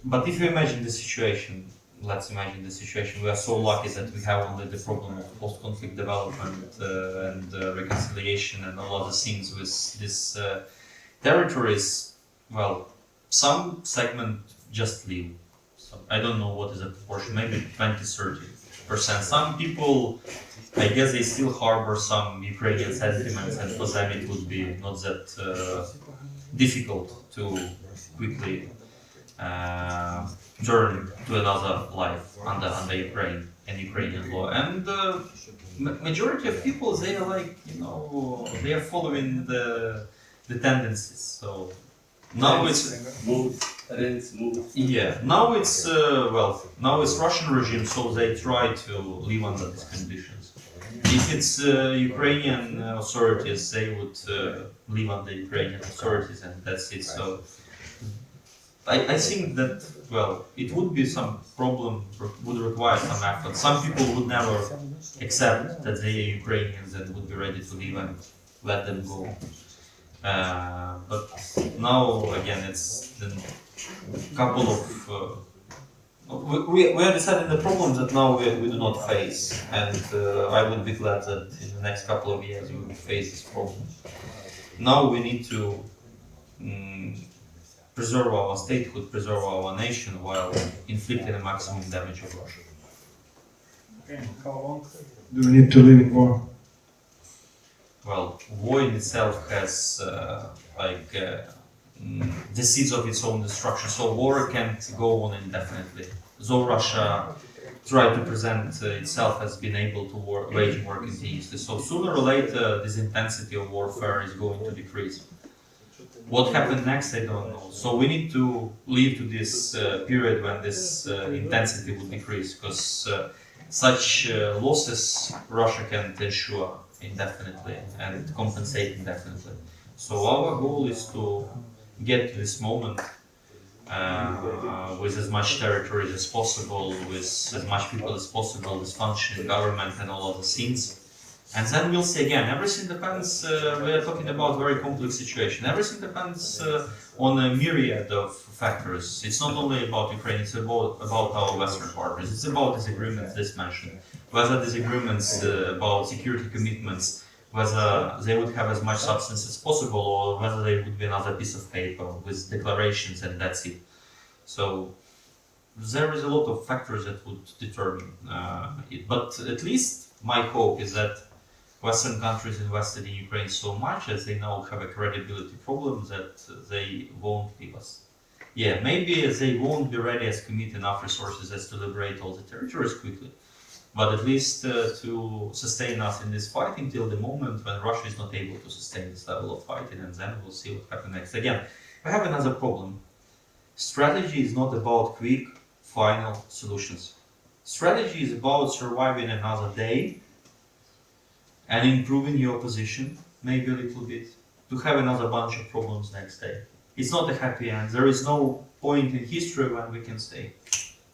But if you imagine the situation, let's imagine the situation, we are so lucky that we have only the problem of post-conflict development and reconciliation and all other things with these territories. Well, some segment just leave. So I don't know what is the proportion, maybe 20-30%. Some people, I guess they still harbor some Ukrainian sentiments, and for them it would be not that difficult to quickly turn to another life under Ukraine and Ukrainian law. And majority of people, they are like, they are following the tendencies. So now it's now it's now it's Russian regime, so they try to live under these conditions. If it's Ukrainian authorities, they would live under Ukrainian authorities, and that's it. So I think that, well, it would be some problem, would require some effort. Some people would never accept that they are Ukrainians and would be ready to leave and let them go. But now, again, it's the couple of... we are deciding the problems that now we do not face, and I would be glad that in the next couple of years we will face this problem. Now we need to preserve our statehood, preserve our nation, while inflicting the maximum damage on Russia. Okay, how long do we need to live in war? Well, war in itself has the seeds of its own destruction, so war can't go on indefinitely. Though Russia tried to present itself as being able to wage war continuously, so sooner or later this intensity of warfare is going to decrease. What happened next, I don't know. So we need to live to this period when this intensity will decrease, because such losses Russia can't ensure indefinitely and compensate indefinitely. So our goal is to get to this moment with as much territories as possible, with as much people as possible, with functioning government and all other things. And then we'll see again, everything depends, we are talking about very complex situation, everything depends on a myriad of factors. It's not only about Ukraine, it's about our Western partners, it's about disagreements this mentioned, whether disagreements about security commitments, whether they would have as much substance as possible, or whether they would be another piece of paper with declarations and that's it. So there is a lot of factors that would determine it, but at least my hope is that Western countries invested in Ukraine so much that they now have a credibility problem that they won't leave us. Yeah, maybe they won't be ready as commit enough resources as to liberate all the territories quickly, but at least to sustain us in this fight until the moment when Russia is not able to sustain this level of fighting, and then we'll see what happens next. Again, we have another problem. Strategy is not about quick, final solutions. Strategy is about surviving another day and improving your position, maybe a little bit, to have another bunch of problems next day. It's not a happy end. There is no point in history when we can say,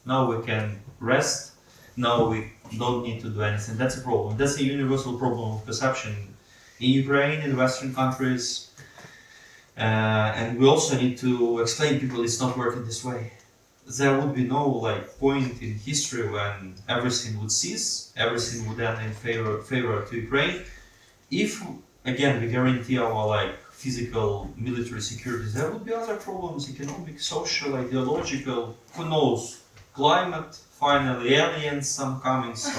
now we can rest, now we don't need to do anything. That's a problem. That's a universal problem of perception in Ukraine, in Western countries. And we also need to explain people it's not working this way. There would be no point in history when everything would cease, everything would end in favor to Ukraine. If again we guarantee our physical military security, there would be other problems, economic, social, ideological, who knows, climate, finally aliens, some coming. So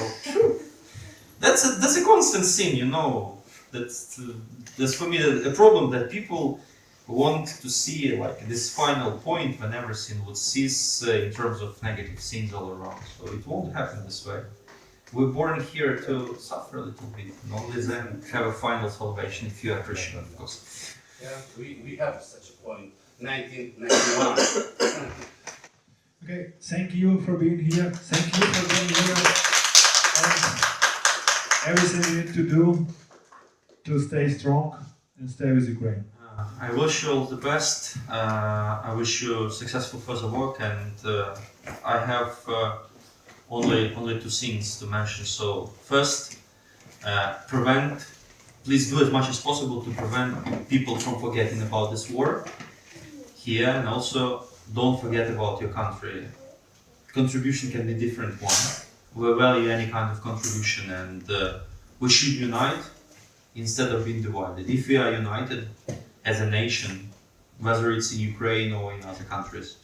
that's a constant thing, you know. That's for me a problem that people want to see this final point when everything would cease in terms of negative things all around. So it won't happen this way. We're born here to suffer a little bit, and only then have a final salvation if you are Christian, of course. Yeah, we have such a point. 1991. Okay, thank you for being here. Thank you for being here. And everything you need to do to stay strong and stay with Ukraine. I wish you all the best. I wish you successful further work, and I have only two things to mention. So first, please do as much as possible to prevent people from forgetting about this war here, and also don't forget about your country. Contribution can be different one. We value any kind of contribution, and we should unite instead of being divided. If we are united as a nation, whether it's in Ukraine or in other countries,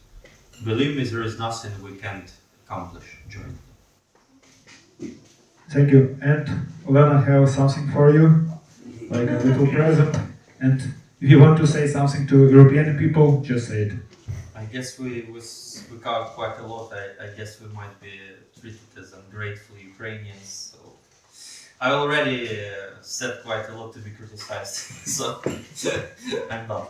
believe me, there is nothing we can't accomplish jointly. Thank you. And Olena, I have something for you, like a little present. And if you want to say something to European people, just say it. I guess we covered quite a lot. I guess we might be treated as ungrateful Ukrainians. So I already said quite a lot to be criticized. So I'm done.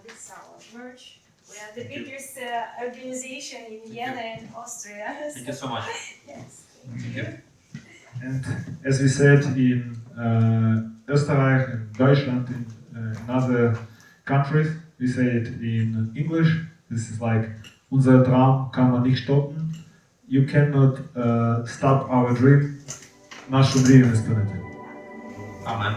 This is our merch. We are the Thank you. biggest organization in Vienna and Austria. Thank you so much. Yes. Thank you. And as we said in Österreich, in Deutschland, in other countries, we say it in English. This is like, unser Traum kann man nicht stoppen. You cannot stop our dream. Наш умрение не спинити. Amen.